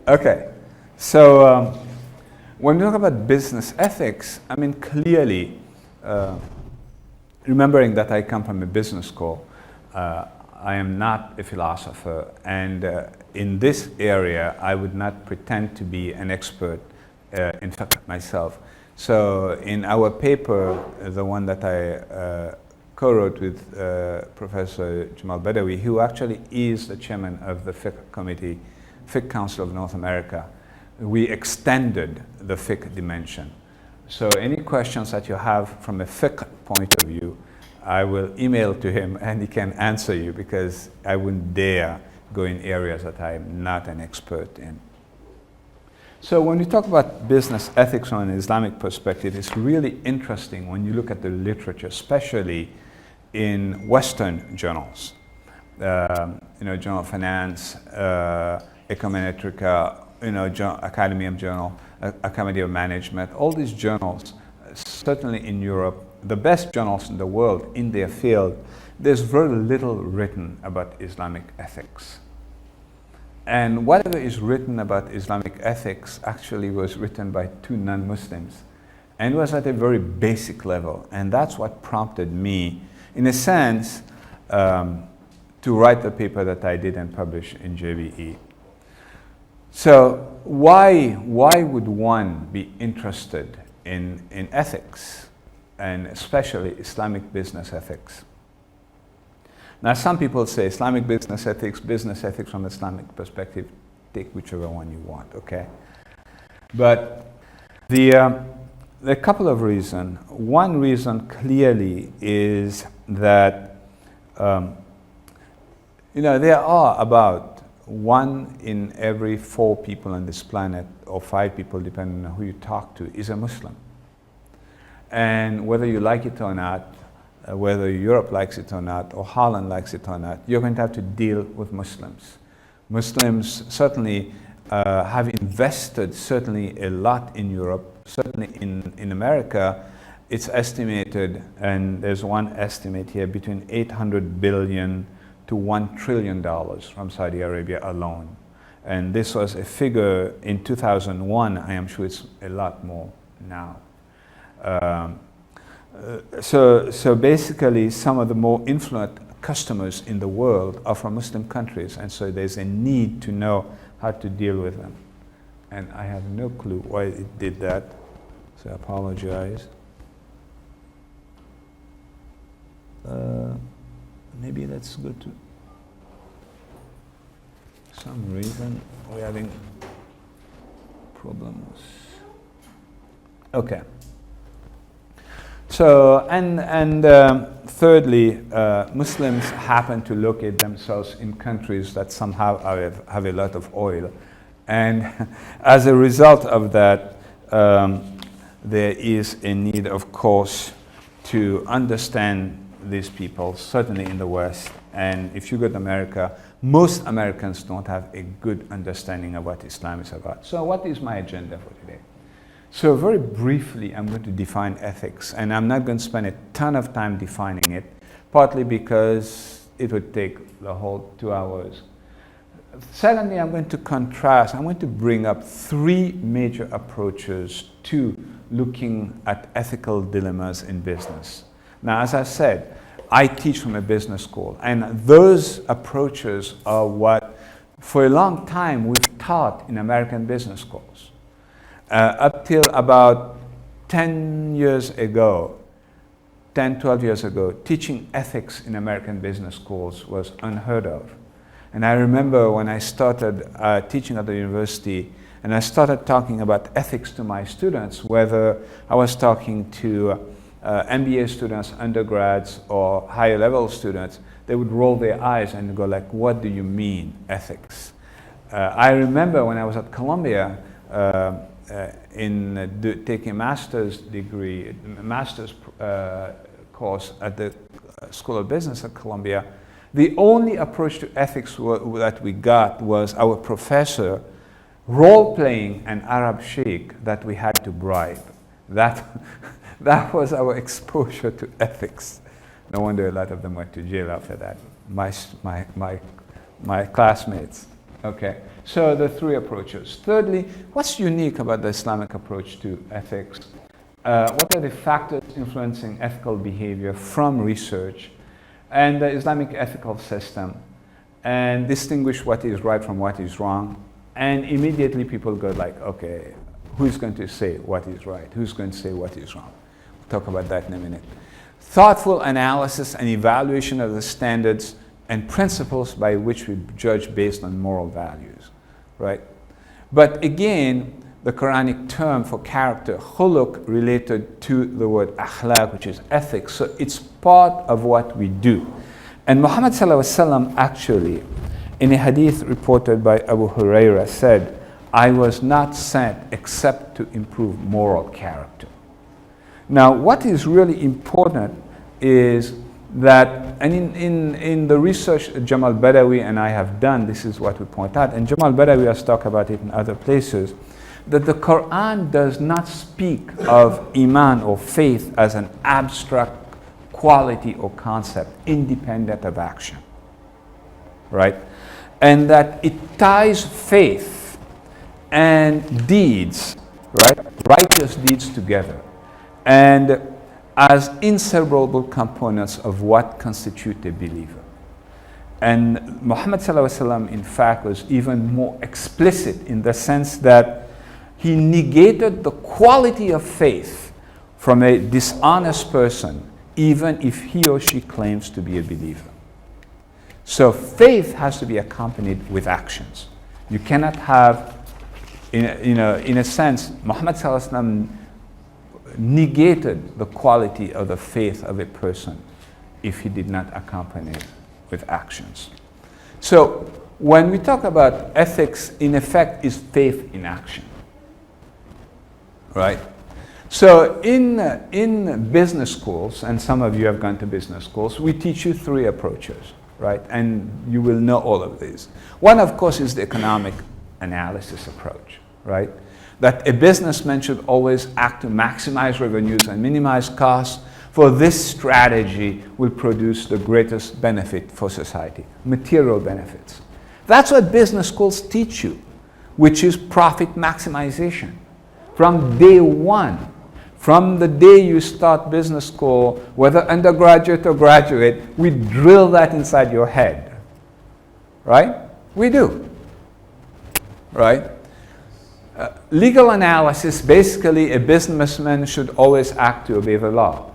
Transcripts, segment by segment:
Okay, so when we talk about business ethics, I mean, clearly, remembering that I come from a business school, I am not a philosopher, and in this area, I would not pretend to be an expert in fact myself. So in our paper, the one that I co-wrote with Professor Jamal Badawi, who actually is the chairman of the Fiqh Committee, Fiqh Council of North America, we extended the fiqh dimension. So any questions that you have from a fiqh point of view, I will email to him and he can answer you, because I wouldn't dare go in areas that I'm not an expert in. So when we talk about business ethics from an Islamic perspective, it's really interesting when you look at the literature, especially in Western journals. Journal of Finance, Econometrica, Academy of Management, all these journals, certainly in Europe, the best journals in the world in their field, there's very little written about Islamic ethics. And whatever is written about Islamic ethics actually was written by two non-Muslims, and was at a very basic level. And that's what prompted me, in a sense, to write the paper that I did and publish in JBE. So why would one be interested in ethics, and especially Islamic business ethics? Now, some people say Islamic business ethics from Islamic perspective, take whichever one you want, okay? But there are a couple of reasons. One reason clearly is that there are about 1 in every 4 people on this planet, or 5 people depending on who you talk to, is a Muslim. And whether you like it or not, whether Europe likes it or not, or Holland likes it or not, you're going to have to deal with Muslims. Muslims certainly have invested certainly a lot in Europe, certainly in America. It's estimated, and there's one estimate here, between $800 billion to $1 trillion from Saudi Arabia alone. And this was a figure in 2001. I am sure it's a lot more now. So basically, some of the more influent customers in the world are from Muslim countries, and so there's a need to know how to deal with them. And I have no clue why it did that, so I apologize. Maybe let's go to some reason we're having problems. Okay. So, and thirdly, Muslims happen to locate themselves in countries that somehow have a lot of oil. And as a result of that, there is a need, of course, to understand these people, certainly in the West. And if you go to America, most Americans don't have a good understanding of what Islam is about. So what is my agenda for today? So very briefly, I'm going to define ethics, and I'm not going to spend a ton of time defining it, partly because it would take the whole 2 hours. Secondly, I'm going to contrast, I'm going to bring up 3 major approaches to looking at ethical dilemmas in business. Now, as I said, I teach from a business school, and those approaches are what, for a long time, we've taught in American business schools. Up till about 10 years ago, 10, 12 years ago, teaching ethics in American business schools was unheard of. And I remember when I started teaching at the university, and I started talking about ethics to my students, whether I was talking to MBA students, undergrads, or higher level students, they would roll their eyes and go like, what do you mean, ethics? I remember when I was at Columbia, taking a master's degree, master's course at the School of Business at Columbia, the only approach to ethics that we got was our professor role-playing an Arab sheikh that we had to bribe. That was our exposure to ethics. No wonder a lot of them went to jail after that, my classmates. Okay, so the three approaches. Thirdly, what's unique about the Islamic approach to ethics? What are the factors influencing ethical behavior from research and the Islamic ethical system, and distinguish what is right from what is wrong? And immediately people go like, okay, who's going to say what is right? Who's going to say what is wrong? We'll talk about that in a minute. Thoughtful analysis and evaluation of the standards and principles by which we judge based on moral values, right? But again, the Quranic term for character, khuluq, related to the word akhlaq, which is ethics. So it's part of what we do. And Muhammad sallallahu alaihi wasallam actually, in a hadith reported by Abu Huraira, said, I was not sent except to improve moral character. Now, what is really important is that, and in the research Jamal Badawi and I have done, this is what we point out, and Jamal Badawi has talked about it in other places, that the Quran does not speak of Iman or faith as an abstract quality or concept independent of action, right? And that it ties faith and deeds, right, righteous deeds together, and as inseparable components of what constitute a believer. And Muhammad sallallahu alaihi wasallam, in fact, was even more explicit in the sense that he negated the quality of faith from a dishonest person, even if he or she claims to be a believer. So faith has to be accompanied with actions. You cannot have, in a sense, Muhammad sallallahu alaihi wasallam negated the quality of the faith of a person if he did not accompany it with actions. So when we talk about ethics, in effect, is faith in action, right? So in business schools, and some of you have gone to business schools, we teach you three approaches, right? And you will know all of these. One, of course, is the economic analysis approach, right? That a businessman should always act to maximize revenues and minimize costs, for this strategy will produce the greatest benefit for society, material benefits. That's what business schools teach you, which is profit maximization. From day one, from the day you start business school, whether undergraduate or graduate, we drill that inside your head, right? We do, right? Legal analysis, basically a businessman should always act to obey the law.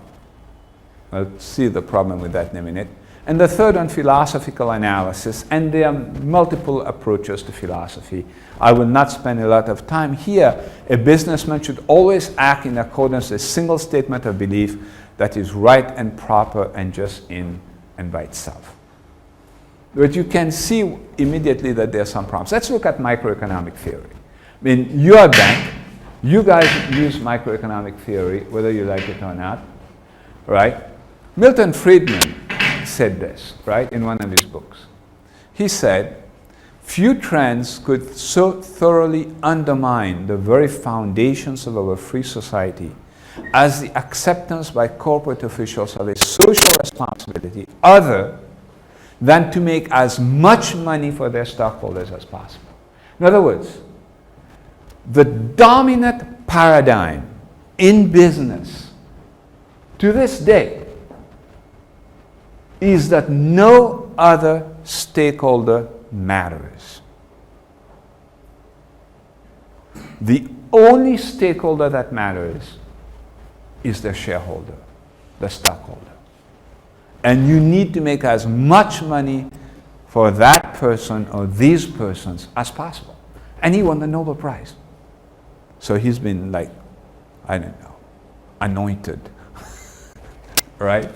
I'll see the problem with that in a minute. And the third one, philosophical analysis, and there are multiple approaches to philosophy. I will not spend a lot of time here. A businessman should always act in accordance with a single statement of belief that is right and proper and just in and by itself. But you can see immediately that there are some problems. Let's look at microeconomic theory. I mean, your bank, you guys use microeconomic theory, whether you like it or not, right? Milton Friedman said this, right, in one of his books. He said, few trends could so thoroughly undermine the very foundations of our free society as the acceptance by corporate officials of a social responsibility other than to make as much money for their stockholders as possible. In other words, the dominant paradigm in business to this day is that no other stakeholder matters. The only stakeholder that matters is the shareholder, the stockholder. And you need to make as much money for that person or these persons as possible. And he won the Nobel Prize. So he's been like, I don't know, anointed, right?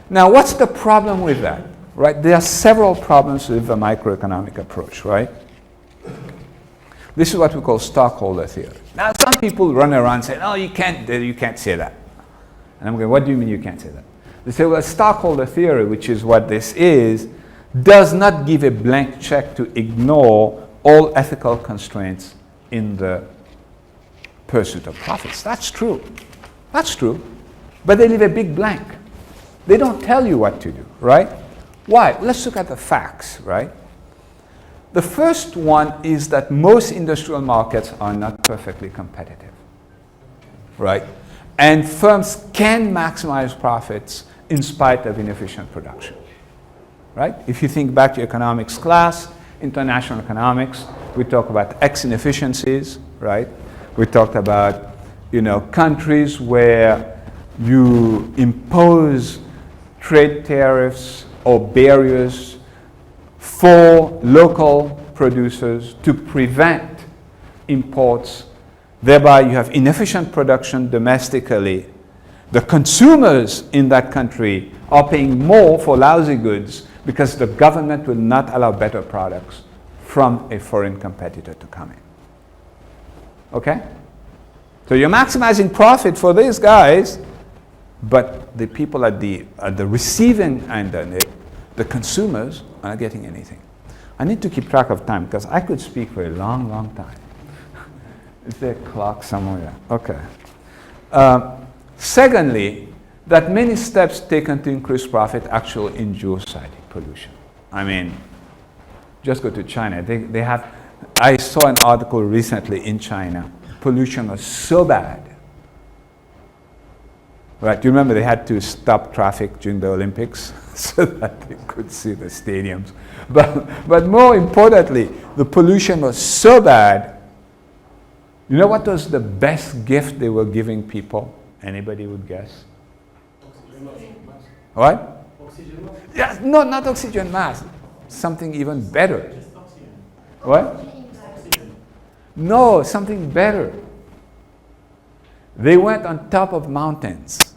Now, what's the problem with that, right? There are several problems with the microeconomic approach, right? This is what we call stockholder theory. Now, some people run around saying, oh, you can't say that. And I'm going, what do you mean you can't say that? They say, well, stockholder theory, which is what this is, does not give a blank check to ignore all ethical constraints in the pursuit of profits. That's true. That's true. But they leave a big blank. They don't tell you what to do, right? Why? Let's look at the facts, right? The first one is that most industrial markets are not perfectly competitive, right? And firms can maximize profits in spite of inefficient production, right? If you think back to economics class, international economics, we talk about X inefficiencies, right? We talked about, countries where you impose trade tariffs or barriers for local producers to prevent imports. Thereby, you have inefficient production domestically. The consumers in that country are paying more for lousy goods because the government will not allow better products from a foreign competitor to come in. Okay? So you're maximizing profit for these guys, but the people at the receiving end of it, the consumers, are not getting anything. I need to keep track of time because I could speak for a long, long time. Is there a clock somewhere? Okay. Secondly, that many steps taken to increase profit actually endure society pollution. I mean, just go to China. They have, I saw an article recently in China. Pollution was so bad. Right, you remember they had to stop traffic during the Olympics so that they could see the stadiums. But more importantly, the pollution was so bad. You know what was the best gift they were giving people? Anybody would guess? Oxygen mask. What? Oxygen mask. Yes, no, not oxygen mask. Something even better. Just oxygen. What? Oxygen. No, something better. They went on top of mountains,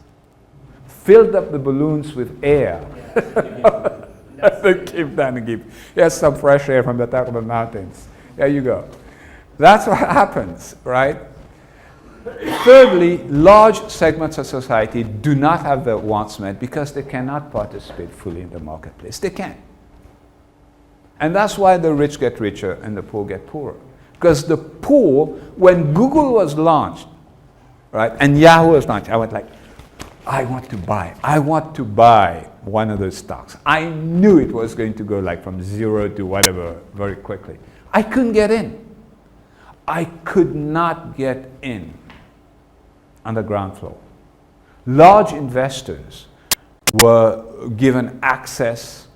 filled up the balloons with air. They keep down and keep. Here's some fresh air from the top of the mountains. There you go. That's what happens, right? Thirdly, large segments of society do not have their wants met because they cannot participate fully in the marketplace. They can't. And that's why the rich get richer and the poor get poorer. Because the poor, when Google was launched, right, and Yahoo was launched, I went like, I want to buy one of those stocks. I knew it was going to go like from 0 to whatever very quickly. I couldn't get in. I could not get in on the ground floor. Large investors were given access,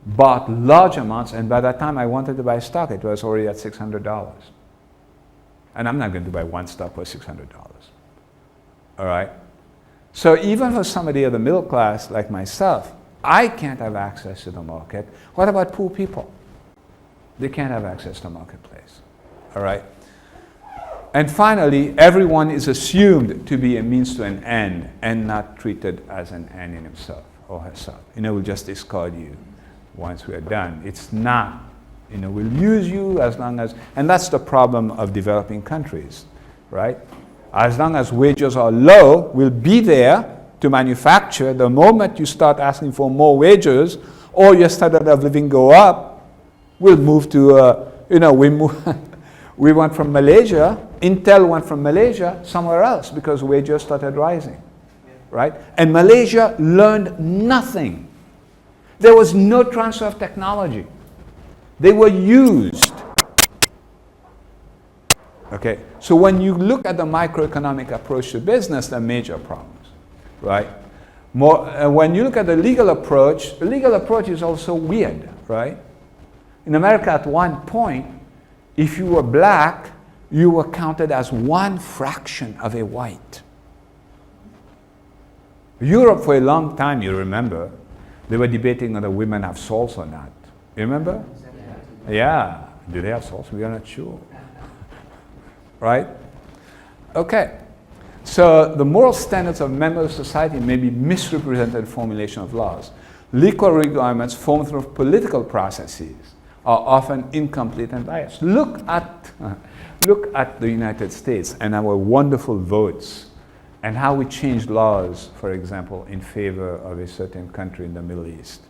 bought large amounts, and by that time I wanted to buy stock, it was already at $600. And I'm not going to buy one stock for $600. All right? So even for somebody of the middle class like myself, I can't have access to the market. What about poor people? They can't have access to the marketplace. All right? And finally, everyone is assumed to be a means to an end and not treated as an end in himself or herself. We'll just discard you once we are done. It's not. We'll use you as long as, and that's the problem of developing countries, right? As long as wages are low, we'll be there to manufacture. The moment you start asking for more wages or your standard of living go up, we'll move to, we went from Malaysia, Intel went from Malaysia somewhere else because wages started rising, right? And Malaysia learned nothing. There was no transfer of technology. They were used. Okay, so when you look at the microeconomic approach to business, there are major problems, right? When you look at the legal approach is also weird, right? In America, at one point, if you were black, you were counted as one fraction of a white. Europe, for a long time, you remember, they were debating whether women have souls or not. You remember? Yeah. Do they have souls? We are not sure. Right? Okay. So the moral standards of members of society may be misrepresented in formulation of laws. Legal requirements formed through political processes are often incomplete and biased. Look at the United States and our wonderful votes and how we changed laws, for example, in favor of a certain country in the Middle East.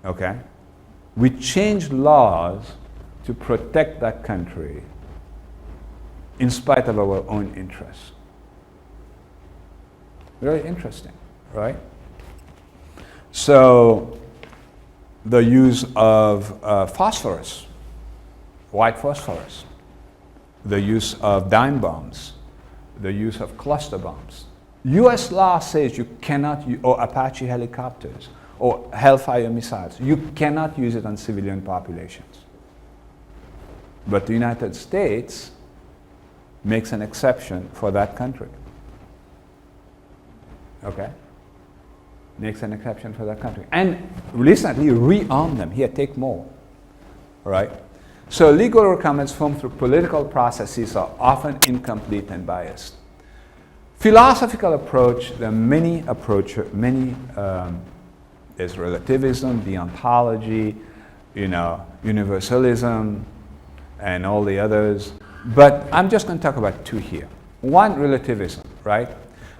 Okay? We changed laws to protect that country in spite of our own interests. Very interesting, right? So the use of phosphorus, white phosphorus, the use of dime bombs, the use of cluster bombs. US law says you cannot, or Apache helicopters, or Hellfire missiles, you cannot use it on civilian populations. But the United States makes an exception for that country. Okay? Makes an exception for that country. And recently rearm them. Here, take more. All right? So legal requirements formed through political processes are often incomplete and biased. Philosophical approach, there are many approaches, there's relativism, deontology, universalism, and all the others. But I'm just going to talk about two here. One, relativism, right?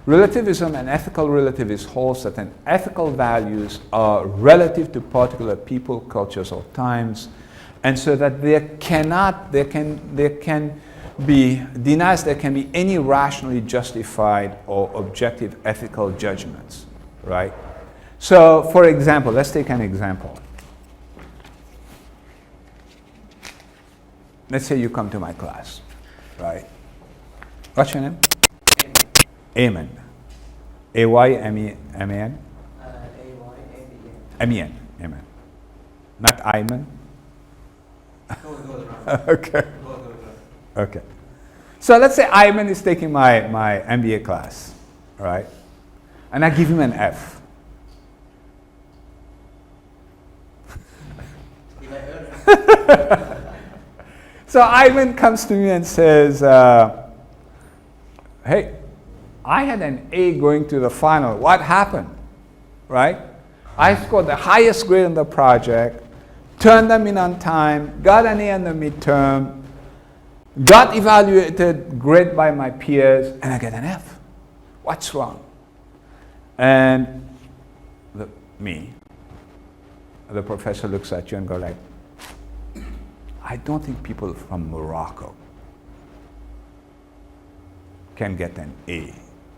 Relativism and ethical relativism holds that an ethical values are relative to particular people, cultures, or times, and so that there can be any rationally justified or objective ethical judgments, right? So, for example, let's take an example. Let's say you come to my class, right? What's your name? Amen. A-Y-M-E-M-A-N? M-E-N. Amen. Not Ayman? Okay. Okay. So let's say Ayman is taking my MBA class, right? And I give him an F. So Ayman comes to me and says, hey, I had an A going to the final. What happened? Right? I scored the highest grade on the project, turned them in on time, got an A on the midterm, got evaluated great by my peers, and I get an F. What's wrong? And the professor looks at you and goes like, I don't think people from Morocco can get an A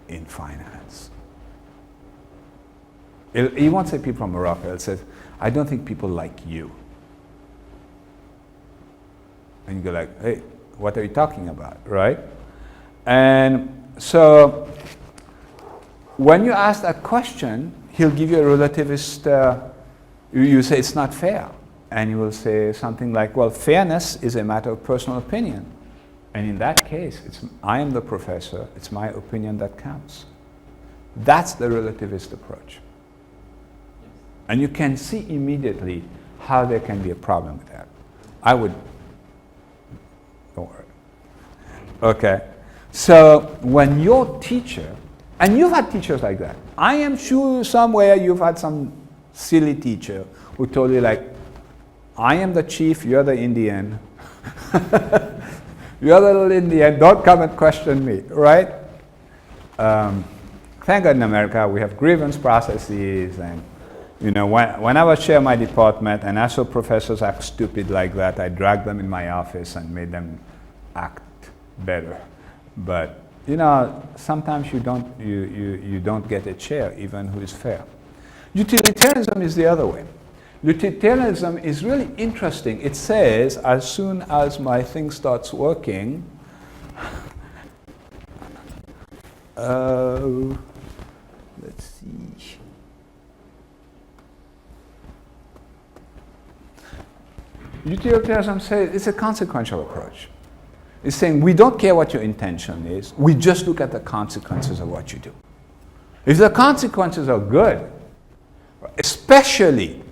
in finance. He won't say people from Morocco, he'll say, I don't think people like you. And you go like, hey, what are you talking about, right? And so when you ask that question, he'll give you a relativist, you say it's not fair. And he will say something like, well, fairness is a matter of personal opinion. And in that case, I am the professor, it's my opinion that counts. That's the relativist approach. And you can see immediately how there can be a problem with that. Don't worry. Okay, so when your teacher, and you've had teachers like that. I am sure somewhere you've had some silly teacher who told you like, I am the chief, you're the Indian. You're the little Indian, don't come and question me, right? Thank God in America we have grievance processes, and when I was chair of my department and I saw professors act stupid like that, I dragged them in my office and made them act better. But sometimes you don't get a chair even who is fair. Utilitarianism is the other way. Utilitarianism is really interesting. It says, as soon as my thing starts working, let's see. Utilitarianism says it's a consequential approach. It's saying we don't care what your intention is, we just look at the consequences of what you do. If the consequences are good, especially,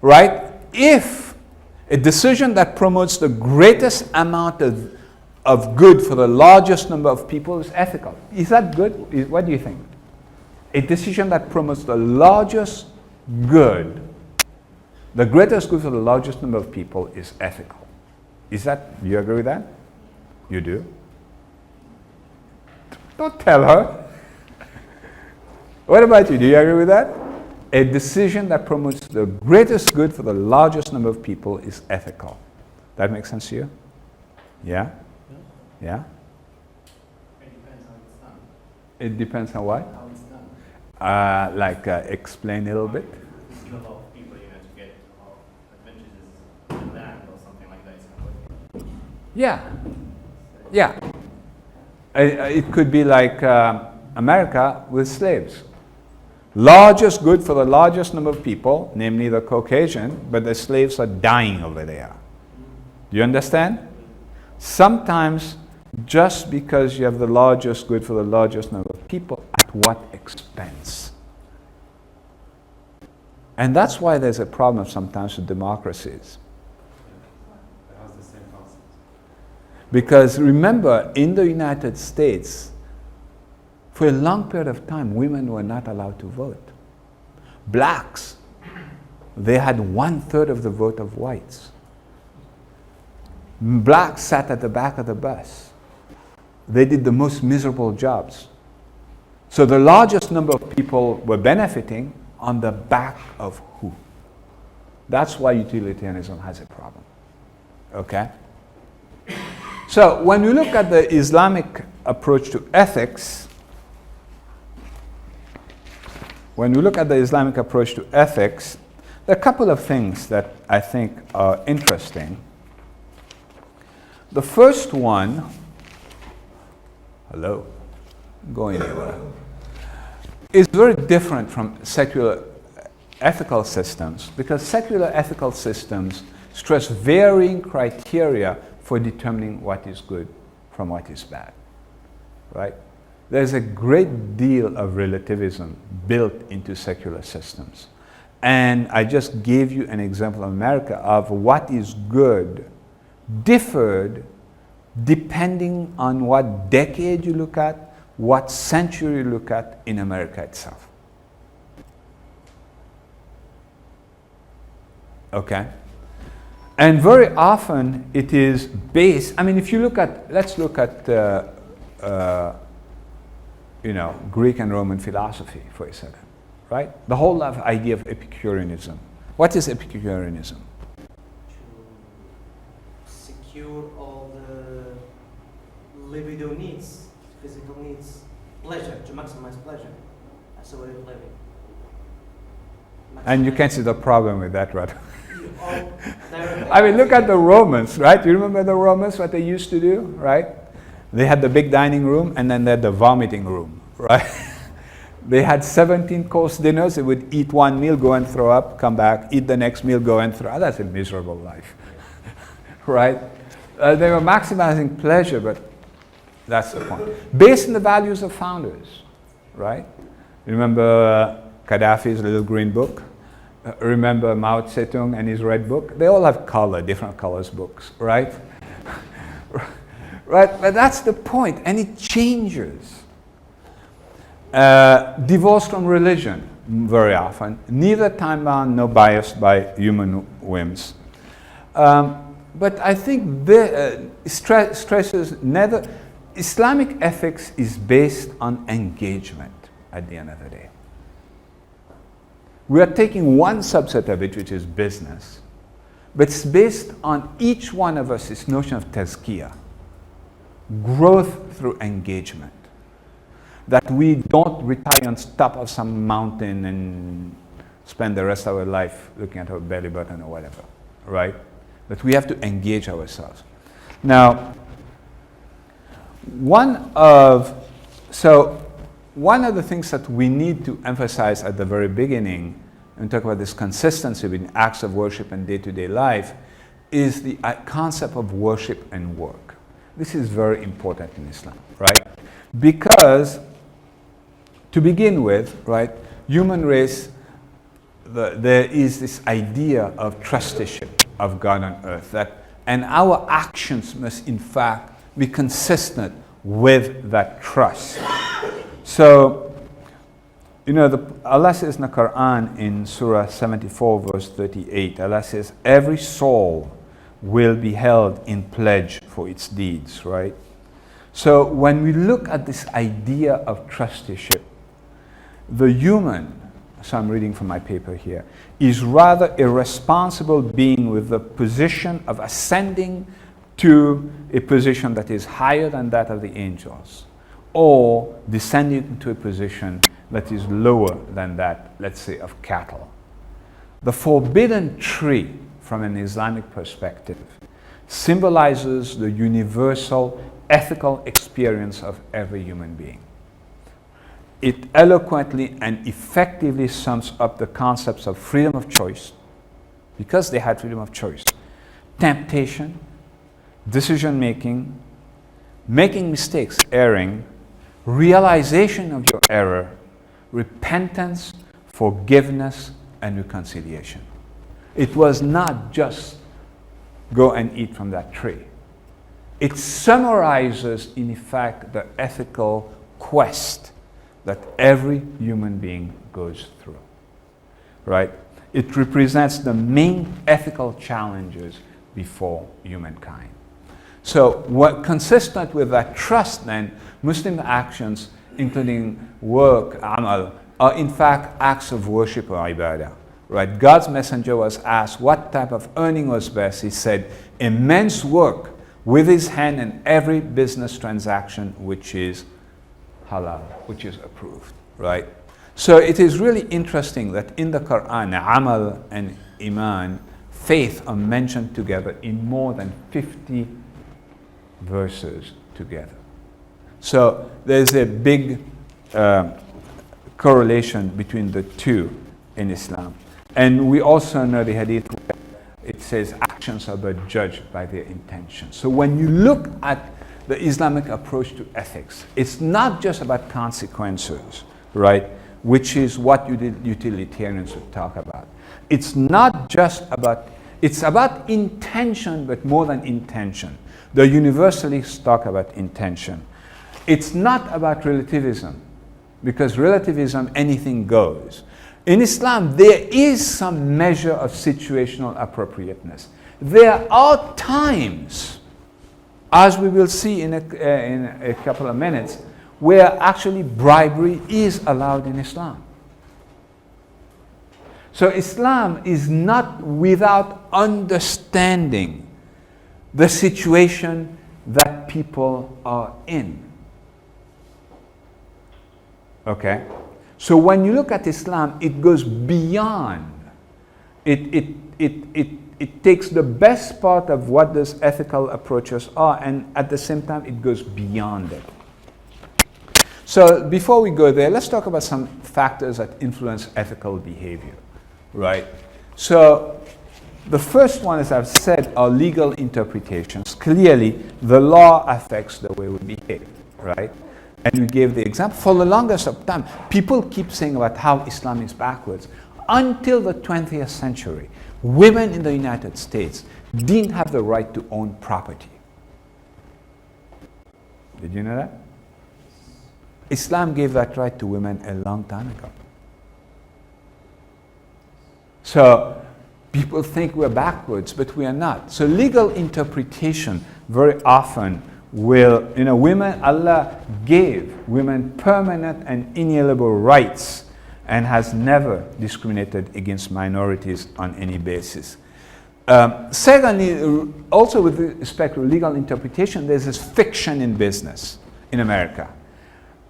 right, if a decision that promotes the greatest amount of good for the largest number of people is ethical. Is that good? What do you think? A decision that promotes the largest good, the greatest good for the largest number of people is ethical. Do you agree with that? You do? Don't tell her. What about you? Do you agree with that? A decision that promotes the greatest good for the largest number of people is ethical. That makes sense to you? Yeah? Yeah? It depends how it's done. It depends on what? How it's done. Explain a little bit. There's a lot of people, to get Yeah, yeah. It could be like America with slaves. Largest good for the largest number of people, namely the Caucasian, but the slaves are dying over there. Do you understand? Sometimes, just because you have the largest good for the largest number of people, at what expense? And that's why there's a problem sometimes with democracies. Because remember, in the United States, for a long period of time, women were not allowed to vote. Blacks, they had 1/3 of the vote of whites. Blacks sat at the back of the bus. They did the most miserable jobs. So the largest number of people were benefiting on the back of who? That's why utilitarianism has a problem. Okay? So when we look at the Islamic approach to ethics, there are a couple of things that I think are interesting. The first one, hello, go anywhere, is very different from secular ethical systems, because secular ethical systems stress varying criteria for determining what is good from what is bad, right? There's a great deal of relativism built into secular systems. And I just gave you an example of America of what is good differed depending on what decade you look at, what century you look at in America itself. Okay? And very often it is based, I mean, if you look at, let's look at, Greek and Roman philosophy for a second, right? The whole idea of Epicureanism. What is Epicureanism? To secure all the libido needs, physical needs, pleasure, to maximize pleasure. That's a way of living. And you can see the problem with that, right? I mean, look at the Romans, right? You remember the Romans, what they used to do, right? They had the big dining room and then they had the vomiting room, right? They had 17-course dinners. They would eat one meal, go and throw up, come back, eat the next meal, go and throw up. That's a miserable life, right? They were maximizing pleasure, but that's the point. Based on the values of founders, right? Remember Gaddafi's little green book? Remember Mao Zedong and his red book? They all have color, different colors books, right? Right, but that's the point, and it changes. Divorce from religion, very often. Neither time-bound nor biased by human whims. But I think stresses never. Islamic ethics is based on engagement at the end of the day. We are taking one subset of it, which is business, but it's based on each one of us this notion of tazkiyah, growth through engagement. That we don't retire on top of some mountain and spend the rest of our life looking at our belly button or whatever, right? That we have to engage ourselves. Now, one of the things that we need to emphasize at the very beginning, and talk about this consistency between acts of worship and day-to-day life, is the concept of worship and work. This is very important in Islam, right? Because, to begin with, right, human race, there is this idea of trusteeship of God on earth, and our actions must in fact be consistent with that trust. So, Allah says in the Quran in Surah 74, verse 38, Allah says, every soul will be held in pledge for its deeds, right? So when we look at this idea of trusteeship, the human, so I'm reading from my paper here, is rather a responsible being with the position of ascending to a position that is higher than that of the angels, or descending into a position that is lower than that, let's say, of cattle. The forbidden tree, from an Islamic perspective, symbolizes the universal ethical experience of every human being. It eloquently and effectively sums up the concepts of freedom of choice, because they had freedom of choice, temptation, decision-making, making mistakes, erring, realization of your error, repentance, forgiveness, and reconciliation. It was not just go and eat from that tree. It summarizes, in effect, the ethical quest that every human being goes through, right? It represents the main ethical challenges before humankind. So, what consistent with that trust, then, Muslim actions, including work, amal, are in fact acts of worship or ibadah. Right? God's messenger was asked what type of earning was best. He said, immense work with his hand in every business transaction which is halal, which is approved. Right? So it is really interesting that in the Quran, amal and iman, faith, are mentioned together in more than 50 verses together. So there's a big correlation between the two in Islam. And we also know the hadith where it says actions are but judged by their intentions. So when you look at the Islamic approach to ethics, it's not just about consequences, right? Which is what utilitarians would talk about. It's not just about, it's about intention, but more than intention. The universalists talk about intention. It's not about relativism, because relativism, anything goes. In Islam, there is some measure of situational appropriateness. There are times, as we will see in a couple of minutes, where actually bribery is allowed in Islam. So Islam is not without understanding the situation that people are in. Okay? So when you look at Islam, it goes beyond. It takes the best part of what those ethical approaches are, and at the same time, it goes beyond it. So before we go there, let's talk about some factors that influence ethical behavior, right? So the first one, as I've said, are legal interpretations. Clearly, the law affects the way we behave, right? And we gave the example. For the longest of time, people keep saying about how Islam is backwards. Until the 20th century, women in the United States didn't have the right to own property. Did you know that? Islam gave that right to women a long time ago. So people think we're backwards, but we are not. So legal interpretation very often will, women, Allah gave women permanent and inalienable rights and has never discriminated against minorities on any basis. Secondly, also with respect to legal interpretation, there's this fiction in business in America,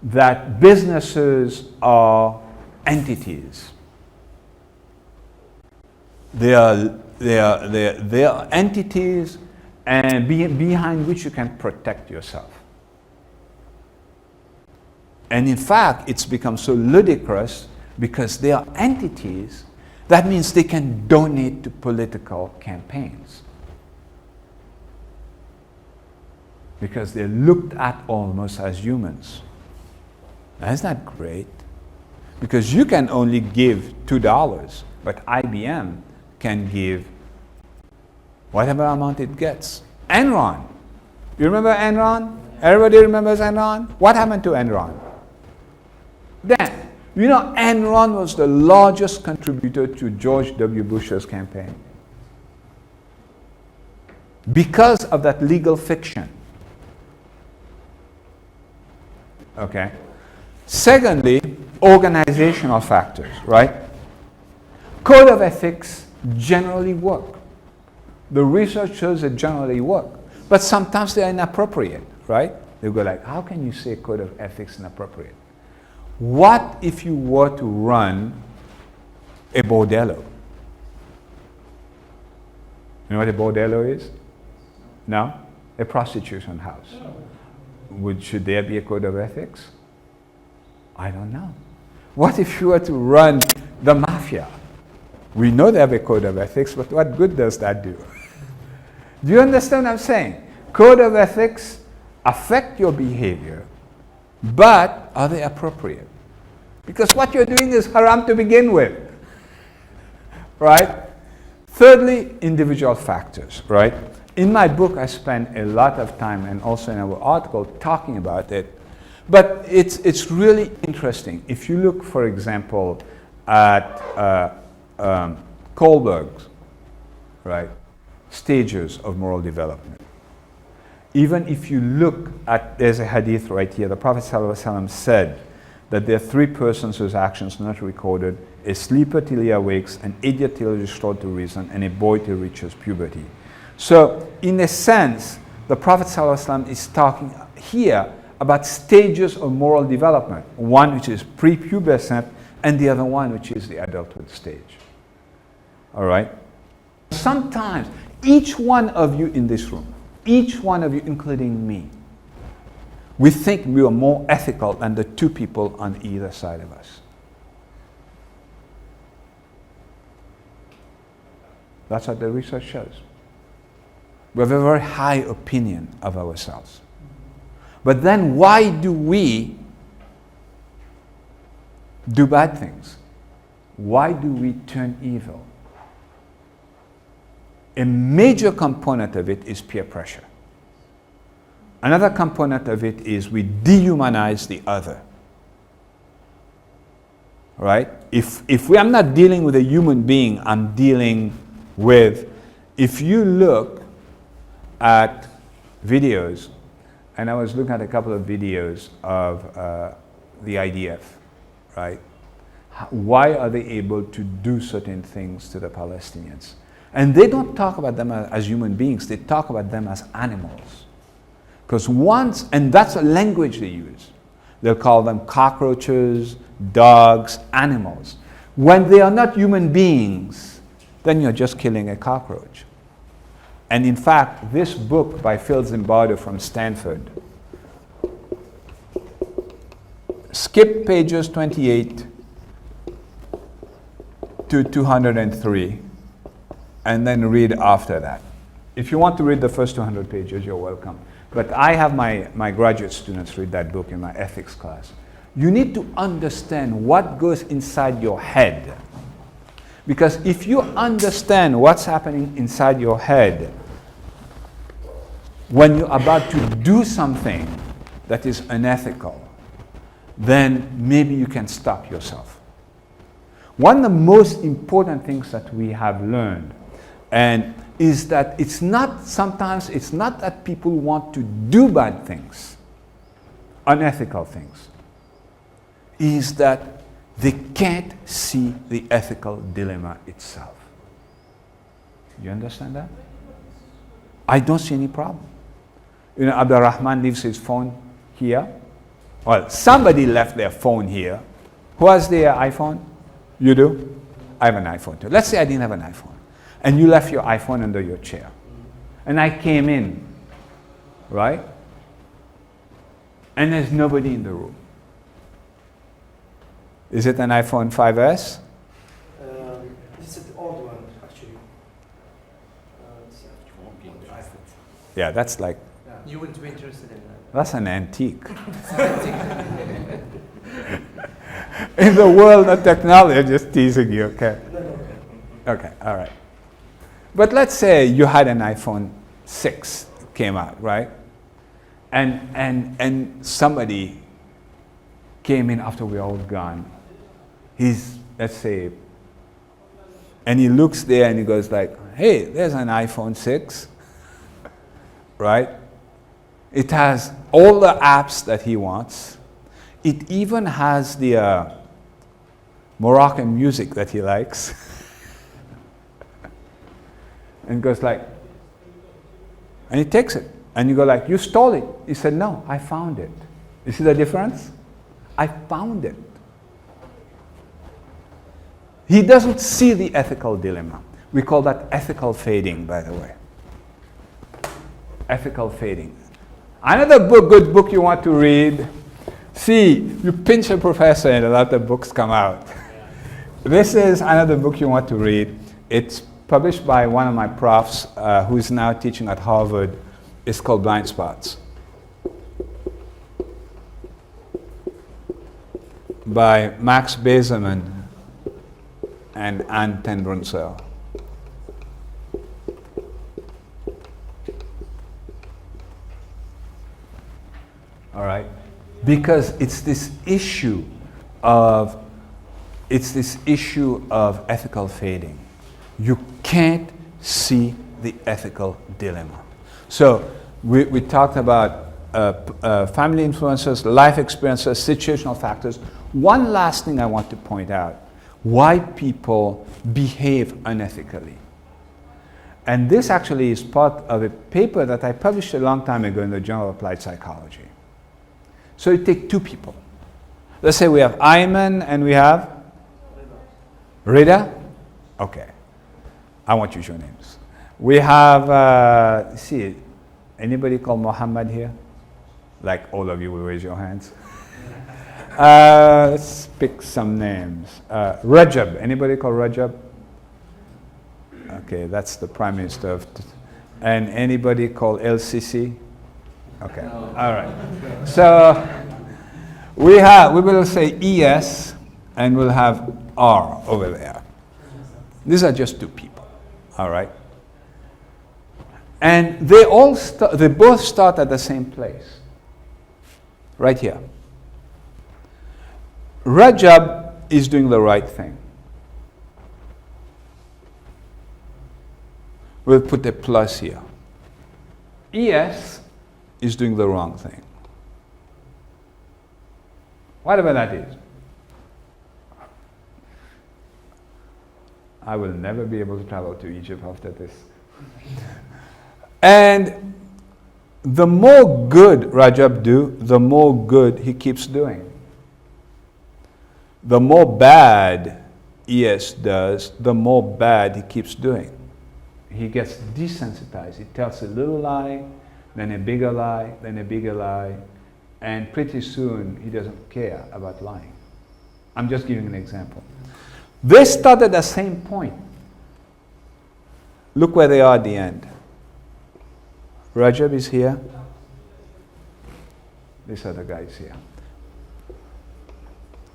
that businesses are entities. They are entities and behind which you can protect yourself. And in fact, it's become so ludicrous because they are entities. That means they can donate to political campaigns, because they're looked at almost as humans. Now, isn't that great? Because you can only give $2, but IBM can give whatever amount it gets. Enron. You remember Enron? Everybody remembers Enron? What happened to Enron? Then, Enron was the largest contributor to George W. Bush's campaign, because of that legal fiction. Okay. Secondly, organizational factors, right? Code of ethics generally work. The research shows they generally work. But sometimes they are inappropriate, right? They go like, how can you say code of ethics is inappropriate? What if you were to run a bordello? You know what a bordello is? No? A prostitution house. Should there be a code of ethics? I don't know. What if you were to run the mafia? We know they have a code of ethics, but what good does that do? Do you understand what I'm saying? Code of ethics affect your behavior, but are they appropriate? Because what you're doing is haram to begin with, right? Thirdly, individual factors, right? In my book, I spend a lot of time, and also in our article, talking about it. But it's really interesting. If you look, for example, at Kohlberg's, right, stages of moral development. Even if you look at, there's a hadith right here, the Prophet ﷺ said that there are three persons whose actions not recorded: a sleeper till he awakes, an idiot till he is restored to reason, and a boy till he reaches puberty. So, in a sense, the Prophet ﷺ is talking here about stages of moral development. One which is prepubescent, and the other one which is the adulthood stage. All right? Sometimes, each one of you in this room, each one of you, including me, we think we are more ethical than the two people on either side of us. That's what the research shows. We have a very high opinion of ourselves. But then why do we do bad things? Why do we turn evil? A major component of it is peer pressure. Another component of it is we dehumanize the other. Right? If I'm not dealing with a human being, I'm dealing with, if you look at videos, and I was looking at a couple of videos of the IDF, right? Why are they able to do certain things to the Palestinians? And they don't talk about them as human beings, they talk about them as animals. Because once, and that's a language they use, they'll call them cockroaches, dogs, animals. When they are not human beings, then you're just killing a cockroach. And in fact, this book by Phil Zimbardo from Stanford, skip pages 28 to 203, and then read after that. If you want to read the first 200 pages, you're welcome. But I have my graduate students read that book in my ethics class. You need to understand what goes inside your head. Because if you understand what's happening inside your head when you're about to do something that is unethical, then maybe you can stop yourself. One of the most important things that we have learned and is that sometimes it's not that people want to do bad things, unethical things, is that they can't see the ethical dilemma itself. You understand that? I don't see any problem. You know, Abdul Rahman leaves his phone here. Well, somebody left their phone here. Who has their iPhone? You do? I have an iPhone too. Let's say I didn't have an iPhone. And you left your iPhone under your chair. And I came in, right? And there's nobody in the room. Is it an iPhone 5S? It's an old one, actually. Yeah, that's like... You wouldn't be interested in that. That's an antique. In the world of technology, I'm just teasing you, okay? Okay, all right. But let's say you had an iPhone 6 came out, right? And somebody came in after we're all gone. He's, let's say, and he looks there and he goes like, hey, there's an iPhone 6, right? It has all the apps that he wants. It even has the Moroccan music that he likes. And goes like, and he takes it. And you go like, you stole it. He said, no, I found it. You see the difference? I found it. He doesn't see the ethical dilemma. We call that ethical fading, by the way. ethical fading. Another good book you want to read. See, you pinch a professor and a lot of books come out. This is another book you want to read. It's published by one of my profs who is now teaching at Harvard. It's called Blind Spots, by Max Beserman and Anne ten Brunsell. All right? Because it's this issue of ethical fading. You can't see the ethical dilemma. So we talked about family influences, life experiences, situational factors. One last thing I want to point out: why people behave unethically. And this actually is part of a paper that I published a long time ago in the Journal of Applied Psychology. So you take two people. Let's say we have Ayman and we have Rida. Okay. I want you to show names. We have, see, anybody called Muhammad here? Like all of you will raise your hands. Let's pick some names. Rajab. Anybody called Rajab? Okay, that's the Prime Minister of... And anybody called LCC? Okay, no. All right. So we will say ES and we'll have R over there. These are just two people, all right? And they both start at the same place, right here. Rajab is doing the right thing. We'll put a plus here. ES is doing the wrong thing. Whatever that is. I will never be able to travel to Egypt after this. And the more good Rajab do, the more good he keeps doing. The more bad ES does, the more bad he keeps doing. He gets desensitized. He tells a little lie, then a bigger lie, then a bigger lie, and pretty soon he doesn't care about lying. I'm just giving an example. They start at the same point. Look where they are at the end. Rajab is here. This other guy is here.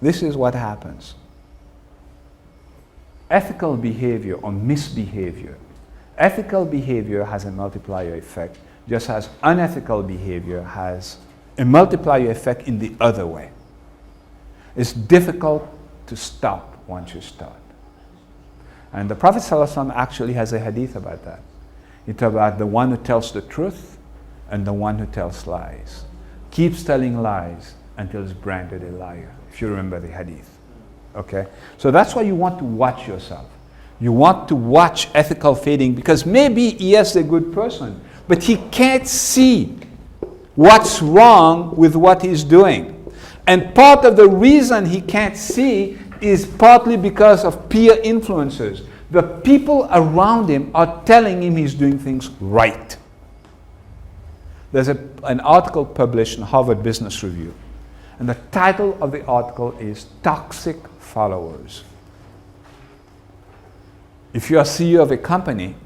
This is what happens. Ethical behavior or misbehavior. Ethical behavior has a multiplier effect, just as unethical behavior has a multiplier effect in the other way. It's difficult to stop once you start. And the Prophet ﷺ actually has a hadith about that. It's about the one who tells the truth and the one who tells lies. Keeps telling lies until he's branded a liar, if you remember the hadith. Okay? So that's why you want to watch yourself. You want to watch ethical fading because maybe he is a good person, but he can't see what's wrong with what he's doing. And part of the reason he can't see is partly because of peer influences. The people around him are telling him he's doing things right. There's an article published in Harvard Business Review, and the title of the article is Toxic Followers. If you are CEO of a company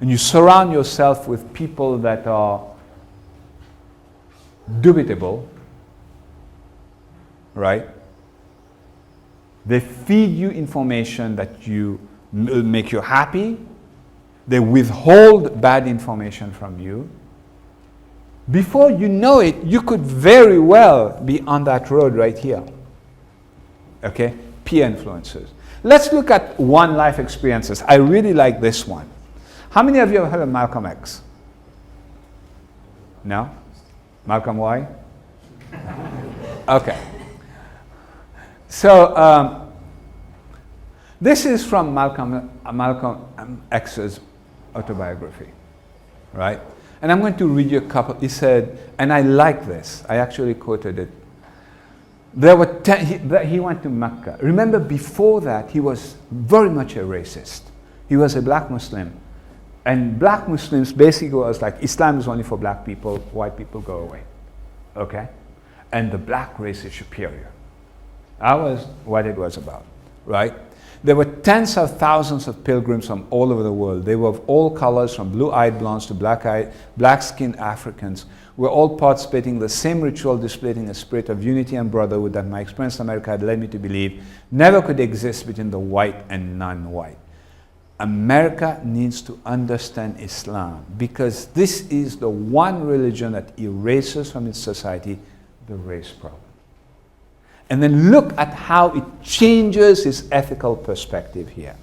and you surround yourself with people that are dubitable, right? They feed you information that will make you happy. They withhold bad information from you. Before you know it, you could very well be on that road right here. Okay? Peer influences. Let's look at one life experiences. I really like this one. How many of you have heard of Malcolm X? No? Malcolm Y? Okay. So, this is from Malcolm X's autobiography, right? And I'm going to read you a couple. He said, and I like this. I actually quoted it. There were he went to Mecca. Remember, before that, he was very much a racist. He was a black Muslim And black Muslims basically was like, Islam is only for black people, white people go away. Okay? And the black race is superior. That was what it was about, right? There were tens of thousands of pilgrims from all over the world. They were of all colors, from blue-eyed blondes to black-skinned Africans. We're all participating in the same ritual, displaying a spirit of unity and brotherhood that my experience in America had led me to believe never could exist between the white and non-white. America needs to understand Islam because this is the one religion that erases from its society the race problem. And then look at how it changes its ethical perspective here.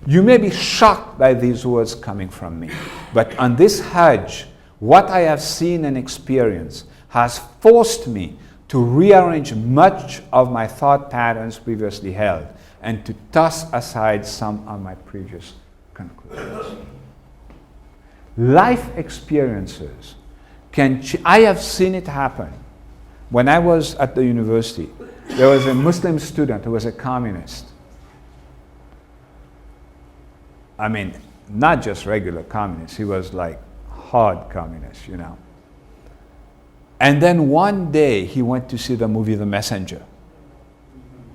You may be shocked by these words coming from me, but on this Hajj, what I have seen and experienced has forced me to rearrange much of my thought patterns previously held and to toss aside some of my previous conclusions. Life experiences I have seen it happen. When I was at the university, there was a Muslim student who was a communist. I mean, not just regular communist, he was like hard communist, you know. And then one day he went to see the movie The Messenger.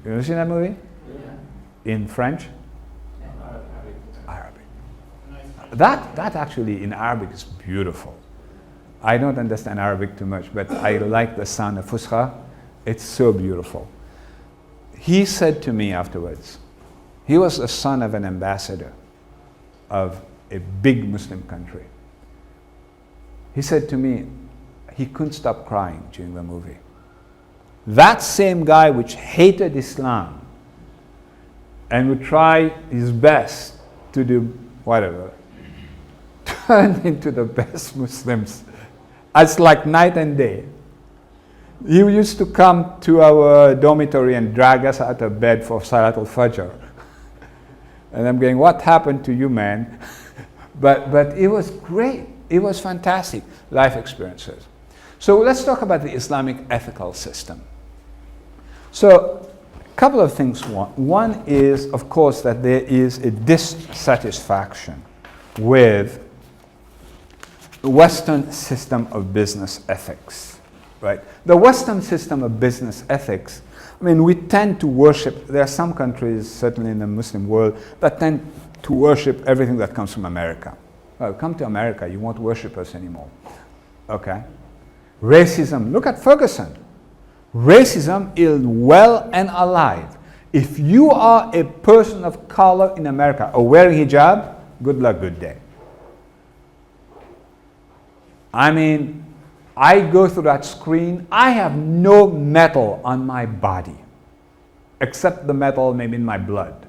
You ever seen that movie? Yeah. In French? Arabic. That actually in Arabic is beautiful. I don't understand Arabic too much, but I like the sound of Fusha. It's so beautiful. He said to me afterwards, he was the son of an ambassador of a big Muslim country. He said to me, he couldn't stop crying during the movie. That same guy which hated Islam and would try his best to do whatever, turned into the best Muslims. It's like night and day. He used to come to our dormitory and drag us out of bed for Salat al-Fajr. And I'm going, what happened to you, man? But it was great. It was fantastic. Life experiences. So let's talk about the Islamic ethical system. So a couple of things. One is, of course, that there is a dissatisfaction with the Western system of business ethics, right? The Western system of business ethics, I mean, we tend to worship, there are some countries, certainly in the Muslim world, that tend to worship everything that comes from America. Well, come to America, you won't worship us anymore, okay? Racism, look at Ferguson. Racism is well and alive. If you are a person of color in America or wearing hijab, good luck, good day. I mean, I go through that screen, I have no metal on my body, except the metal maybe in my blood.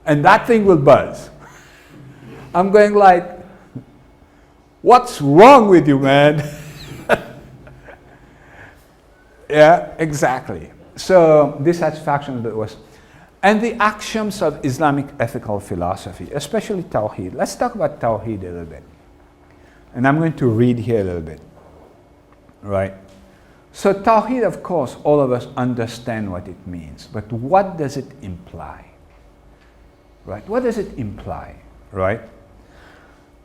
And that thing will buzz. I'm going like, what's wrong with you, man? Yeah, exactly. So dissatisfaction was, and the axioms of Islamic ethical philosophy, especially Tawhid. Let's talk about Tawhid a little bit. And I'm going to read here a little bit, right? So Tawhid, of course, all of us understand what it means, but what does it imply? Right? What does it imply, right?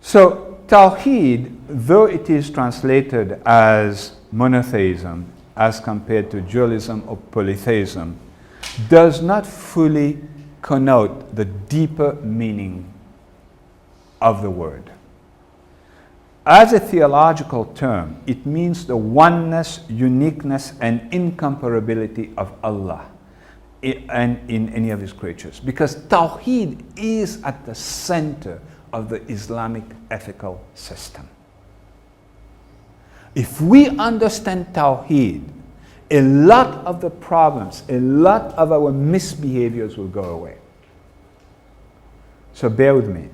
So Tawhid, though it is translated as monotheism as compared to dualism or polytheism, does not fully connote the deeper meaning of the word. As a theological term, it means the oneness, uniqueness, and incomparability of Allah and in any of His creatures. Because Tawhid is at the center of the Islamic ethical system. If we understand Tawhid, a lot of the problems, a lot of our misbehaviors will go away. So bear with me,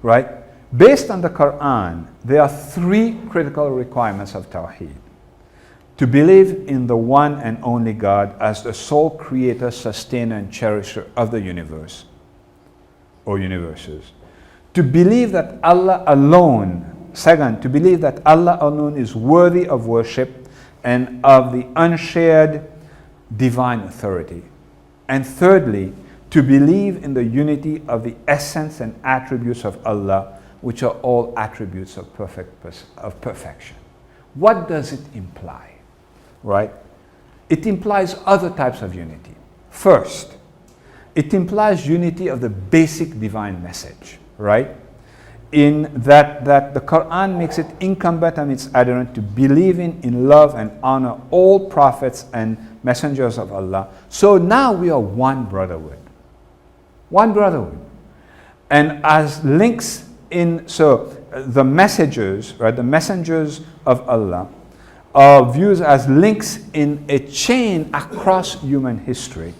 right? Based on the Quran, there are three critical requirements of Tawhid. To believe in the one and only God as the sole creator, sustainer, and cherisher of the universe or universes. To believe that Allah alone, second, to believe that Allah alone is worthy of worship and of the unshared divine authority. And thirdly, to believe in the unity of the essence and attributes of Allah, which are all attributes of perfection. What does it imply? Right? It implies other types of unity. First, it implies unity of the basic divine message, right? In that the Quran makes it incumbent on its adherent to believe in, love, and honor all prophets and messengers of Allah. So now we are one brotherhood. One brotherhood. And as links in, so the messengers, right, the messengers of Allah are viewed as links in a chain across human history,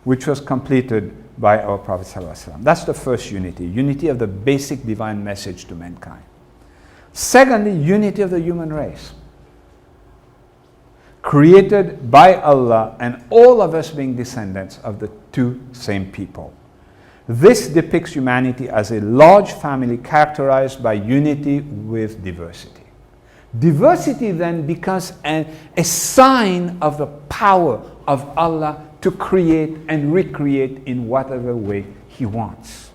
which was completed by our Prophet ﷺ. That's the first unity, unity of the basic divine message to mankind. Secondly, unity of the human race, created by Allah and all of us being descendants of the two same people. This depicts humanity as a large family characterized by unity with diversity. Diversity then becomes a sign of the power of Allah to create and recreate in whatever way He wants.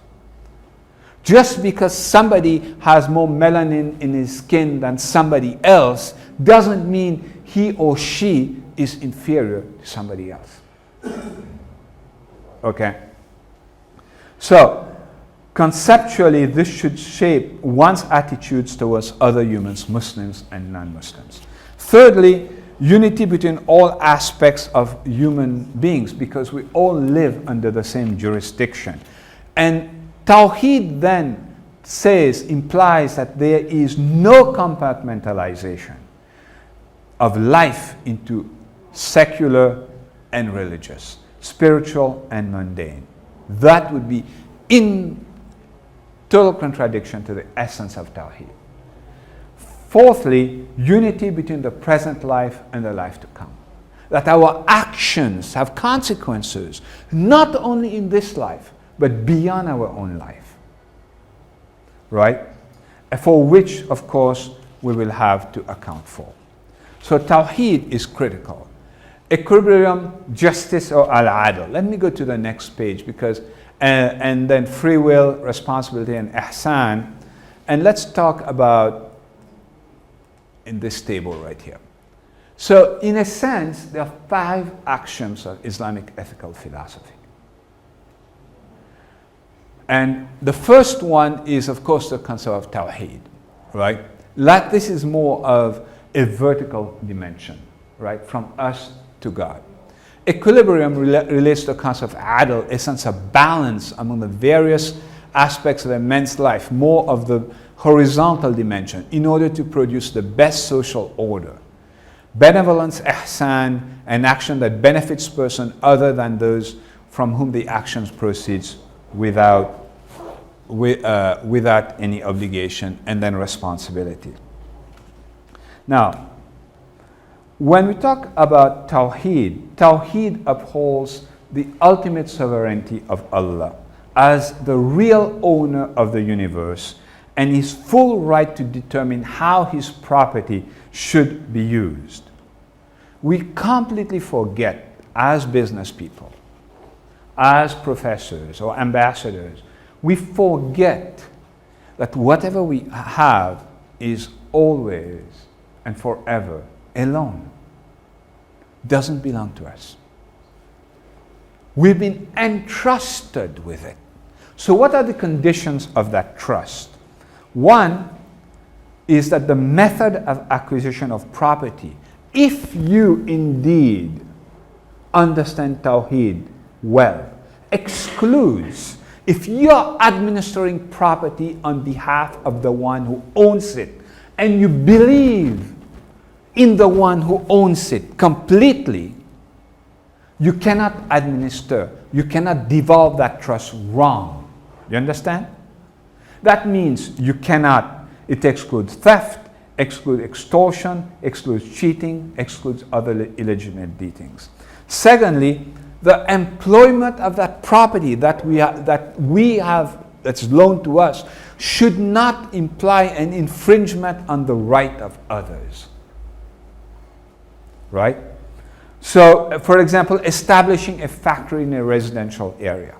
Just because somebody has more melanin in his skin than somebody else doesn't mean he or she is inferior to somebody else. Okay? So, conceptually, this should shape one's attitudes towards other humans, Muslims and non-Muslims. Thirdly, unity between all aspects of human beings, because we all live under the same jurisdiction. And Tawhid then implies that there is no compartmentalization of life into secular and religious, spiritual and mundane. That would be in total contradiction to the essence of Tawhid. Fourthly, unity between the present life and the life to come. That our actions have consequences, not only in this life, but beyond our own life. Right? For which, of course, we will have to account for. So Tawhid is critical. Equilibrium, justice, or al-adl. Let me go to the next page, because and then free will, responsibility, and ihsan. And let's talk about in this table right here. So in a sense, there are 5 axioms of Islamic ethical philosophy. And the first one is, of course, the concept of Tawhid, right? Like this is more of a vertical dimension, right? From us to God. Equilibrium relates to the concept of adl, a sense of balance among the various aspects of a man's life, more of the horizontal dimension, in order to produce the best social order. Benevolence, ihsan, an action that benefits person other than those from whom the actions proceeds without any obligation, and then responsibility. Now, when we talk about Tawhid, Tawhid upholds the ultimate sovereignty of Allah as the real owner of the universe and his full right to determine how his property should be used. We completely forget, as business people, as professors or ambassadors, we forget that whatever we have is always and forever alone. Doesn't belong to us. We've been entrusted with it. So what are the conditions of that trust? One is that the method of acquisition of property, if you indeed understand Tawhid well, excludes, if you're administering property on behalf of the one who owns it, and you believe in the one who owns it completely, you cannot administer, you cannot devolve that trust wrong. You understand? That means you cannot, it excludes theft, excludes extortion, excludes cheating, excludes other illegitimate dealings. Secondly, the employment of that property that we have that's loaned to us should not imply an infringement on the right of others. Right? So, for example, establishing a factory in a residential area.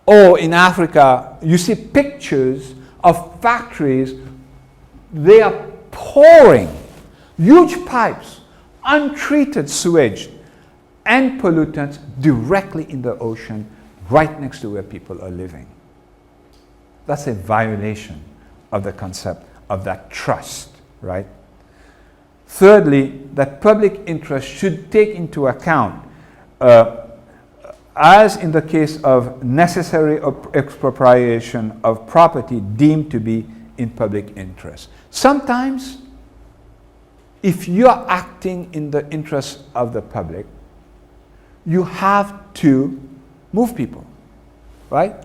Or in Africa, you see pictures of factories, they are pouring huge pipes, untreated sewage and pollutants directly in the ocean right next to where people are living. That's a violation of the concept of that trust, right? Thirdly, that public interest should take into account, as in the case of necessary expropriation of property deemed to be in public interest. Sometimes, if you are acting in the interest of the public, you have to move people, right?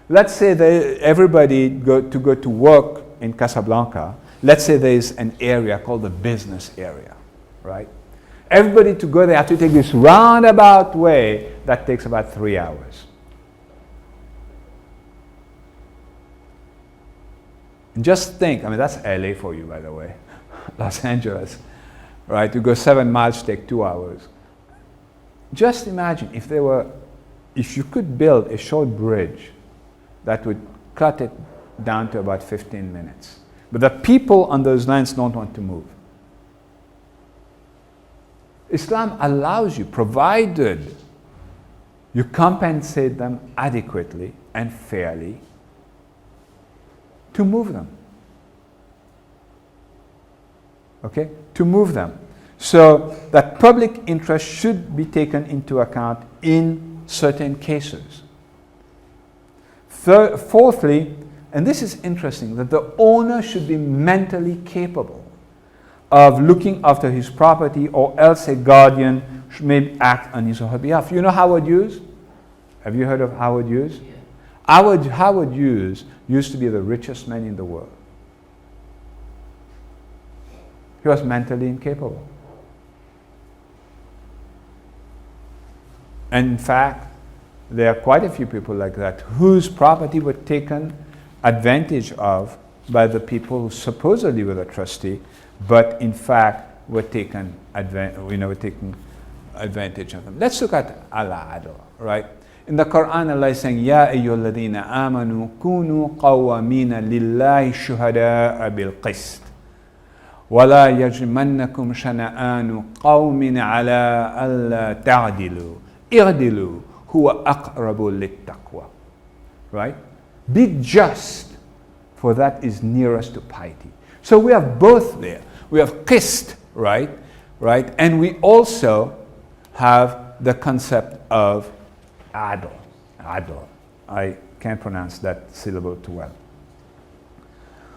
Let's say that everybody go to work in Casablanca. Let's say there is an area called the business area, right? Everybody to go there have to take this roundabout way that takes about 3 hours. And just think, I mean, that's LA for you, by the way. Los Angeles, right? To go 7 miles take 2 hours. Just imagine if you could build a short bridge that would cut it down to about 15 minutes. But the people on those lands don't want to move. Islam allows you, provided you compensate them adequately and fairly, to move them. Okay? To move them. So that public interest should be taken into account in certain cases. Fourthly, and this is interesting, that the owner should be mentally capable of looking after his property, or else a guardian may act on his or her behalf. You know Howard Hughes? Have you heard of Howard Hughes? Yeah. Howard Hughes used to be the richest man in the world. He was mentally incapable. And in fact, there are quite a few people like that whose property were taken advantage of by the people who supposedly were the trustee, but in fact were taken advantage of them. Let's look at al-adl, right? In the Quran, Allah is saying, Ya ayyuhalladhina amanu kunu qawwamina lillahi shuhada'a bil qist. ولا يجرمنكم شنآن قوم على ألا تعدلوا اعدلوا هو أقرب للتقوى. Right? Be just, for that is nearest to piety. So we have both there. We have qist, right? And we also have the concept of adl. Adl. I can't pronounce that syllable too well.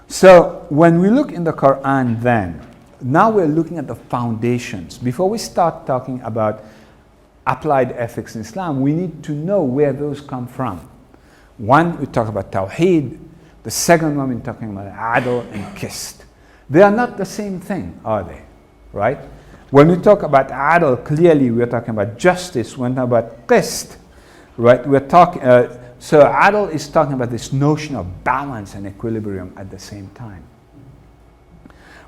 So when we look in the Quran then, now we're looking at the foundations. Before we start talking about applied ethics in Islam, we need to know where those come from. One, we talk about Tawhid. The second one, we're talking about adl and qist. They are not the same thing, are they? Right? When we talk about adl, clearly we're talking about justice. When we talk about qist, right? We're talking... So adl is talking about this notion of balance and equilibrium at the same time.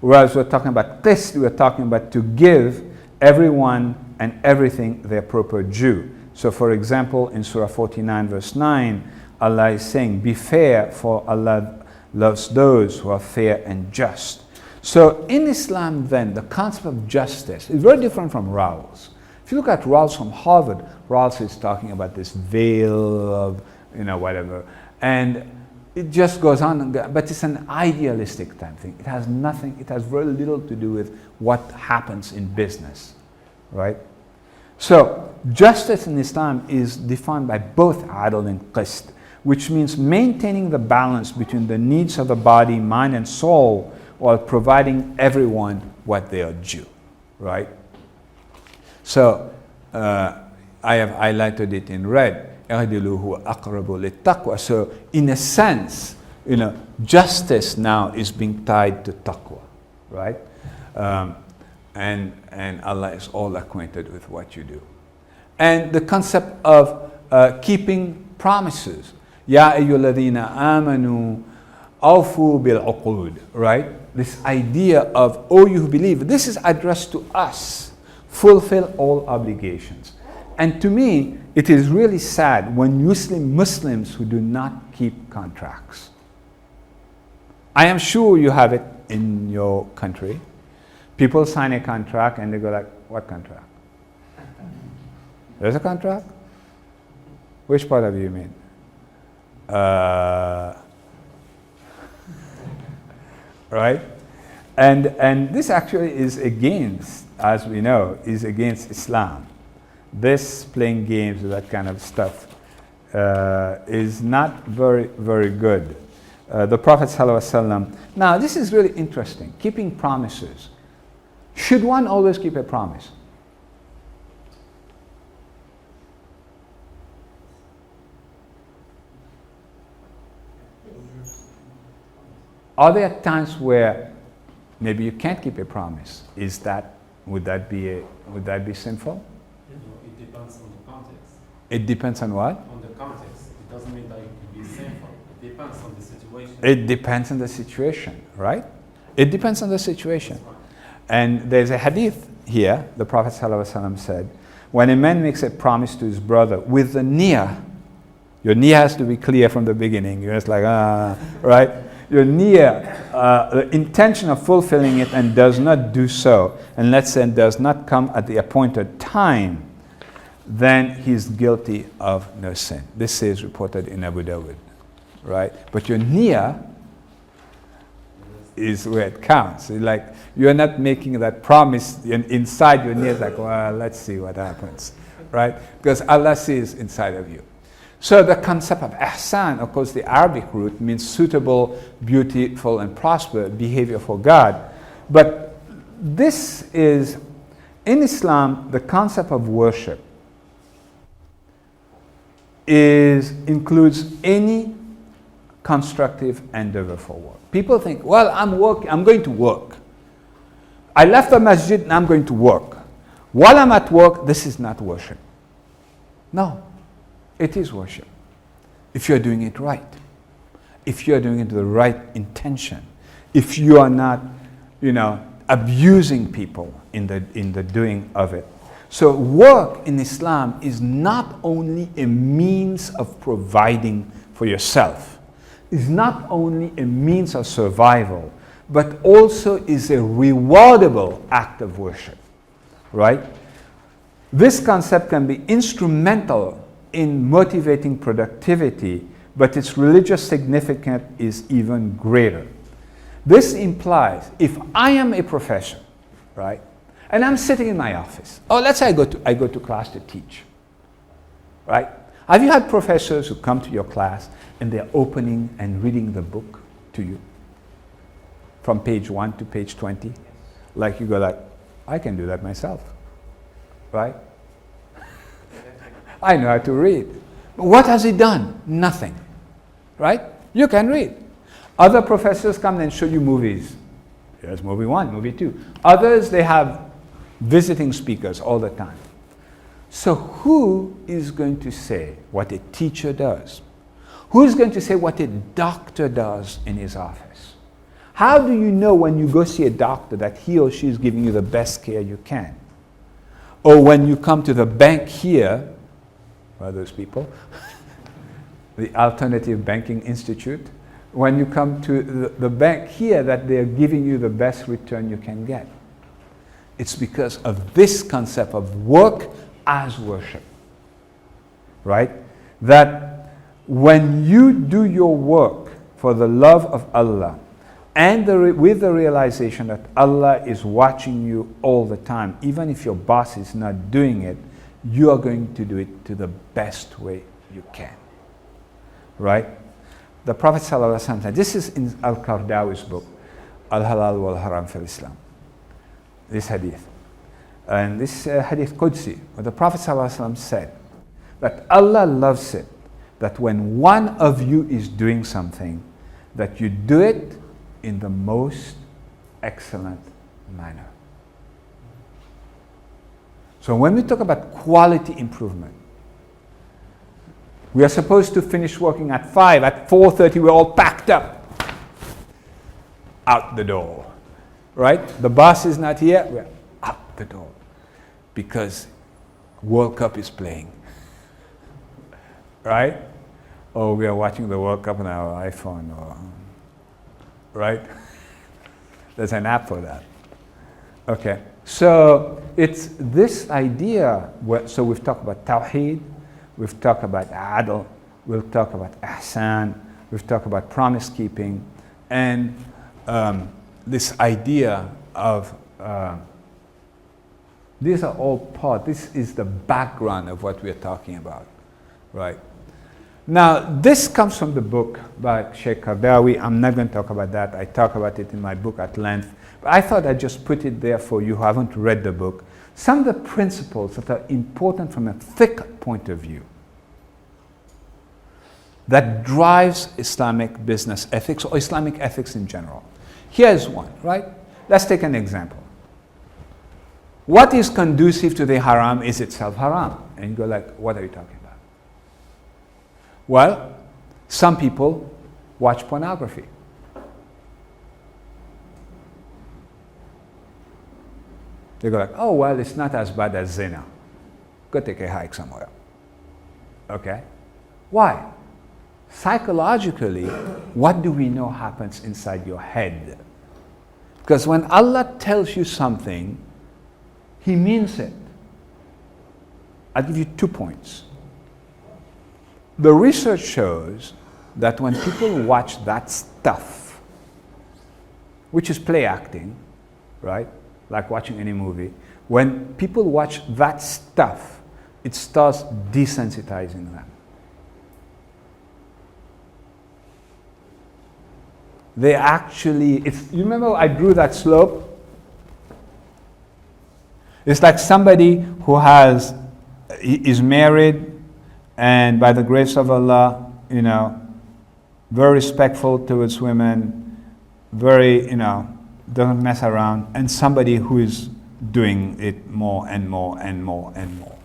Whereas we're talking about qist, we're talking about to give everyone and everything their proper due. So for example, in Surah 49 verse 9, Allah is saying, be fair, for Allah loves those who are fair and just. So in Islam then, the concept of justice is very different from Rawls. If you look at Rawls from Harvard, Rawls is talking about this veil of, whatever. And it just goes on, but it's an idealistic type thing. It has very little to do with what happens in business, right? So justice in Islam is defined by both adl and qist, which means maintaining the balance between the needs of the body, mind, and soul, while providing everyone what they are due, right? So I have highlighted it in red. So in a sense, justice now is being tied to taqwa, right? And Allah is all acquainted with what you do. And the concept of keeping promises. Ya ayyuhalladhina amanu awfu bil uqud, right? This idea of, oh, you who believe, this is addressed to us. Fulfill all obligations. And to me, it is really sad when Muslims who do not keep contracts. I am sure you have it in your country. People sign a contract and they go like, what contract? There's a contract? Which part of you mean? Right? And this actually is against, as we know, is against Islam. This playing games with that kind of stuff is not very, very good. The Prophet ﷺ, now this is really interesting, keeping promises. Should one always keep a promise? Are there times where maybe you can't keep a promise? Would that be sinful? It depends on the context. It depends on what? On the context. It doesn't mean that it could be sinful. It depends on the situation. It depends on the situation, right? It depends on the situation. And there's a hadith here, the Prophet ﷺ said, when a man makes a promise to his brother with the niyyah, your niyyah has to be clear from the beginning. You're just like, right? Your niyyah, the intention of fulfilling it and does not do so, and let's say does not come at the appointed time, then he's guilty of no sin. This is reported in Abu Dawud, right? But your niyyah is where it counts. It's like you're not making that promise inside your niyyah, like, well, let's see what happens, right? Because Allah sees inside of you. So the concept of ihsan, of course, the Arabic root means suitable, beautiful, and prosper behavior for God. But this is, in Islam, the concept of worship includes any constructive endeavor for work. People think, well, I'm going to work. I left the masjid and I'm going to work. While I'm at work, this is not worship. No. It is worship. If you're doing it right. If you're doing it with the right intention. If you are not, abusing people in the doing of it. So work in Islam is not only a means of providing for yourself. It's not only a means of survival, but also is a rewardable act of worship. Right? This concept can be instrumental in motivating productivity, but its religious significance is even greater. This implies if I am a professor, right, and I'm sitting in my office, let's say I go to class to teach, right? Have you had professors who come to your class and they're opening and reading the book to you from page 1 to page 20? Like you go like, I can do that myself, right? I know how to read. But what has he done? Nothing. Right? You can read. Other professors come and show you movies. Here's movie 1, movie 2. Others, they have visiting speakers all the time. So who is going to say what a teacher does? Who is going to say what a doctor does in his office? How do you know when you go see a doctor that he or she is giving you the best care you can? Or when you come to the bank here, are those people? The Alternative Banking Institute. When you come to the bank here, that they're giving you the best return you can get. It's because of this concept of work as worship. Right? That when you do your work for the love of Allah and with the realization that Allah is watching you all the time, even if your boss is not doing it, you are going to do it to the best way you can. Right? The Prophet ﷺ said, this is in Al-Qardawi's book, Al-Halal wal-Haram fil Islam. This hadith. And this hadith Qudsi, where the Prophet ﷺ said that Allah loves it, that when one of you is doing something, that you do it in the most excellent manner. So when we talk about quality improvement, we are supposed to finish working at 5. At 4:30, we're all packed up. Out the door. Right? The boss is not here, we're out the door. Because World Cup is playing, right? Or we are watching the World Cup on our iPhone, or, right? There's an app for that. Okay, so it's this idea, so we've talked about Tawhid, we've talked about Adl, we'll talk about Ihsan, we've talked about promise keeping, and this idea of, these are all part, this is the background of what we're talking about, right? Now, this comes from the book by Sheikh Badawi. I'm not going to talk about that. I talk about it in my book at length. But I thought I'd just put it there for you who haven't read the book. Some of the principles that are important from a thick point of view that drives Islamic business ethics or Islamic ethics in general. Here's one, right? Let's take an example. What is conducive to the haram is itself haram. And you go like, what are you talking about? Well, some people watch pornography. They go like, oh, well, it's not as bad as zina. Go take a hike somewhere. Okay? Why? Psychologically, what do we know happens inside your head? Because when Allah tells you something, He means it. I'll give you 2 points. The research shows that when people watch that stuff, which is play acting, right? Like watching any movie, when people watch that stuff, it starts desensitizing them. They actually, you remember I drew that slope? It's like somebody who is married, and by the grace of Allah, very respectful towards women, very, doesn't mess around, and somebody who is doing it more and more and more and more.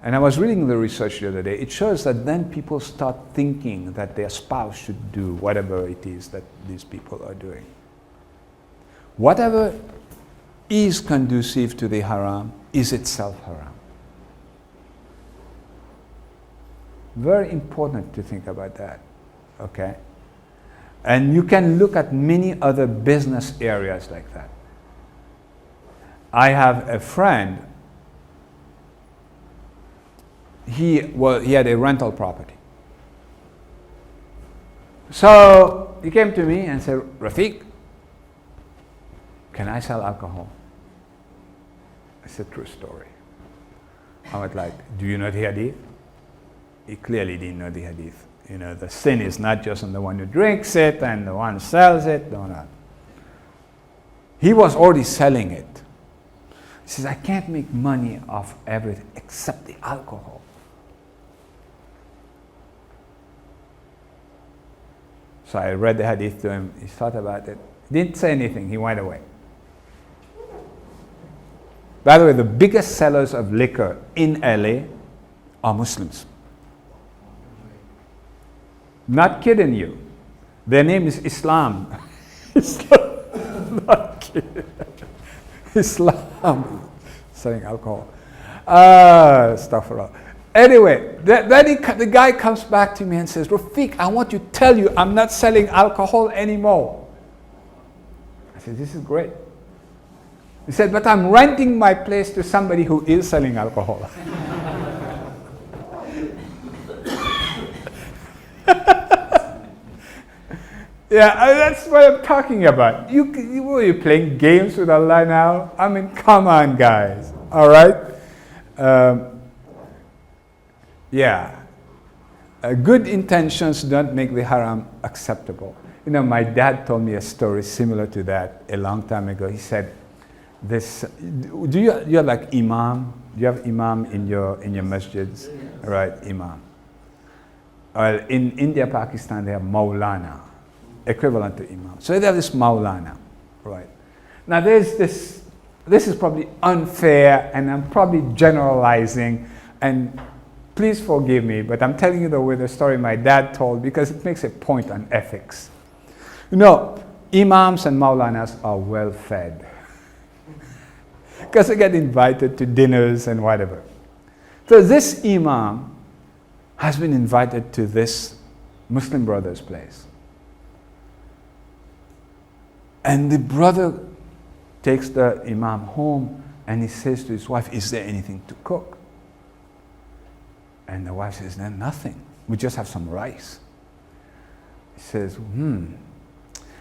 And I was reading the research the other day. It shows that then people start thinking that their spouse should do whatever it is that these people are doing. Whatever is conducive to the haram is itself haram. Very important to think about that, okay? And you can look at many other business areas like that. I have a friend, he had a rental property. So he came to me and said, Rafik, can I sell alcohol? I said, true story. I was like, do you know the hadith? He clearly didn't know the hadith. The sin is not just on the one who drinks it and the one who sells it. No. He was already selling it. He says, I can't make money off everything except the alcohol. So I read the hadith to him. He thought about it. Didn't say anything. He went away. By the way, the biggest sellers of liquor in LA are Muslims. Not kidding you. Their name is Islam. Islam. Not kidding. Islam. Selling alcohol. Astaghfirullah. Anyway, then the guy comes back to me and says, Rafik, I want to tell you I'm not selling alcohol anymore. I said, this is great. He said, but I'm renting my place to somebody who is selling alcohol. Yeah, that's what I'm talking about. You're playing games with Allah now? I mean, come on, guys. All right? Good intentions don't make the haram acceptable. My dad told me a story similar to that a long time ago. He said, you're like imam? Do you have imam in your masjids? Right, imam. Well, in India, Pakistan, they have maulana, equivalent to imam. So they have this maulana, right? Now there's this is probably unfair, and I'm probably generalizing, and please forgive me, but I'm telling you the story my dad told because it makes a point on ethics. Imams and maulanas are well fed. because they get invited to dinners and whatever. So this imam has been invited to this Muslim brother's place. And the brother takes the imam home and he says to his wife, "Is there anything to cook?" And the wife says, "No, nothing. We just have some rice." He says,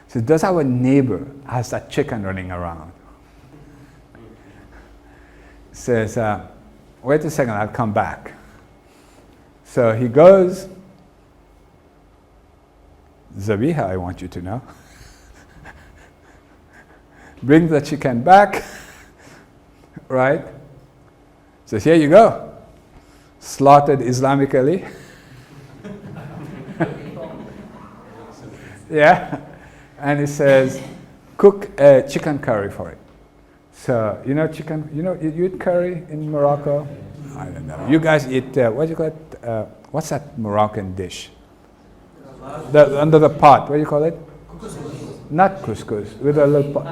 So does our neighbor has that chicken running around? He says, "Wait a second, I'll come back." So he goes, "Zabiha, I want you to know." Brings the chicken back, right? Says, "Here you go. Slaughtered Islamically." Yeah. And he says, "Cook a chicken curry for it." So, chicken, you eat curry in Morocco? I don't know. You guys eat, what do you call it? What's that Moroccan dish? Under the pot, what do you call it? Not couscous, with a little pot.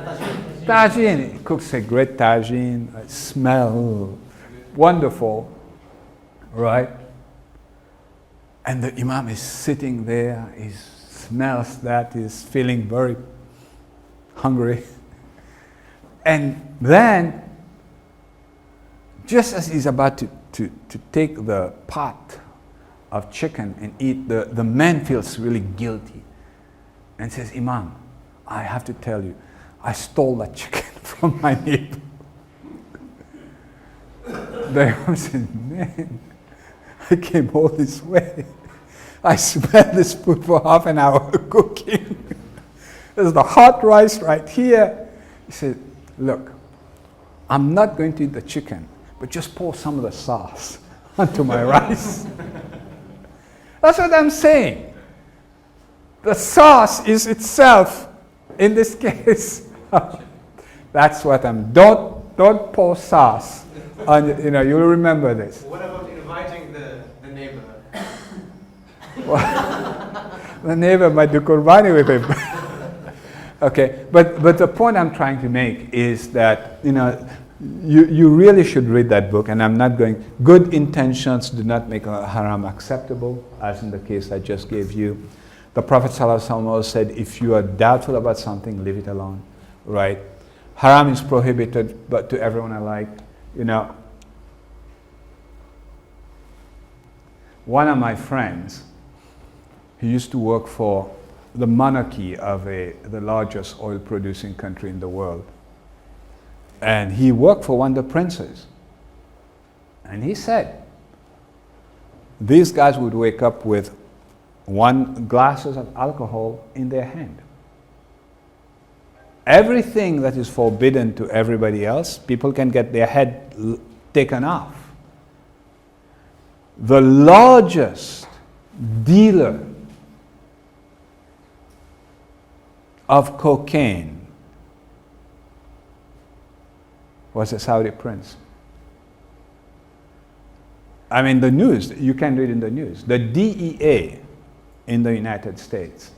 Tagine. He cooks a great tagine. It smells wonderful, right? And the imam is sitting there. He smells that. He's feeling very hungry. And then, just as he's about to take the pot of chicken and eat, the man feels really guilty and says, "Imam, I have to tell you, I stole that chicken from my neighbor." The Imam said, "Man, I came all this way. I smelled this food for half an hour cooking. There's the hot rice right here." He said, "Look, I'm not going to eat the chicken, but just pour some of the sauce onto my rice." That's what I'm saying. The sauce is itself, in this case, that's what don't pour sauce on, you'll remember this. What about inviting the neighbor? The neighbor might do qurbani with him. Okay, but the point I'm trying to make is that, you really should read that book, and I'm not going, good intentions do not make a haram acceptable, as in the case I just gave you. The Prophet ﷺ said, if you are doubtful about something, leave it alone, right? Haram is prohibited, but to everyone alike, One of my friends, he used to work for the monarchy of the largest oil-producing country in the world. And he worked for one of the princes. And he said, these guys would wake up with one glasses of alcohol in their hand. Everything that is forbidden to everybody else, people can get their head taken off. The largest dealer of cocaine was a Saudi prince. I mean, the news, you can read in the news, the DEA in the United States,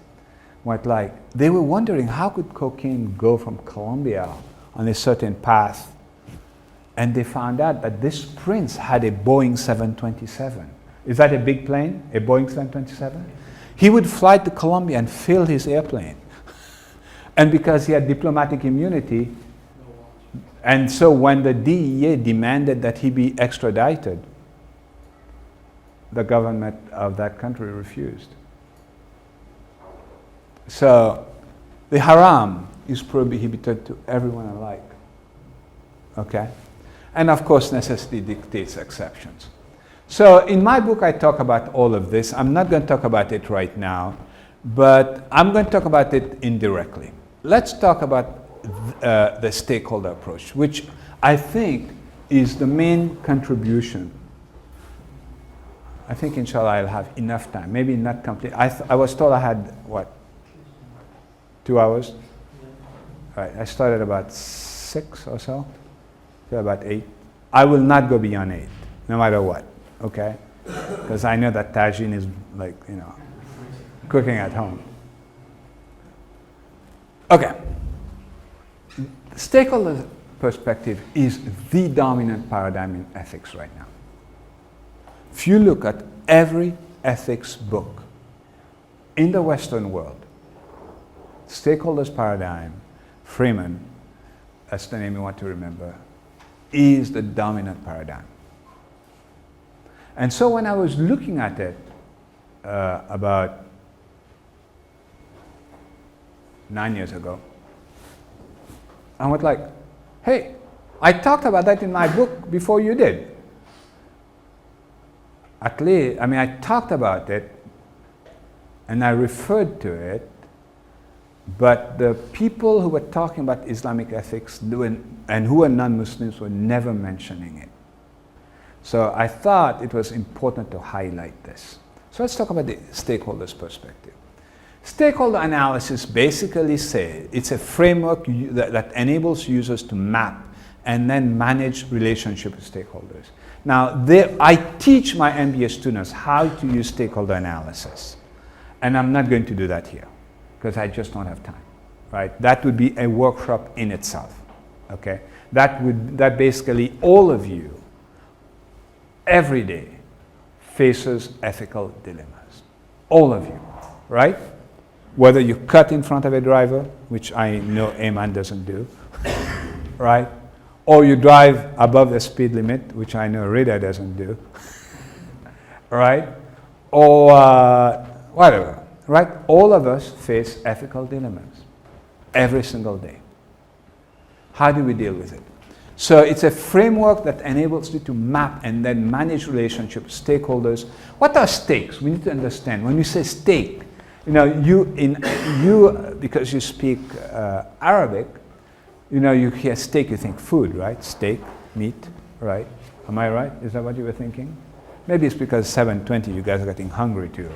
they were wondering how could cocaine go from Colombia on a certain path, and they found out that this prince had a Boeing 727. Is that a big plane, a Boeing 727? He would fly to Colombia and fill his airplane. And because he had diplomatic immunity, and so when the DEA demanded that he be extradited, the government of that country refused. So the haram is prohibited to everyone alike. Okay? And of course, necessity dictates exceptions. So in my book, I talk about all of this. I'm not going to talk about it right now, but I'm going to talk about it indirectly. Let's talk about the stakeholder approach, which I think is the main contribution. I think, inshallah, I'll have enough time. Maybe not complete. I was told I had, 2 hours? Right, I started about 6 or so, till about 8. I will not go beyond 8, no matter what, okay? Because I know that tagine is cooking at home. Okay. Stakeholder perspective is the dominant paradigm in ethics right now. If you look at every ethics book in the Western world, Stakeholders paradigm, Freeman, that's the name you want to remember, is the dominant paradigm. And so when I was looking at it about 9 years ago, I was like, hey, I talked about that in my book before you did. At least, I mean, I talked about it and I referred to it, but the people who were talking about Islamic ethics and who were non-Muslims were never mentioning it. So I thought it was important to highlight this. So let's talk about the stakeholders' perspective. Stakeholder analysis basically says it's a framework that enables users to map and then manage relationship with stakeholders. Now, I teach my MBA students how to use stakeholder analysis, and I'm not going to do that here because I just don't have time, right? That would be a workshop in itself, okay? That basically all of you every day faces ethical dilemmas, all of you, right? Whether you cut in front of a driver, which I know Ayman doesn't do, right? Or you drive above the speed limit, which I know Rida doesn't do, right? Or whatever, right? All of us face ethical dilemmas every single day. How do we deal with it? So it's a framework that enables you to map and then manage relationships, stakeholders. What are stakes? We need to understand. When you say stake, you know, because you speak Arabic, you know, you hear steak, you think food, right? Steak, meat, right? Am I right? Is that what you were thinking? Maybe it's because 7:20, you guys are getting hungry too,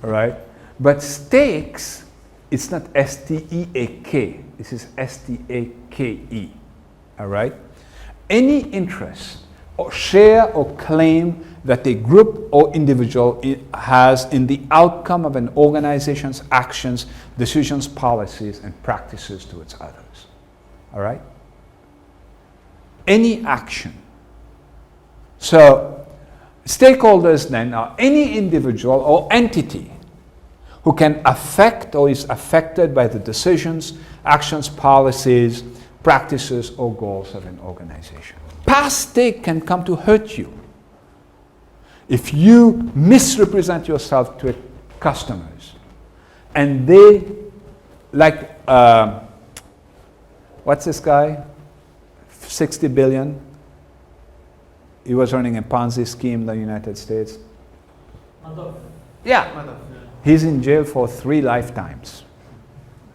right? But stakes, it's not S-T-E-A-K. This is S-T-A-K-E, all right? Any interest or share or claim that a group or individual has in the outcome of an organization's actions, decisions, policies, and practices towards others. All right? Any action. So, stakeholders then are any individual or entity who can affect or is affected by the decisions, actions, policies, practices, or goals of an organization. Past stake can come to hurt you if you misrepresent yourself to customers and they, like, what's this guy? 60 billion. He was running a Ponzi scheme in the United States. Yeah. He's in jail for 3 lifetimes.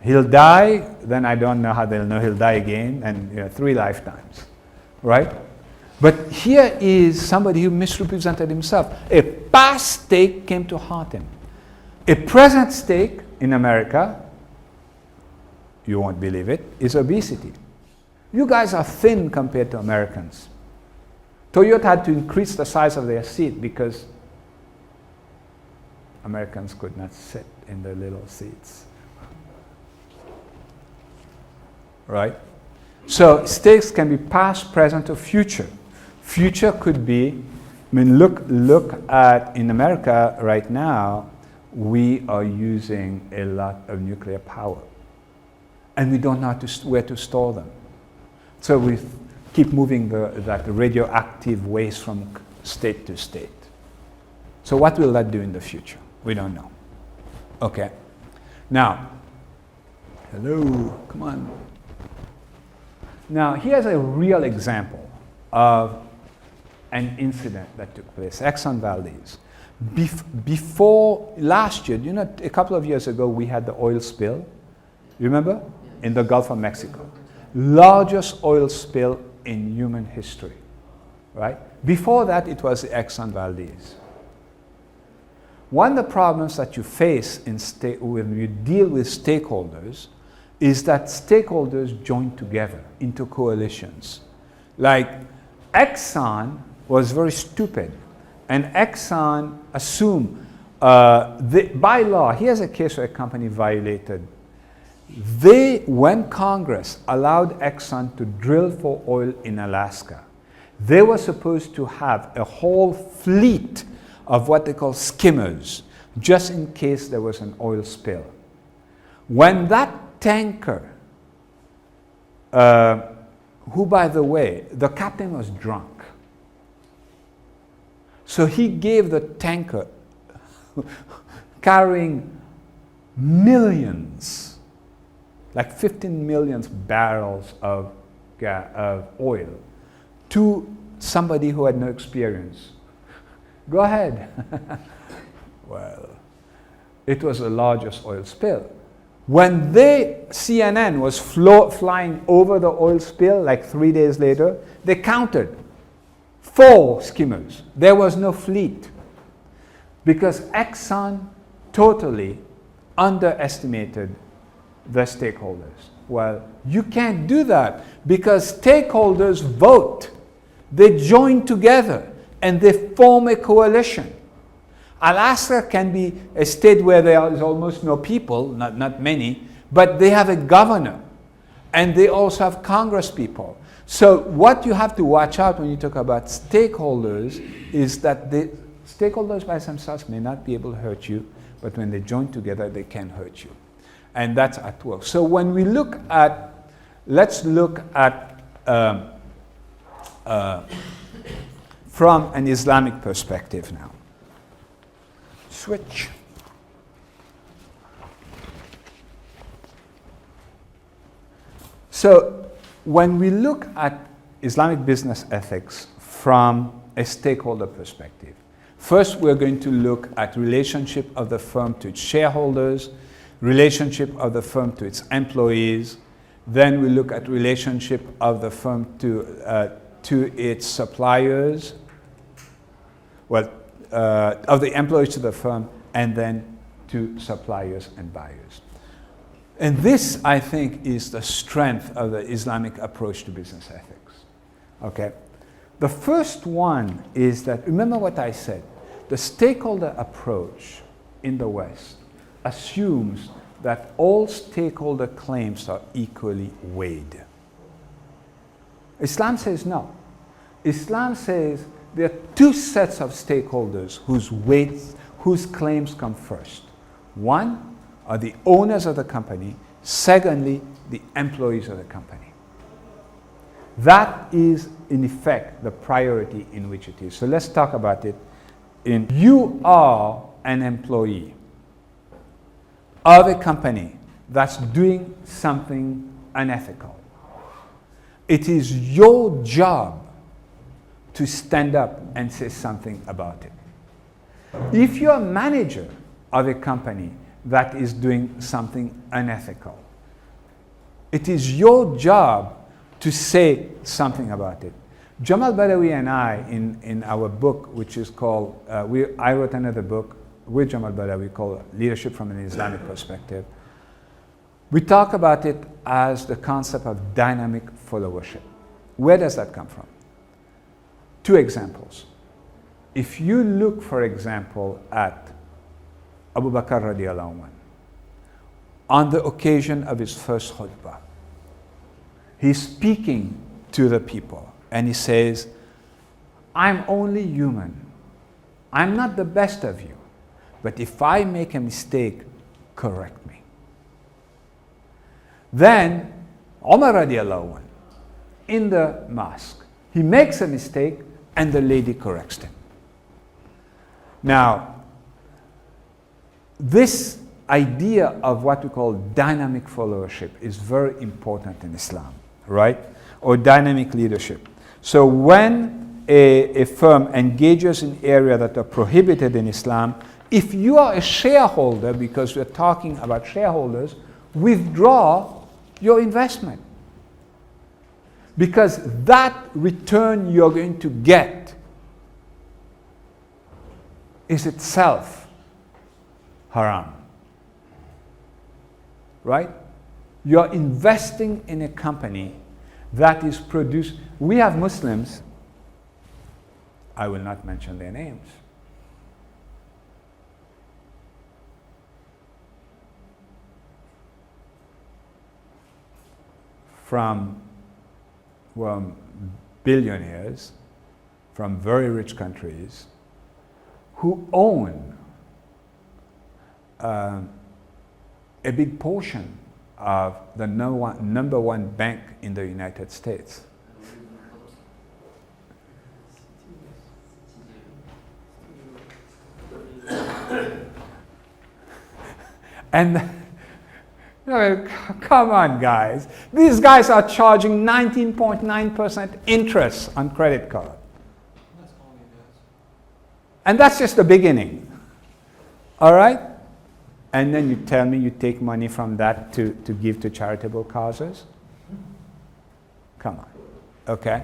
He'll die, then I don't know how they'll know he'll die again, and 3 lifetimes, right? But here is somebody who misrepresented himself. A past stake came to haunt him. A present stake in America, you won't believe it, is obesity. You guys are thin compared to Americans. Toyota had to increase the size of their seat because Americans could not sit in their little seats. Right? So stakes can be past, present, or future. Future could be, I mean, look at, in America right now, we are using a lot of nuclear power. And we don't know where to store them. So we keep moving that radioactive waste from state to state. So what will that do in the future? We don't know. Okay. Now, hello, come on. Now, here's a real example of an incident that took place, Exxon Valdez. Before last year, you know, a couple of years ago, we had the oil spill. You remember? In the Gulf of Mexico. Largest oil spill in human history, right? Before that, it was the Exxon Valdez. One of the problems that you face when you deal with stakeholders is that stakeholders join together into coalitions. Like Exxon was very stupid, and Exxon assumed by law, here's a case where a company violated When Congress allowed Exxon to drill for oil in Alaska, they were supposed to have a whole fleet of what they call skimmers, just in case there was an oil spill. When that tanker, who, by the way, the captain was drunk, so he gave the tanker carrying millions, like 15 million barrels of oil, to somebody who had no experience. Go ahead. Well, it was the largest oil spill. When CNN was flying over the oil spill, like 3 days later, they counted 4 skimmers. There was no fleet because Exxon totally underestimated the stakeholders. Well, you can't do that because stakeholders vote. They join together and they form a coalition. Alaska can be a state where there is almost no people, not many, but they have a governor and they also have Congress people. So what you have to watch out when you talk about stakeholders is that the stakeholders by themselves may not be able to hurt you, but when they join together, they can hurt you. And that's at work. So when we look at, let's look at from an Islamic perspective now. Switch. So when we look at Islamic business ethics from a stakeholder perspective, first we're going to look at relationship of the firm to its shareholders, relationship of the firm to its employees, then we look at relationship of the firm to its suppliers, of the employees to the firm, and then to suppliers and buyers. And this, I think, is the strength of the Islamic approach to business ethics. Okay? The first one is that, remember what I said, the stakeholder approach in the West assumes that all stakeholder claims are equally weighed. Islam says no. Islam says there are 2 sets of stakeholders whose claims come first. One are the owners of the company. Secondly, the employees of the company. That is, in effect, the priority in which it is. So let's talk about it. You are an employee of a company that's doing something unethical. It is your job to stand up and say something about it. If you're a manager of a company that is doing something unethical, it is your job to say something about it. Jamal Badawi and I, in our book, which is called, I wrote another book with Jamal Badawi called Leadership from an Islamic Perspective. We talk about it as the concept of dynamic followership. Where does that come from? 2 examples. If you look, for example, at Abu Bakr radiallahu anhu, on the occasion of his first khutbah, he's speaking to the people and he says, I'm only human. I'm not the best of you, but if I make a mistake, correct me. Then Umar radiallahu anhu, in the mosque, he makes a mistake and the lady corrects him. Now, this idea of what we call dynamic followership is very important in Islam, right? Or dynamic leadership. So when a firm engages in areas that are prohibited in Islam, if you are a shareholder, because we're talking about shareholders, withdraw your investment. Because that return you're going to get is itself haram. Right? You're investing in a company that is produced. We have Muslims, I will not mention their names, from, well, billionaires from very rich countries who own a big portion of the number one bank in the United States. And come on, guys. These guys are charging 19.9% interest on credit card. And that's just the beginning. All right? And then you tell me you take money from that to give to charitable causes? Come on. Okay?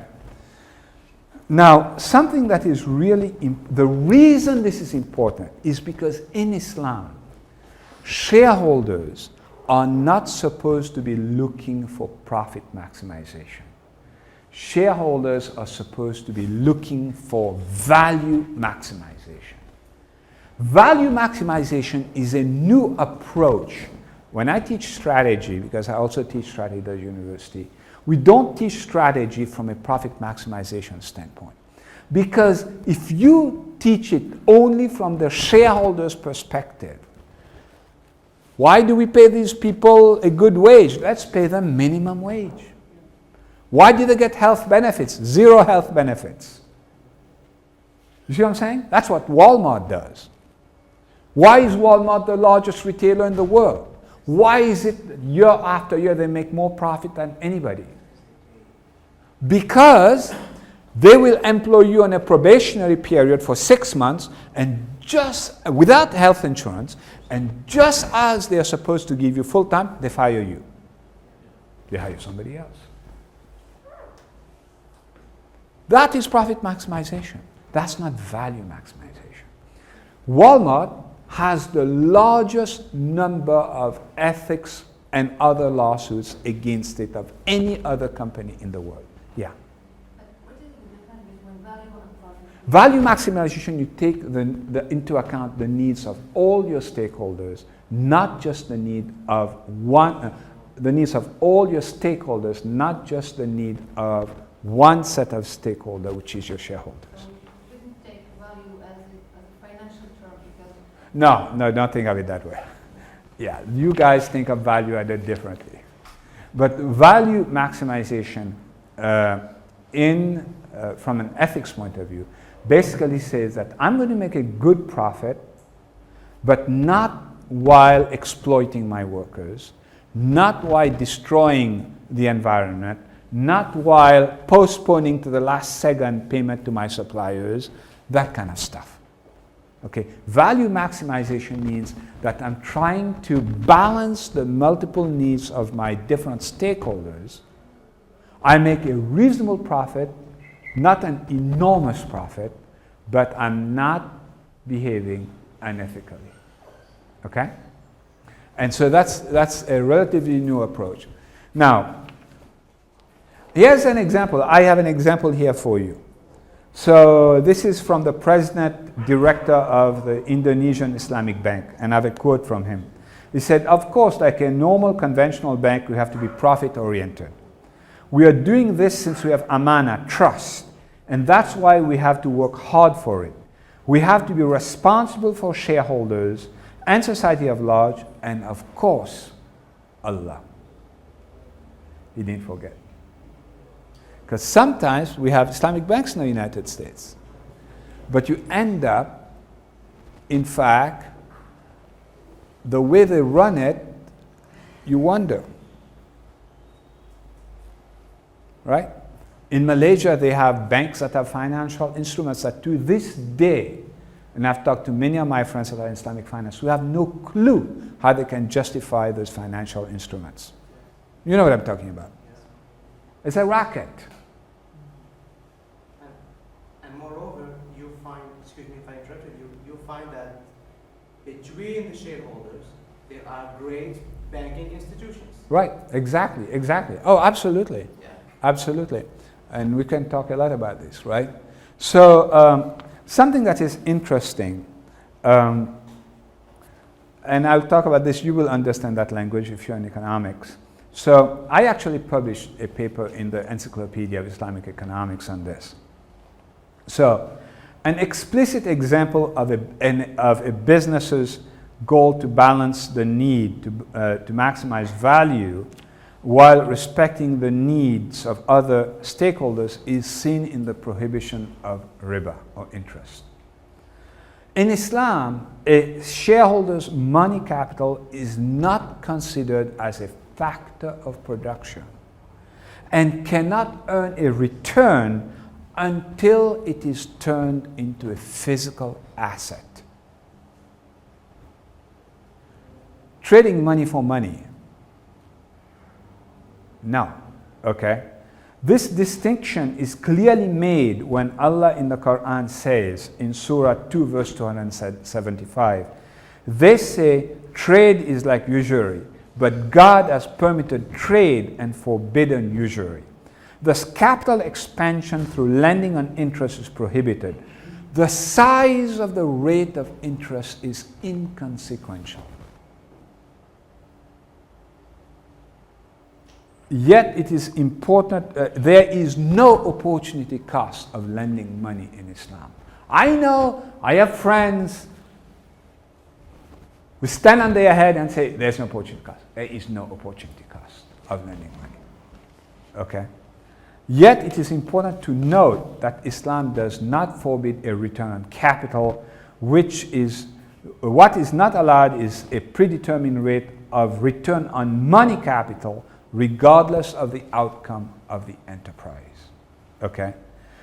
Now, something that is really, the reason this is important is because in Islam, shareholders are not supposed to be looking for profit maximization. Shareholders are supposed to be looking for value maximization. Value maximization is a new approach. When I teach strategy, because I also teach strategy at the university, we don't teach strategy from a profit maximization standpoint. Because if you teach it only from the shareholder's perspective, why do we pay these people a good wage? Let's pay them minimum wage. Why do they get health benefits? Zero health benefits. You see what I'm saying? That's what Walmart does. Why is Walmart the largest retailer in the world? Why is it that year after year they make more profit than anybody? Because they will employ you on a probationary period for 6 months and just without health insurance, and just as they are supposed to give you full time, they fire you. They hire somebody else. That is profit maximization. That's not value maximization. Walmart has the largest number of ethics and other lawsuits against it of any other company in the world. Yeah. What is the difference between value and profit? Value maximization, you take into account the needs of all your stakeholders, not just the need of the needs of all your stakeholders, not just the need of one set of stakeholder, which is your shareholders. You didn't take value as a financial term because... No, don't think of it that way. Yeah, you guys think of value added differently. But value maximization from an ethics point of view basically says that I'm going to make a good profit, but not while exploiting my workers, not while destroying the environment, not while postponing to the last second payment to my suppliers, that kind of stuff. Okay, value maximization means that I'm trying to balance the multiple needs of my different stakeholders. I make a reasonable profit, not an enormous profit, but I'm not behaving unethically. Okay? And so that's a relatively new approach. Now, here's an example. I have an example here for you. So this is from the president director of the Indonesian Islamic Bank, and I have a quote from him. He said, "Of course, like a normal conventional bank, we have to be profit-oriented. We are doing this since we have amana, trust, and that's why we have to work hard for it. We have to be responsible for shareholders and society at large, and of course, Allah." He didn't forget. Because sometimes we have Islamic banks in the United States, but you end up, in fact, the way they run it, you wonder. Right? In Malaysia, they have banks that have financial instruments that to this day, and I've talked to many of my friends that are in Islamic finance, who have no clue how they can justify those financial instruments. You know what I'm talking about. It's a racket. And moreover, you find, excuse me if I interrupted you, you find that between the shareholders, there are great banking institutions. Right, exactly. Oh, absolutely. Yeah. Absolutely. And we can talk a lot about this, right? So something that is interesting, and I'll talk about this, you will understand that language if you're in economics. So I actually published a paper in the Encyclopedia of Islamic Economics on this. So an explicit example of a business's goal to balance the need to maximize value while respecting the needs of other stakeholders is seen in the prohibition of riba, or interest. In Islam, a shareholder's money capital is not considered as a factor of production and cannot earn a return until it is turned into a physical asset. Trading money for money. No. Okay? This distinction is clearly made when Allah in the Quran says in Surah 2 verse 275, they say trade is like usury, but God has permitted trade and forbidden usury. Thus capital expansion through lending on interest is prohibited. The size of the rate of interest is inconsequential. Yet it is important, there is no opportunity cost of lending money in Islam. I know, I have friends who stand on their head and say, there's no opportunity cost. There is no opportunity cost of lending money. Okay? Yet it is important to note that Islam does not forbid a return on capital, which is, what is not allowed is a predetermined rate of return on money capital regardless of the outcome of the enterprise. Okay?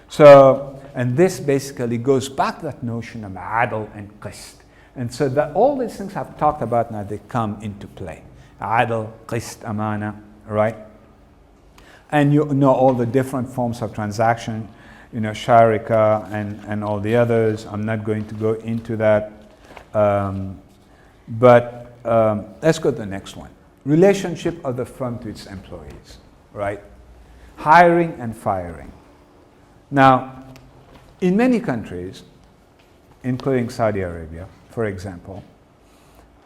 So, and this basically goes back to that notion of adl and qist. And so that all these things I've talked about now, they come into play. Adl, qist, amana, right? And you know all the different forms of transaction, you know, sharika and all the others. I'm not going to go into that. Let's go to the next one. Relationship of the firm to its employees, right? Hiring and firing. Now, in many countries, including Saudi Arabia, for example,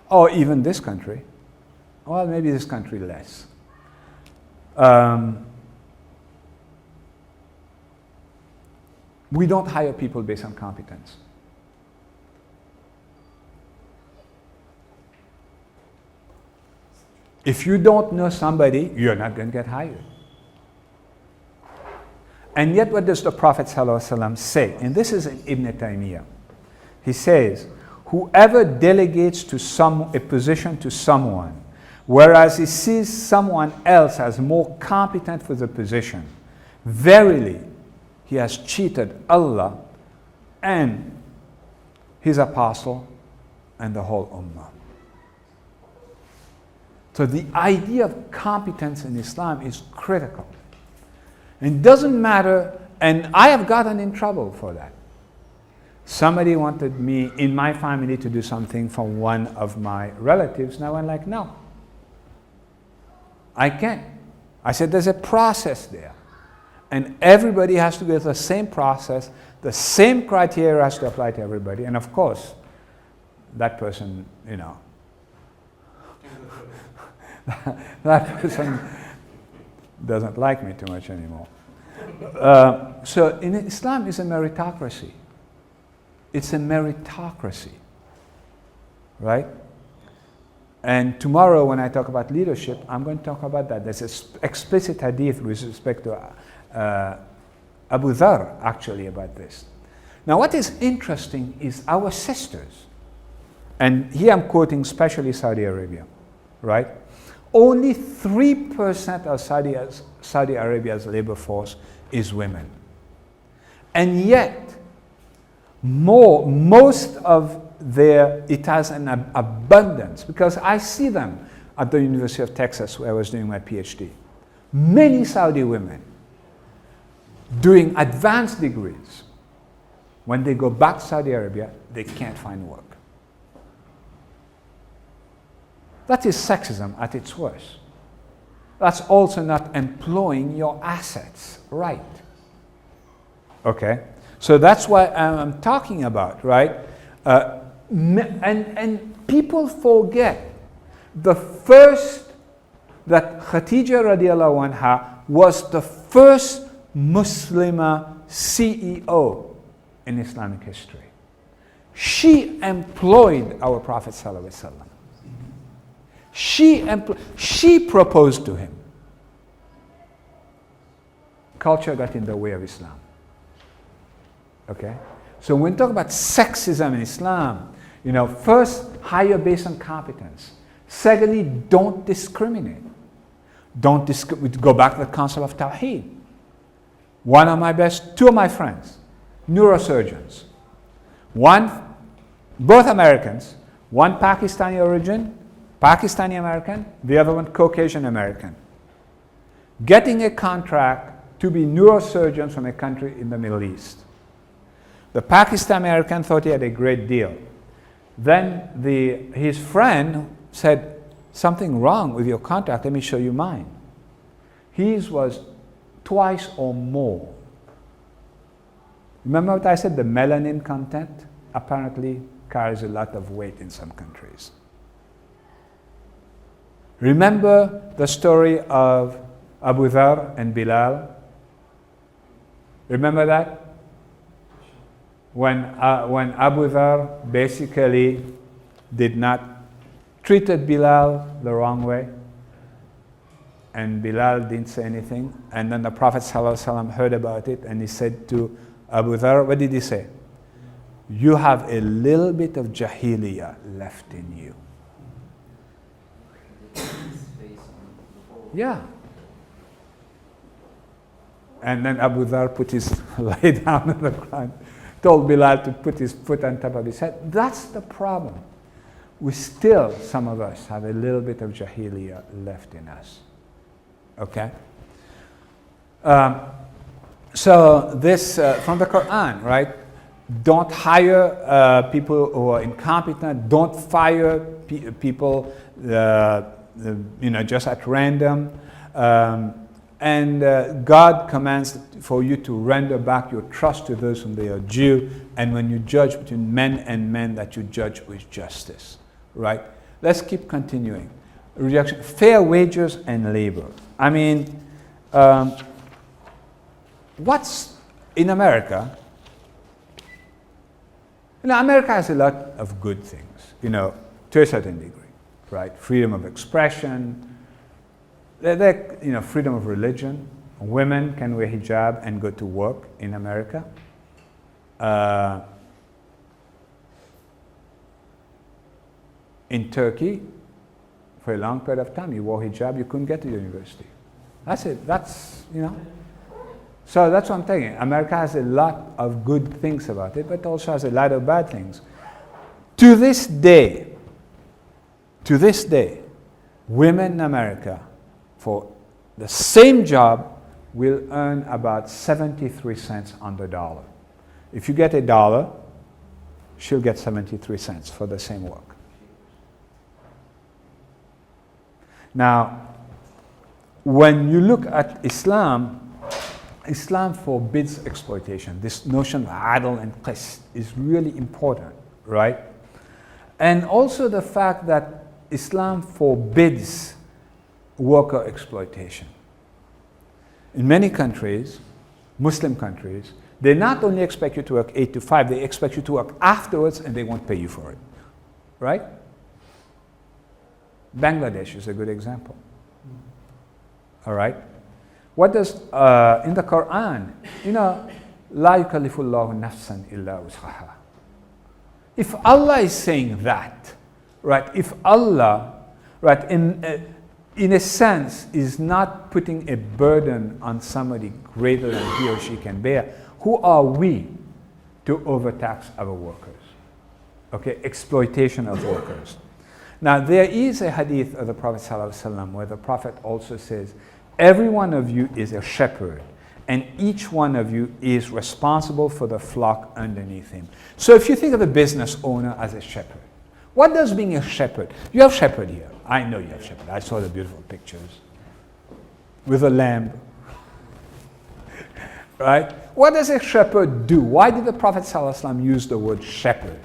or even this country, well, maybe this country less. We don't hire people based on competence. If you don't know somebody, you're not going to get hired. And yet what does the Prophet ﷺ say? And this is in Ibn Taymiyyah. He says, whoever delegates a position to someone, whereas he sees someone else as more competent for the position, verily, he has cheated Allah and his apostle and the whole ummah. So the idea of competence in Islam is critical. And it doesn't matter, and I have gotten in trouble for that. Somebody wanted me in my family to do something for one of my relatives, and I went like, no. I can't. I said, there's a process there. And everybody has to go through the same process. The same criteria has to apply to everybody. And of course, that person, you know, that person doesn't like me too much anymore. So in Islam, it's a meritocracy. It's a meritocracy, right? And tomorrow when I talk about leadership, I'm going to talk about that. There's an explicit hadith with respect to Abu Dhar, actually, about this. Now what is interesting is our sisters, and here I'm quoting especially Saudi Arabia, right? Only 3% of Saudi Arabia's labor force is women. And yet, most of it has an abundance, because I see them at the University of Texas where I was doing my PhD. Many Saudi women doing advanced degrees, when they go back to Saudi Arabia, they can't find work. That is sexism at its worst. That's also not employing your assets right. Okay? So that's what I'm talking about, right? And people forget the first that Khadija radiallahu anha was the first Muslimah CEO in Islamic history. She employed our Prophet sallallahu alaihi wasallam. She proposed to him. Culture got in the way of Islam. Okay? So when we talk about sexism in Islam, first, hire based on competence. Secondly, don't discriminate. Go back to the concept of Tawhid. Two of my friends, neurosurgeons. Both Americans, one Pakistani origin, Pakistani American, the other one Caucasian American. Getting a contract to be neurosurgeons from a country in the Middle East. The Pakistani American thought he had a great deal. Then his friend said, something wrong with your contract, let me show you mine. His was twice or more. Remember what I said, the melanin content apparently carries a lot of weight in some countries. Remember the story of Abu Dhar and Bilal? Remember that? When Abu Dhar basically treated Bilal the wrong way, and Bilal didn't say anything, and then the Prophet ﷺ heard about it, and he said to Abu Dhar, what did he say? You have a little bit of jahiliyyah left in you. Yeah. And then Abu Dhar lay down on the ground, told Bilal to put his foot on top of his head. That's the problem. Some of us have a little bit of jahiliyyah left in us. Okay? So this, from the Quran, right? Don't hire people who are incompetent. Don't fire people, just at random. And God commands for you to render back your trust to those whom they are due. And when you judge between men and men, that you judge with justice. Right? Let's keep continuing. Rejection, fair wages and labor. I mean, what's in America? America has a lot of good things, to a certain degree, right? Freedom of expression, freedom of religion. Women can wear hijab and go to work in America. In Turkey, for a long period of time, you wore hijab, you couldn't get to university. That's it. So that's what I'm saying. America has a lot of good things about it, but also has a lot of bad things. To this day, women in America, for the same job, will earn about 73 cents on the dollar. If you get $1, she'll get 73 cents for the same work. Now, when you look at Islam forbids exploitation. This notion of adl and qist is really important, right? And also the fact that Islam forbids worker exploitation. In many countries, Muslim countries, they not only expect you to work 8 to 5, they expect you to work afterwards and they won't pay you for it, right? Bangladesh is a good example. All right? What does, in the Quran, La yukallifullahu nafsan illa wus'aha. If Allah is saying that, right, if Allah, right, in a sense, is not putting a burden on somebody greater than he or she can bear, who are we to overtax our workers? Okay, exploitation of workers. Now, there is a hadith of the Prophet ﷺ where the Prophet also says, every one of you is a shepherd, and each one of you is responsible for the flock underneath him. So if you think of a business owner as a shepherd, what does being a shepherd? You have shepherd here. I know you have shepherd. I saw the beautiful pictures with a lamb. Right? What does a shepherd do? Why did the Prophet ﷺ use the word shepherd?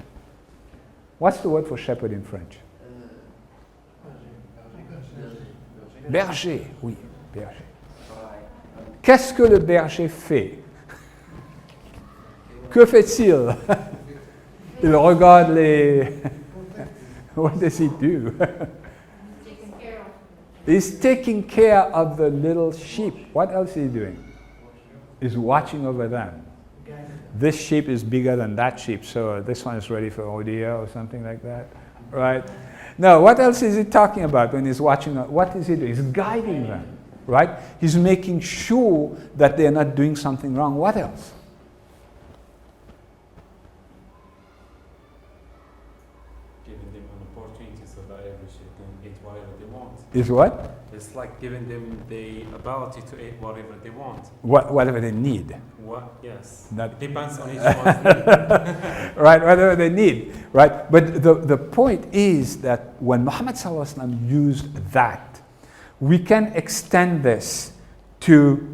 What's the word for shepherd in French? Berger, oui, berger. Qu'est-ce que le berger fait? Que fait-il? Il regarde les... What does he do? Taken care of. He's taking care of the little sheep. What else is he doing? He's watching over them. This sheep is bigger than that sheep, so this one is ready for Odia or something like that, right? No, what else is he talking about when he's watching? What is he doing? He's guiding them, right? He's making sure that they're not doing something wrong. What else? Giving them an opportunity so that every sheep can eat whatever they want. Is what? It's like giving them the ability to eat whatever they want. Whatever they need. What? Yes. That- Depends on each one's need. Right, whatever they need, right? But the point is that when Muhammad Sallallahu Alaihi Wasallam used that, we can extend this to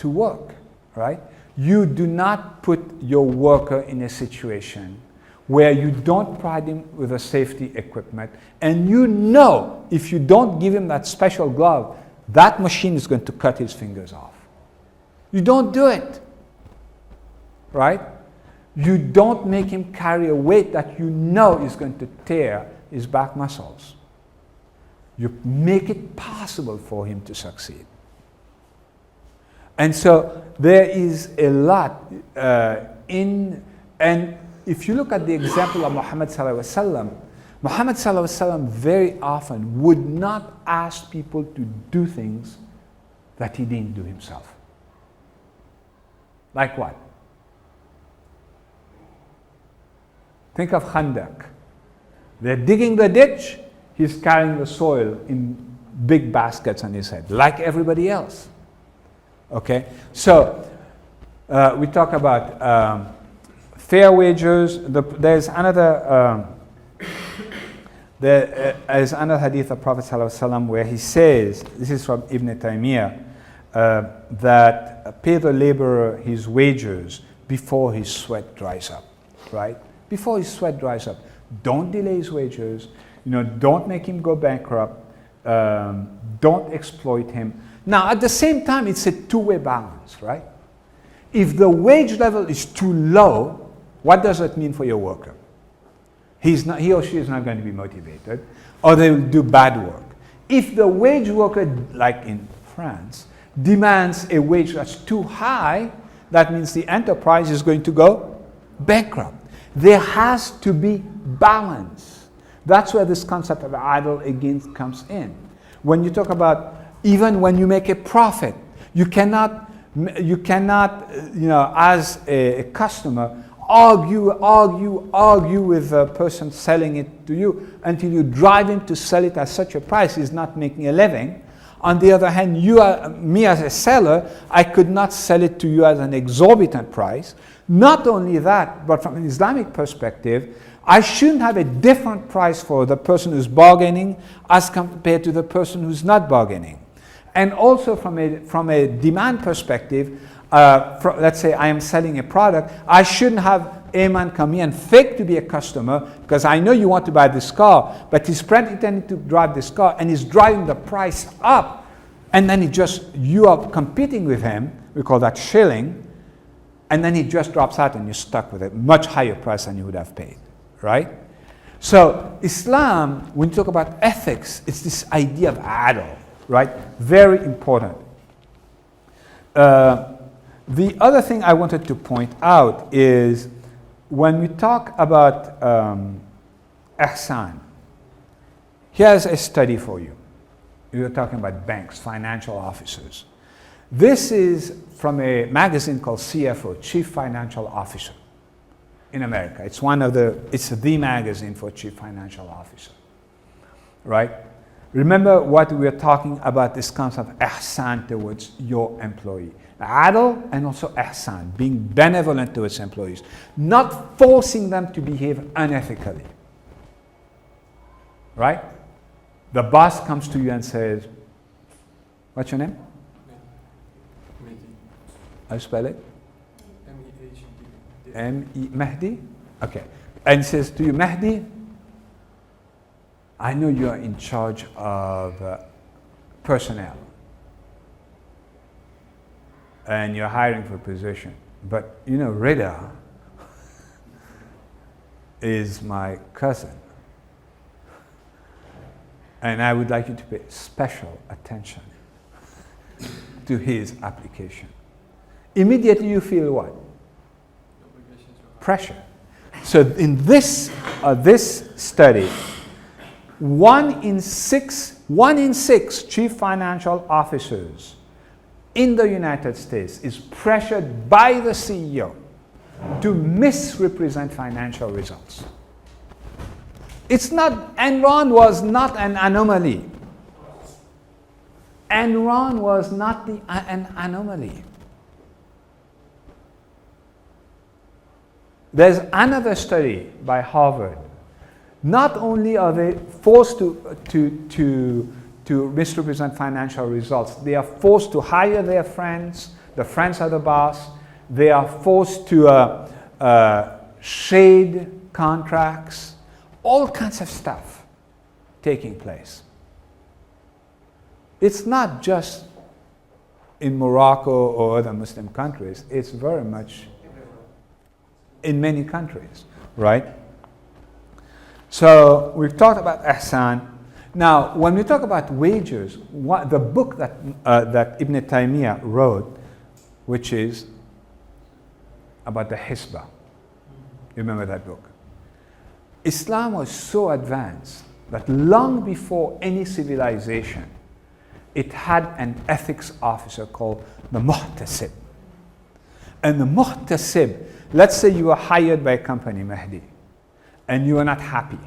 work, right? You do not put your worker in a situation where you don't provide him with a safety equipment, and you know if you don't give him that special glove, that machine is going to cut his fingers off. You don't do it, right? You don't make him carry a weight that you know is going to tear his back muscles. You make it possible for him to succeed. And so there is a lot and if you look at the example of Muhammad Sallallahu Alaihi Wasallam, Muhammad Sallallahu Alaihi Wasallam very often would not ask people to do things that he didn't do himself. Like what? Think of Khandak. They're digging the ditch, he's carrying the soil in big baskets on his head, like everybody else. Okay? So, we talk about fair wages. There's another hadith of Prophet ﷺ where he says, this is from Ibn Taymiyyah, that pay the laborer his wages before his sweat dries up, right? Before his sweat dries up. Don't delay his wages, don't make him go bankrupt, don't exploit him. Now, at the same time, it's a two-way balance, right? If the wage level is too low, what does that mean for your worker? He or she is not going to be motivated, or they will do bad work. If the wage worker, like in France, demands a wage that's too high, that means the enterprise is going to go bankrupt. There has to be balance. That's where this concept of adl again comes in. When you talk about, even when you make a profit, you cannot, as a customer, argue with the person selling it to you until you drive him to sell it at such a price he's not making a living. On the other hand, me as a seller, I could not sell it to you at an exorbitant price. Not only that, but from an Islamic perspective, I shouldn't have a different price for the person who's bargaining as compared to the person who's not bargaining. And also from a demand perspective, let's say I am selling a product, I shouldn't have a man come here and fake to be a customer because I know you want to buy this car, but he's pretending to drive this car and he's driving the price up, and then you are competing with him, we call that shilling, and then he just drops out and you're stuck with a much higher price than you would have paid, right? So Islam, when you talk about ethics, it's this idea of adl, right? Very important. The other thing I wanted to point out is when we talk about ihsan, here's a study for you. You're talking about banks, financial officers. This is from a magazine called CFO, Chief Financial Officer, in America. It's the magazine for Chief Financial Officer, right? Remember what we were talking about, this concept of ihsan towards your employee. Adl and also ihsan, being benevolent towards employees, not forcing them to behave unethically. Right? The boss comes to you and says, what's your name? Mehdi. How you spell it? M-E-H-D. Mehdi? Okay. And says to you, Mehdi, I know you are in charge of personnel and you're hiring for a position, but you know Rida is my cousin and I would like you to pay special attention to his application. Immediately you feel what? Pressure. So in this study, one in six chief financial officers in the United States is pressured by the CEO to misrepresent financial results. It's not, Enron was not an anomaly. Enron was not an anomaly. There's another study by Harvard. Not only are they forced to misrepresent financial results, they are forced to hire their friends, the friends are the boss, they are forced to shade contracts, all kinds of stuff taking place. It's not just in Morocco or other Muslim countries, it's very much in many countries, right? So we've talked about ihsan. Now, when we talk about wages, the book that Ibn Taymiyyah wrote, which is about the Hisbah, you remember that book? Islam was so advanced that long before any civilization, it had an ethics officer called the Muhtasib. And the Muhtasib, let's say you are hired by a company, Mahdi, and you are not happy.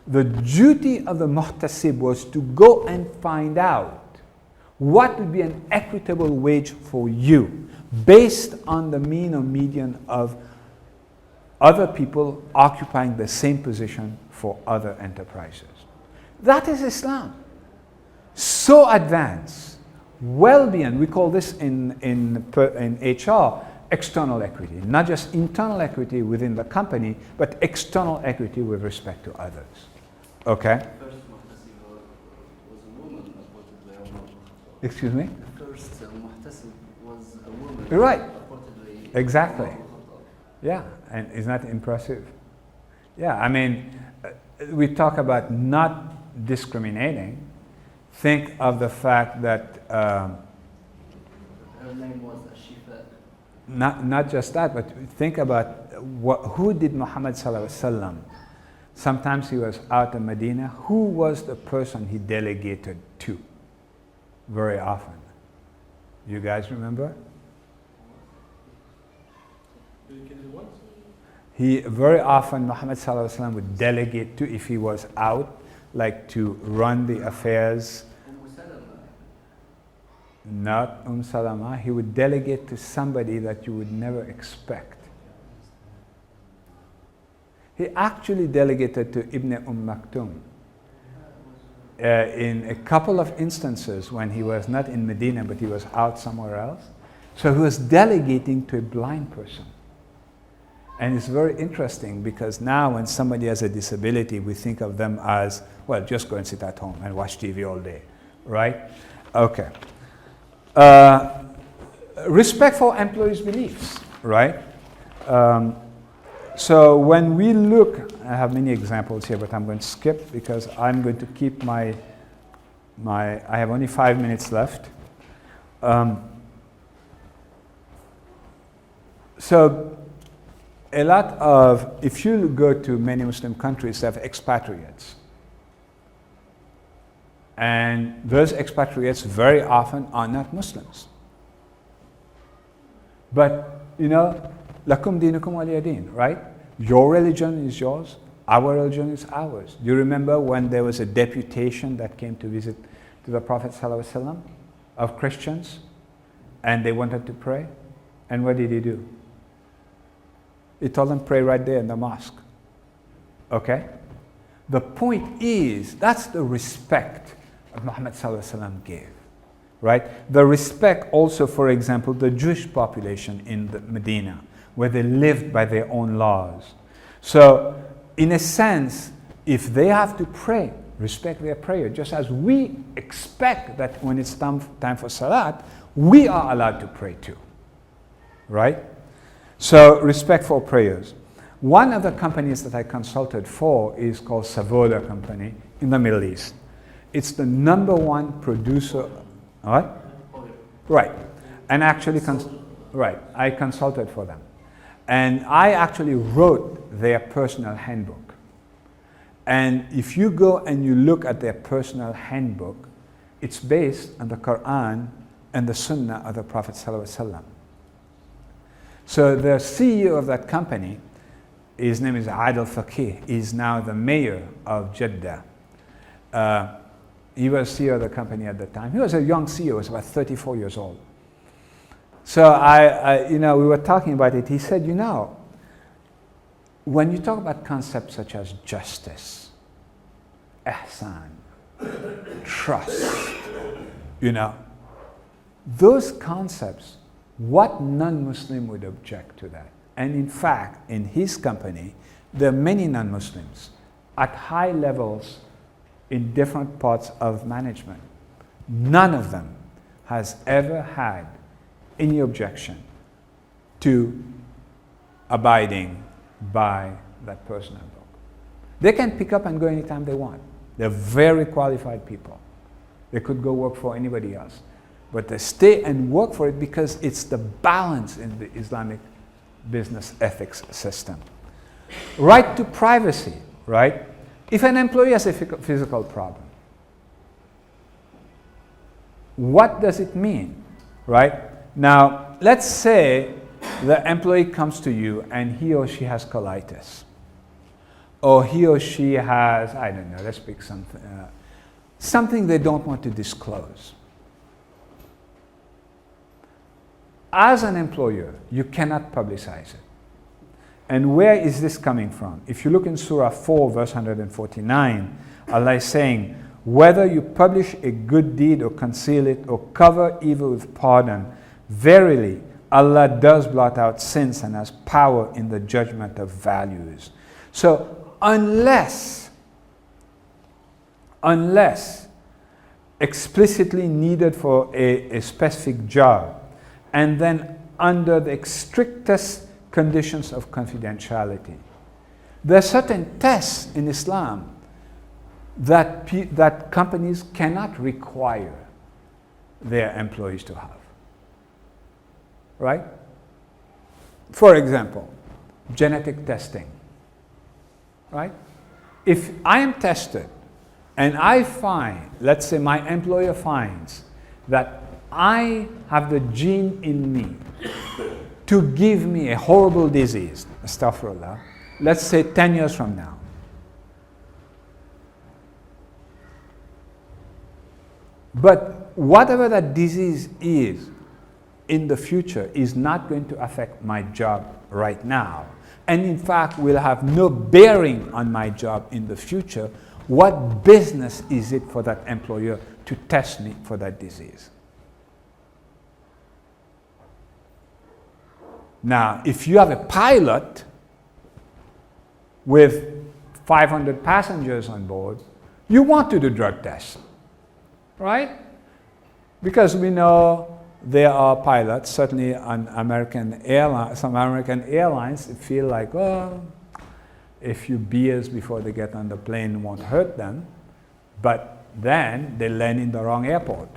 The duty of the Muhtasib was to go and find out what would be an equitable wage for you based on the mean or median of other people occupying the same position for other enterprises. That is Islam. So advanced, well beyond, we call this in HR, external equity, not just internal equity within the company, but external equity with respect to others. Okay? The first Muhtasib was a woman, reportedly. Excuse me? The first Muhtasib was a woman. Right. Reportedly. Exactly. Yeah, and isn't that impressive? Yeah, I mean, we talk about not discriminating. Think of the fact that Her name was Ashifa. not just that, but think about who did Muhammad sallallahu alaihi wasallam. Sometimes he was out in Medina. Who was the person he delegated to? Very often. You guys remember? He very often Muhammad sallallahu alaihi wasallam would delegate to, if he was out, like to run the affairs. Not Salama. He would delegate to somebody that you would never expect. He actually delegated to Ibn Maktum in a couple of instances when he was not in Medina but he was out somewhere else. So he was delegating to a blind person. And it's very interesting because now when somebody has a disability, we think of them as, well, just go and sit at home and watch TV all day, right? Okay. Respect for employees' beliefs, right? So when we look, I have many examples here, but I'm going to skip because I'm going to keep I have only 5 minutes left. So a lot of, if you go to many Muslim countries, they have expatriates. And those expatriates very often are not Muslims. But, you know, lakum dinukum waliya din, right? Your religion is yours, our religion is ours. Do you remember when there was a deputation that came to visit to the Prophet ﷺ of Christians and they wanted to pray? And what did he do? He told them, pray right there in the mosque. Okay? The point is, that's the respect that Muhammad ﷺ gave, right? The respect also, for example, the Jewish population in Medina, where they lived by their own laws. So, in a sense, if they have to pray, respect their prayer, just as we expect that when it's time for salat, we are allowed to pray too, right? So respect for prayers. One of the companies that I consulted for is called Savoda Company in the Middle East. It's the #1 producer, what? Right, and actually, I consulted for them. And I actually wrote their personal handbook. And if you go and you look at their personal handbook, it's based on the Quran and the Sunnah of the Prophet ﷺ. So the CEO of that company, his name is Adil Faqih, is now the mayor of Jeddah. He was CEO of the company at the time. He was a young CEO, he was about 34 years old. So we were talking about it. He said, when you talk about concepts such as justice, ihsan, trust, those concepts, what non-Muslim would object to that? And in fact, in his company, there are many non-Muslims at high levels in different parts of management. None of them has ever had any objection to abiding by that personal book. They can pick up and go anytime they want. They're very qualified people. They could go work for anybody else. But they stay and work for it because it's the balance in the Islamic business ethics system. Right to privacy, right? If an employee has a physical problem, what does it mean, right? Now, let's say the employee comes to you and he or she has colitis. Or he or she has, I don't know, let's pick something, something they don't want to disclose. As an employer, you cannot publicize it. And where is this coming from? If you look in Surah 4, verse 149, Allah is saying, whether you publish a good deed or conceal it or cover evil with pardon, verily, Allah does blot out sins and has power in the judgment of values. So unless explicitly needed for a specific job, and then under the strictest conditions of confidentiality, there are certain tests in Islam that companies cannot require their employees to have. Right? For example, genetic testing. Right? If I am tested and I find, let's say my employer finds that I have the gene in me to give me a horrible disease, astaghfirullah, let's say 10 years from now, but whatever that disease is in the future is not going to affect my job right now, and in fact will have no bearing on my job in the future, what business is it for that employer to test me for that disease? Now, if you have a pilot with 500 passengers on board, you want to do drug tests, right? Because we know there are pilots, certainly on some American airlines, feel like, oh, a few beers before they get on the plane won't hurt them, but then they land in the wrong airport.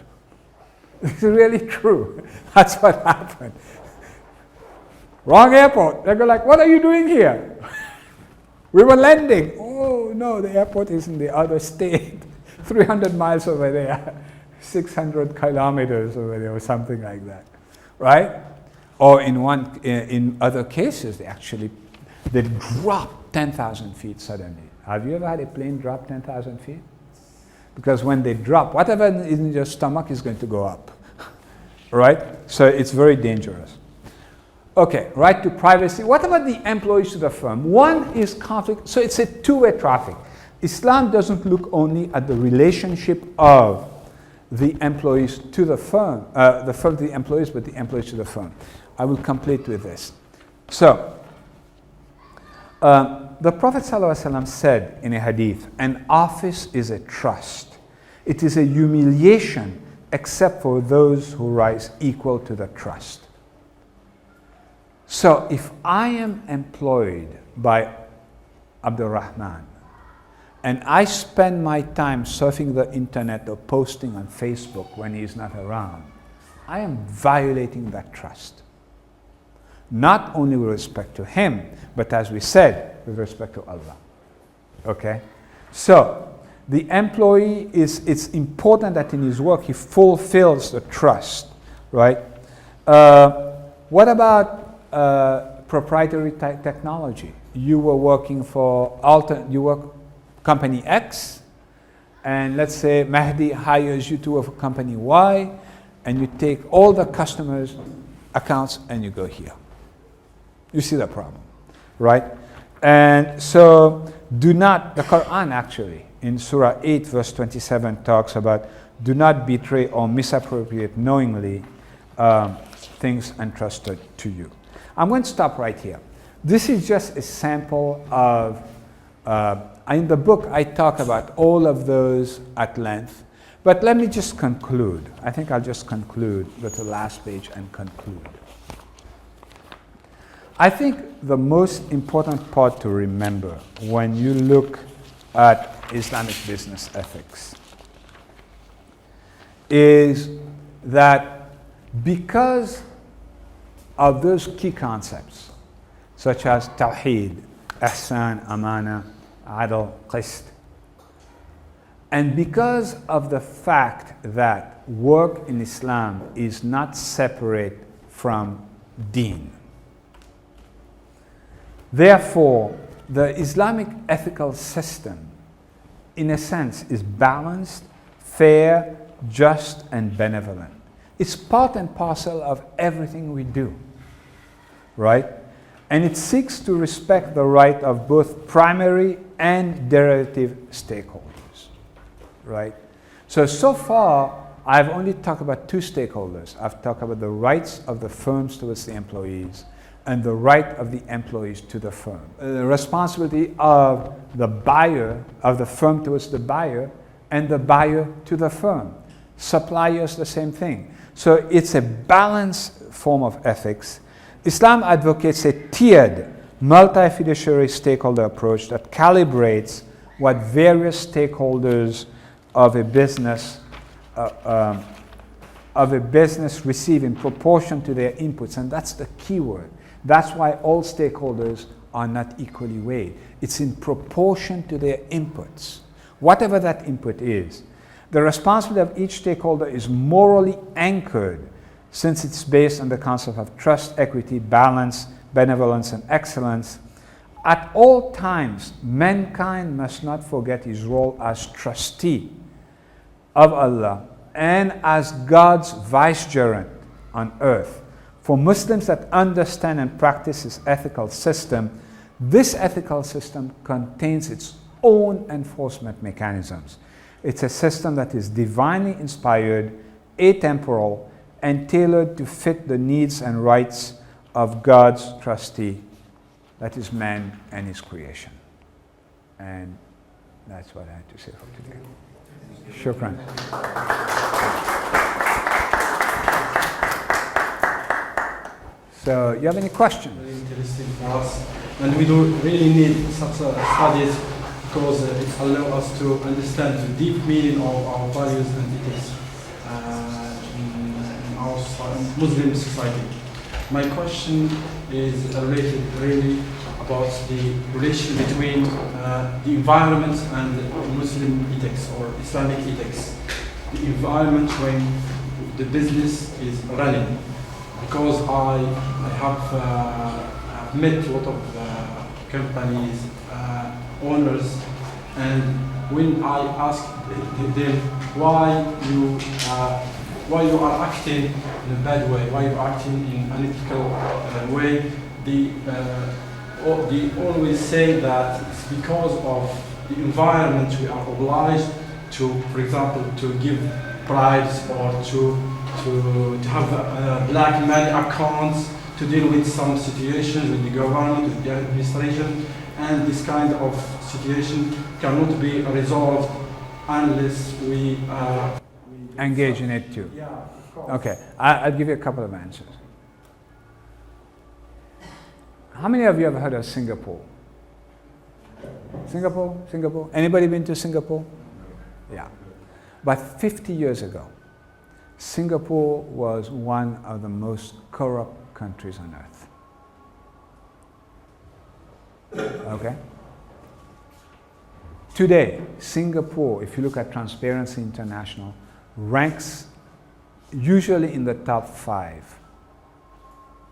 It's really true. That's what happened. Wrong airport. They go like, what are you doing here? We were landing. Oh, no, the airport is in the other state. 300 miles over there. 600 kilometers over there or something like that. Right? Or in other cases, they drop 10,000 feet suddenly. Have you ever had a plane drop 10,000 feet? Because when they drop, whatever is in your stomach is going to go up. Right? So it's very dangerous. Okay, right to privacy. What about the employees to the firm? One is conflict. So it's a two-way traffic. Islam doesn't look only at the relationship of the employees to the firm, the firm to the employees, but the employees to the firm. I will complete with this. So, The Prophet ﷺ said in a hadith, an office is a trust. It is a humiliation except for those who rise equal to the trust. So if I am employed by Abdul Rahman and I spend my time surfing the internet or posting on Facebook when he's not around, I am violating that trust. Not only with respect to him, but as we said, with respect to Allah. Okay? So, the employee it's important that in his work he fulfills the trust, right? What about proprietary technology? You were working for company X, and let's say Mahdi hires you to work for company Y, and you take all the customers' accounts and you go here. You see the problem, right? And so the Quran actually, in Surah 8 verse 27 talks about do not betray or misappropriate knowingly things entrusted to you. I'm going to stop right here. This is just a sample of, in the book I talk about all of those at length, but let me just conclude. I think I'll just conclude with the last page and conclude. I think the most important part to remember when you look at Islamic business ethics is that because of those key concepts, such as Tawhid, Ihsan, Amana, Adl, Qist, and because of the fact that work in Islam is not separate from Deen, therefore, the Islamic ethical system, in a sense, is balanced, fair, just, and benevolent. It's part and parcel of everything we do, right? And it seeks to respect the right of both primary and derivative stakeholders, right? So far, I've only talked about two stakeholders. I've talked about the rights of the firms towards the employees and the right of the employees to the firm. The responsibility of the buyer, of the firm towards the buyer, and the buyer to the firm. Suppliers, the same thing. So it's a balanced form of ethics. Islam advocates a tiered, multi-fiduciary stakeholder approach that calibrates what various stakeholders of a business receive in proportion to their inputs, and that's the key word. That's why all stakeholders are not equally weighed. It's in proportion to their inputs, whatever that input is. The responsibility of each stakeholder is morally anchored since it's based on the concept of trust, equity, balance, benevolence, and excellence. At all times, mankind must not forget his role as trustee of Allah and as God's vicegerent on earth. For Muslims that understand and practice this ethical system contains its own enforcement mechanisms. It's a system that is divinely inspired, atemporal, and tailored to fit the needs and rights of God's trustee, that is man and his creation. And that's what I had to say for today. Shukran. So, you have any questions? Very interesting for us, and we do really need such studies because it allows us to understand the deep meaning of our values and ethics in our Muslim society. My question is related really about the relation between the environment and Muslim ethics or Islamic ethics. The environment when the business is running. Because I have met a lot of companies, owners, and when I ask them why you are acting in a bad way, why you are acting in an unethical way, they always say that it's because of the environment we are obliged to, for example, to give bribes or to have black money accounts, to deal with some situations with the government, with the administration, and this kind of situation cannot be resolved unless we engage in it too. Yeah, of course. Okay, I'll give you a couple of answers. How many of you have heard of Singapore? Singapore? Anybody been to Singapore? Yeah. But 50 years ago, Singapore was one of the most corrupt countries on earth. Okay? Today, Singapore, if you look at Transparency International, ranks usually in the top 5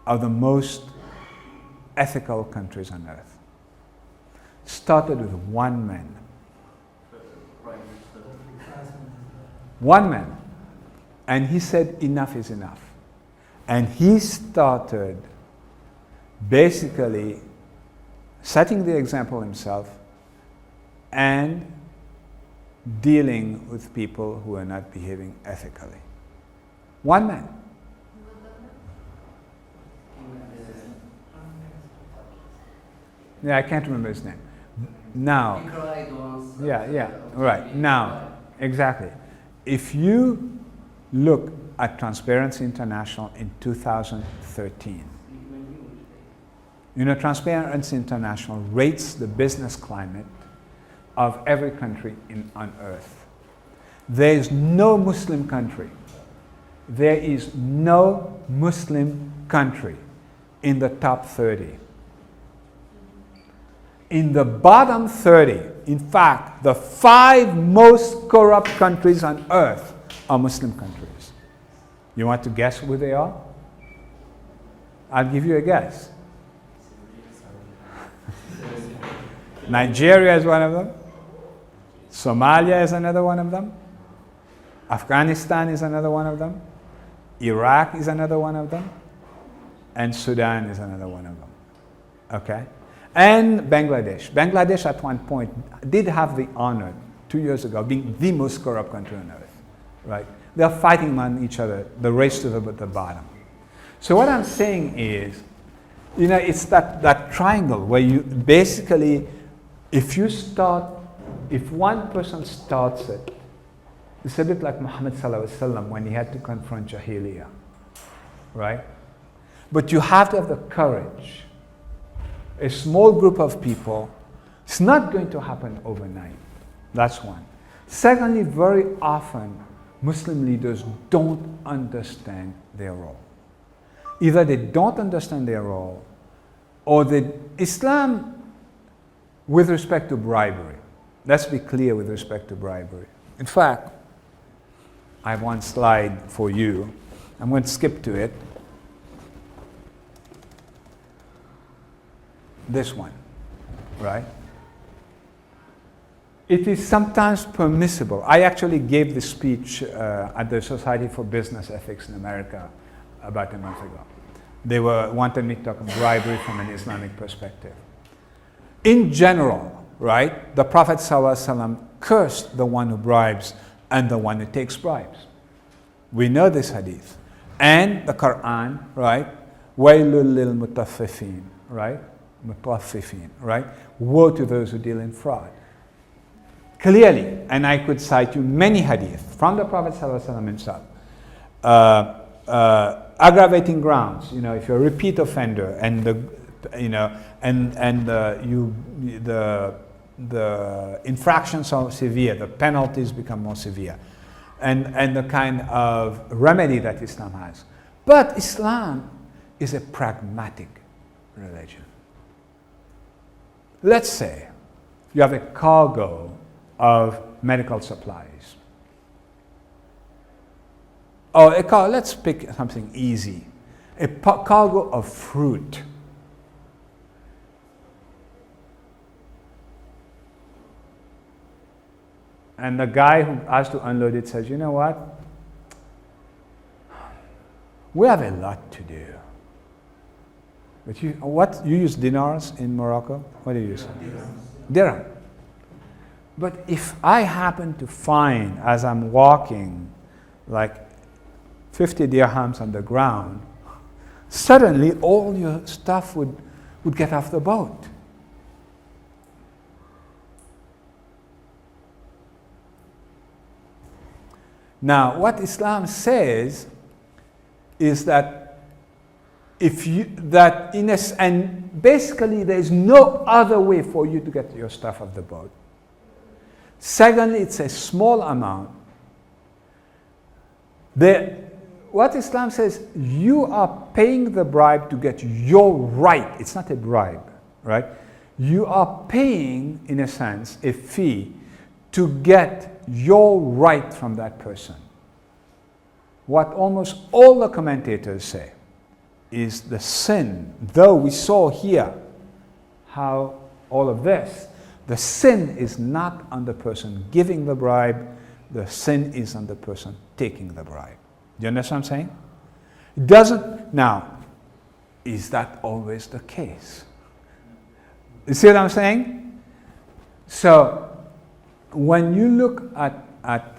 of the most ethical countries on earth. Started with one man. One man. And he said enough is enough. And he started basically setting the example himself and dealing with people who are not behaving ethically. One man. Yeah, I can't remember his name. Now, right. Now, exactly. If you look at Transparency International in 2013, Transparency International rates the business climate of every country on earth. There is no Muslim country. There is no Muslim country in the top 30. In the bottom 30, in fact, the 5 most corrupt countries on earth are Muslim countries. You want to guess who they are? I'll give you a guess. Nigeria is one of them. Somalia is another one of them. Afghanistan is another one of them. Iraq is another one of them. And Sudan is another one of them. Okay? And Bangladesh. Bangladesh at one point did have the honor 2 years ago of being the most corrupt country on earth. Right? They are fighting among each other, the race to the bottom. So what I'm saying is, it's that triangle where you basically, if one person starts it, it's a bit like Muhammad sallallahu alaihi wasallam when he had to confront Jahiliyyah, right? But you have to have the courage. A small group of people, it's not going to happen overnight. That's one. Secondly, very often, Muslim leaders don't understand their role. Either they don't understand their role, or Islam, with respect to bribery, let's be clear with respect to bribery. In fact, I have one slide for you. I'm going to skip to it. This one, right? It is sometimes permissible. I actually gave this speech at the Society for Business Ethics in America about a month ago. They wanted me to talk about bribery from an Islamic perspective. In general, right, the Prophet ﷺ cursed the one who bribes and the one who takes bribes. We know this hadith. And the Quran, right? وَيْلٌ لِلْمُطَفِّفِينَ, right? Mutaffifin, right? Woe to those who deal in fraud. Clearly, and I could cite you many hadith from the Prophet ﷺ himself. Aggravating grounds, if you're a repeat offender and the infractions are severe, the penalties become more severe, and the kind of remedy that Islam has. But Islam is a pragmatic religion. Let's say you have a cargo of medical supplies. Or let's pick something easy. A cargo of fruit. And the guy who has to unload it says, you know what? We have a lot to do. But you use dinars in Morocco? What do you use? Dirham. But if I happen to find, as I'm walking, like 50 dirhams on the ground, suddenly all your stuff would get off the boat. Now, what Islam says is that and basically there is no other way for you to get your stuff off the boat. Secondly, it's a small amount. What Islam says, you are paying the bribe to get your right. It's not a bribe, right? You are paying, in a sense, a fee to get your right from that person. What almost all the commentators say is the sin, though we saw here how all of this, the sin is not on the person giving the bribe, the sin is on the person taking the bribe. Do you understand what I'm saying? It doesn't, now, is that always the case? You see what I'm saying? So, when you look at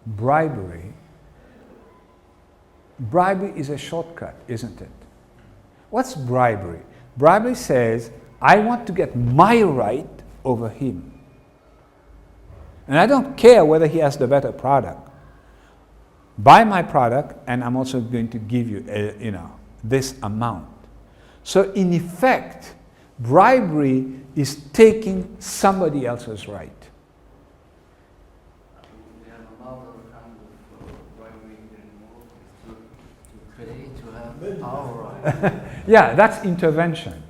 bribery, bribery is a shortcut, isn't it? What's bribery? Bribery says, I want to get my right over him. And I don't care whether he has the better product. Buy my product, and I'm also going to give you, this amount. So in effect, bribery is taking somebody else's right. We have another kind of bribery here in Morocco, to pay to have our right. Yeah, that's intervention.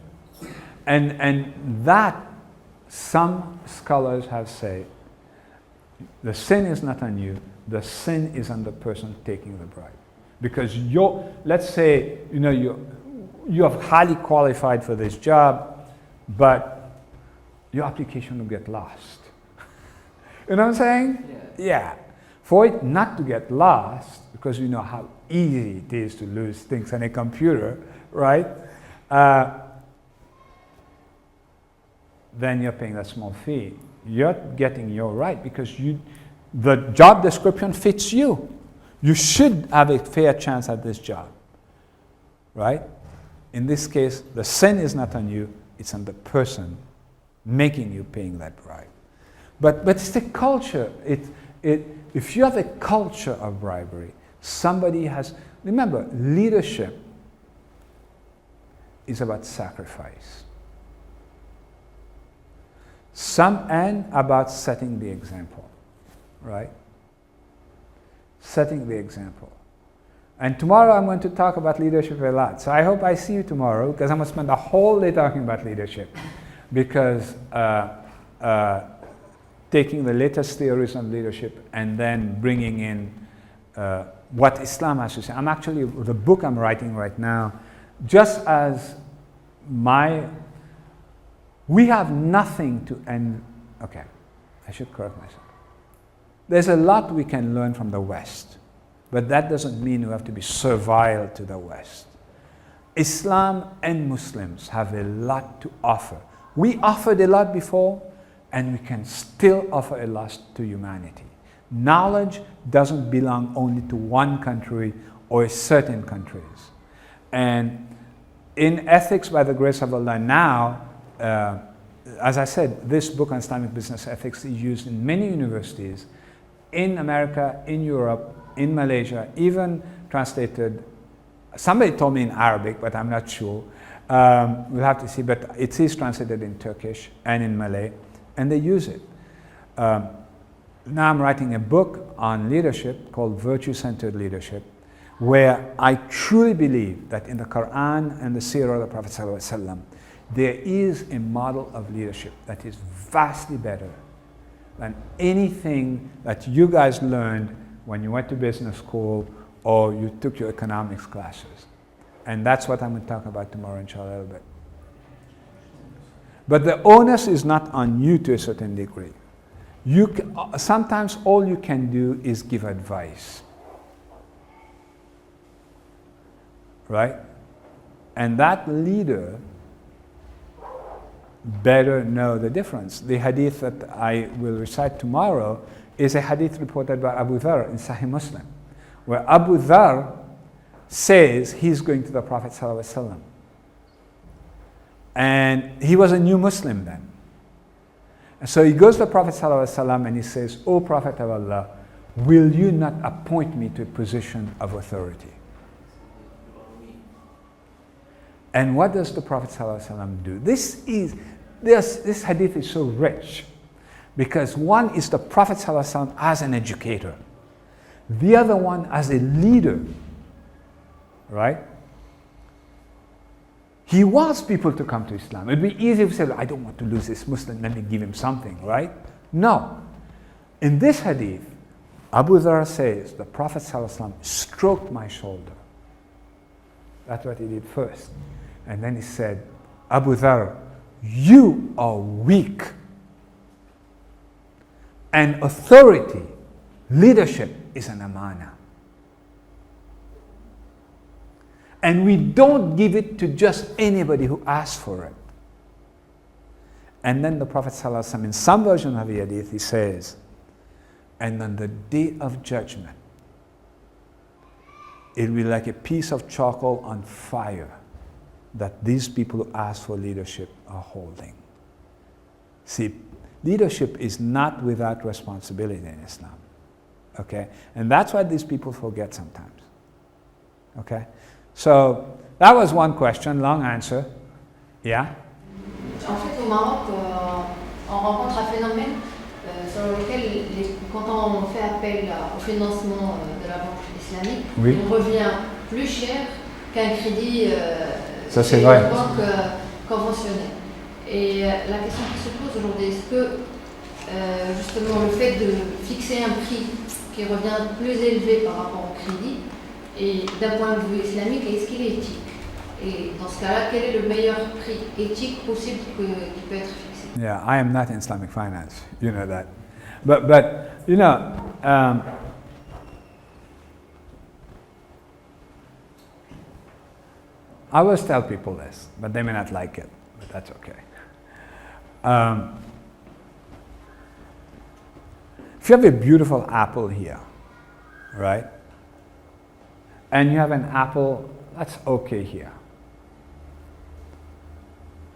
And that, some scholars have said, the sin is not on you, the sin is on the person taking the bribe. Because let's say, you are highly qualified for this job, but your application will get lost. You know what I'm saying? Yeah. For it not to get lost, because you know how easy it is to lose things on a computer, right? Then you're paying that small fee. You're getting your right because the job description fits you. You should have a fair chance at this job, right? In this case, the sin is not on you, it's on the person making you paying that bribe. But it's the culture. If you have a culture of bribery, remember, leadership is about sacrifice. And about setting the example, right? Setting the example. And tomorrow I'm going to talk about leadership a lot. So I hope I see you tomorrow, because I'm going to spend the whole day talking about leadership. Because taking the latest theories on leadership and then bringing in what Islam has to say. The book I'm writing right now, just as we have nothing to end. Okay, I should correct myself. There's a lot we can learn from the West, but that doesn't mean we have to be servile to the West. Islam and Muslims have a lot to offer. We offered a lot before, and we can still offer a lot to humanity. Knowledge doesn't belong only to one country or certain countries. And in ethics, by the grace of Allah, now, as I said, this book on Islamic Business Ethics is used in many universities, in America, in Europe, in Malaysia, even translated, somebody told me in Arabic, but I'm not sure. We'll have to see, but it is translated in Turkish and in Malay, and they use it. Now I'm writing a book on leadership called Virtue-Centered Leadership, where I truly believe that in the Quran and the Seerah of the Prophet ﷺ, there is a model of leadership that is vastly better than anything that you guys learned when you went to business school or you took your economics classes. And that's what I'm going to talk about tomorrow, inshallah, a little bit. But the onus is not on you to a certain degree. Sometimes all you can do is give advice. Right? And that leader better know the difference. The hadith that I will recite tomorrow is a hadith reported by Abu Dharr in Sahih Muslim, where Abu Dharr says he's going to the Prophet ﷺ. And he was a new Muslim then. And so he goes to the Prophet ﷺ and he says, "O Prophet of Allah, will you not appoint me to a position of authority? And what does the Prophet ﷺ do? This hadith is so rich because one is the Prophet ﷺ as an educator, the other one as a leader, right? He wants people to come to Islam. It'd be easy to say, I don't want to lose this Muslim, let me give him something, right? No. In this hadith, Abu Dharr says, the Prophet ﷺ stroked my shoulder. That's what he did first. And then he said, Abu Dharr, you are weak. And authority, leadership is an amana. And we don't give it to just anybody who asks for it. And then the Prophet ﷺ, in some version of the hadith, he says, and on the day of judgment, it will be like a piece of charcoal on fire that these people who ask for leadership are holding. See, leadership is not without responsibility in Islam. Okay? And that's what these people forget sometimes. Okay? So, that was one question, long answer. Yeah? En fait, au Maroc, on rencontre un phénomène selon lequel, quand on fait appel au financement de la banque islamique, oui, il revient plus cher qu'un crédit ça, c'est vrai. d'une banque conventionnelle. Et la question qui se pose aujourd'hui, est-ce que justement le fait de fixer un prix qui revient plus élevé par rapport au crédit, et d'un point de vue islamique, est-ce qu'il est éthique? Et dans ce cas-là, quel est le meilleur prix éthique possible qui peut être fixé? Yeah, I am not in Islamic finance, you know that. But you know, I always tell people this, but they may not like it, but that's okay. If you have a beautiful apple here, right? And you have an apple that's okay here.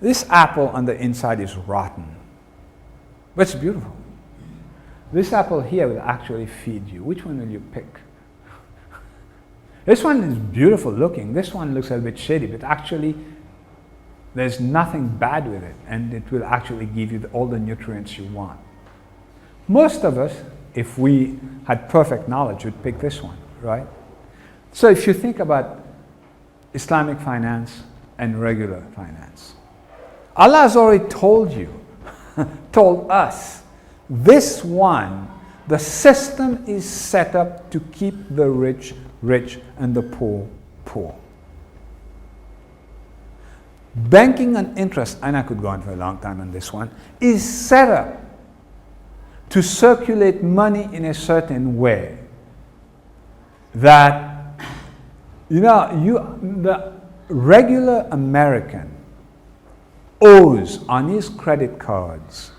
This apple on the inside is rotten, but it's beautiful. This apple here will actually feed you. Which one will you pick? This one is beautiful looking. This one looks a little bit shady, but actually there's nothing bad with it, and it will actually give you all the nutrients you want. Most of us, if we had perfect knowledge, would pick this one, right? So if you think about Islamic finance and regular finance, Allah has already told you, told us, this one, the system is set up to keep the rich rich and the poor poor. Banking and interest, and I could go on for a long time on this one, is set up to circulate money in a certain way that, the regular American owes on his credit cards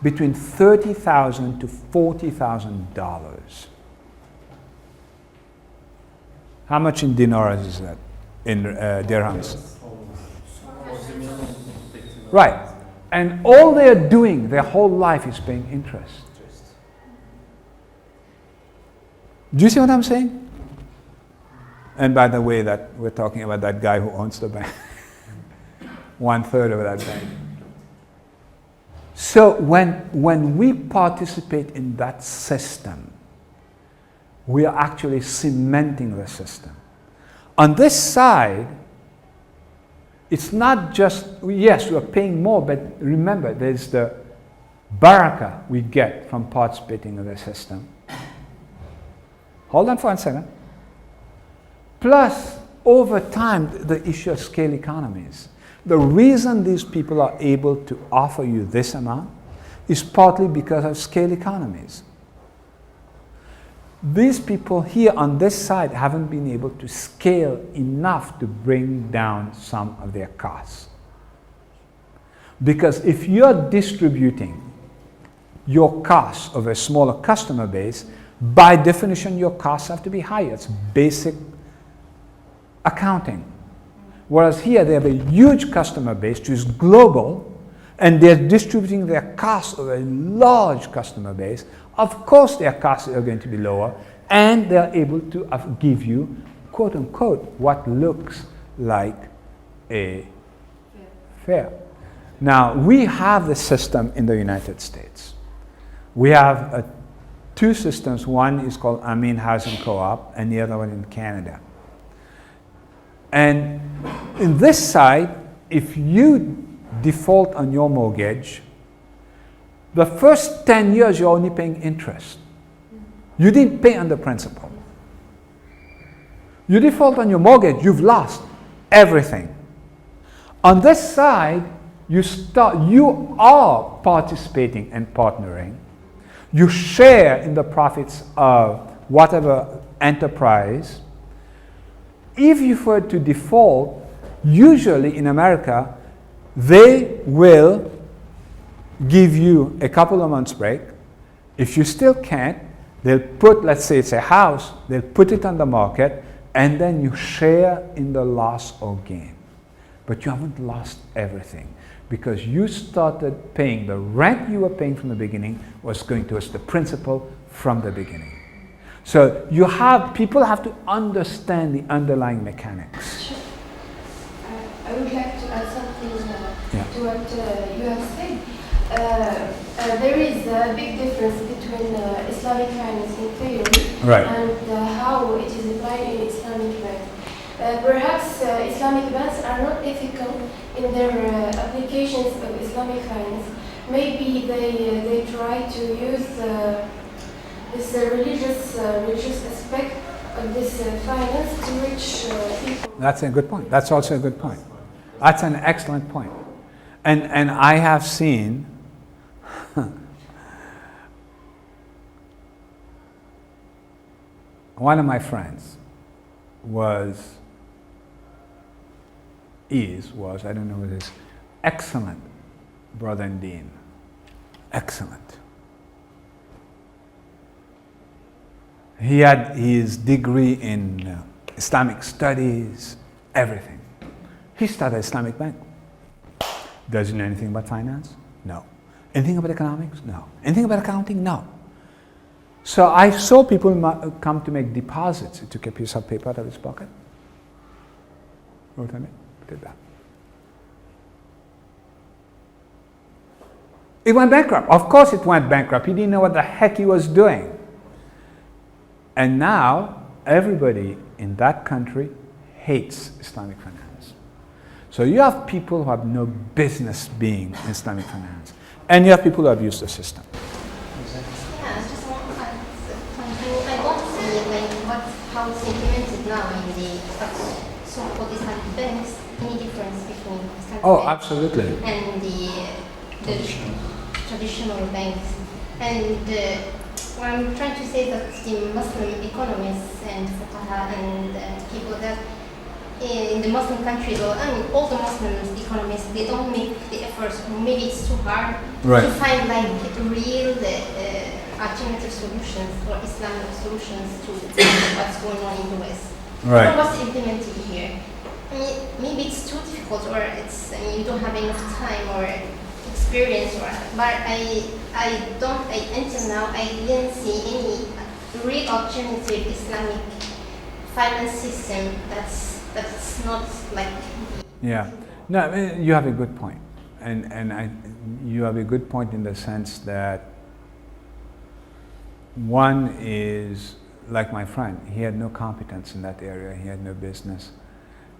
between $30,000 to $40,000. How much in dinars is that? In dirhams? Right. And all they're doing, their whole life is paying interest. Do you see what I'm saying? And by the way, that we're talking about that guy who owns the bank. 1/3 of that bank. So when we participate in that system, we are actually cementing the system. On this side, it's not just, yes, we are paying more, but remember, there's the barakah we get from participating in the system. Hold on for 1 second. Plus, over time, the issue of scale economies. The reason these people are able to offer you this amount is partly because of scale economies. These people here on this side haven't been able to scale enough to bring down some of their costs. Because if you're distributing your costs over a smaller customer base, by definition your costs have to be higher. It's basic accounting. Whereas here they have a huge customer base which is global, and they're distributing their costs over a large customer base, of course their costs are going to be lower, and they're able to give you, quote unquote, what looks like a fair. Now, we have the system in the United States. We have two systems. One is called Amin Housing Co-op, and the other one in Canada. And in this side, if you default on your mortgage, the first 10 years you're only paying interest. You didn't pay on the principal. You default on your mortgage, you've lost everything. On this side, you are participating and partnering. You share in the profits of whatever enterprise. If you were to default, usually in America, they will give you a couple of months break. If you still can't, they'll put, let's say it's a house, they'll put it on the market, and then you share in the loss or gain. But you haven't lost everything, because you started paying the rent you were paying from the beginning was going towards the principal from the beginning. So people have to understand the underlying mechanics. I would like to add something to what you have said. There is a big difference between Islamic finance in theory and how it is applied in Islamic banks. Perhaps Islamic banks are not ethical in their applications of Islamic finance. Maybe they try to use this religious aspect of this finance to reach people. That's a good point. That's also a good point. That's an excellent point. And I have seen one of my friends was, I don't know what it is, excellent brother in Deen. Excellent. He had his degree in Islamic studies, everything. He started Islamic bank. Does he know anything about finance? No. Anything about economics? No. Anything about accounting? No. So I saw people come to make deposits. He took a piece of paper out of his pocket, wrote on it, did that. It went bankrupt. Of course it went bankrupt. He didn't know what the heck he was doing. And now everybody in that country hates Islamic finance. So you have people who have no business being in Islamic finance, and you have people who abuse the system. Yeah, I just want to add, I don't see how it's implemented now in the so-called Islamic banks, any difference between Islamic banks Absolutely. and the traditional banks. And what I'm trying to say that the Muslim economists and fuqaha and people that in the Muslim countries, or all the Muslim economists, they don't make the efforts, or maybe it's too hard to find like real alternative solutions or Islamic solutions to what's going on in the West. Right. Or what's implemented here. I mean, maybe it's too difficult, or it's you don't have enough time or experience, but until now I didn't see any real alternative Islamic finance system that's not like. Yeah, no, I mean, you have a good point, and you have a good point in the sense that one is like my friend. He had no competence in that area. He had no business,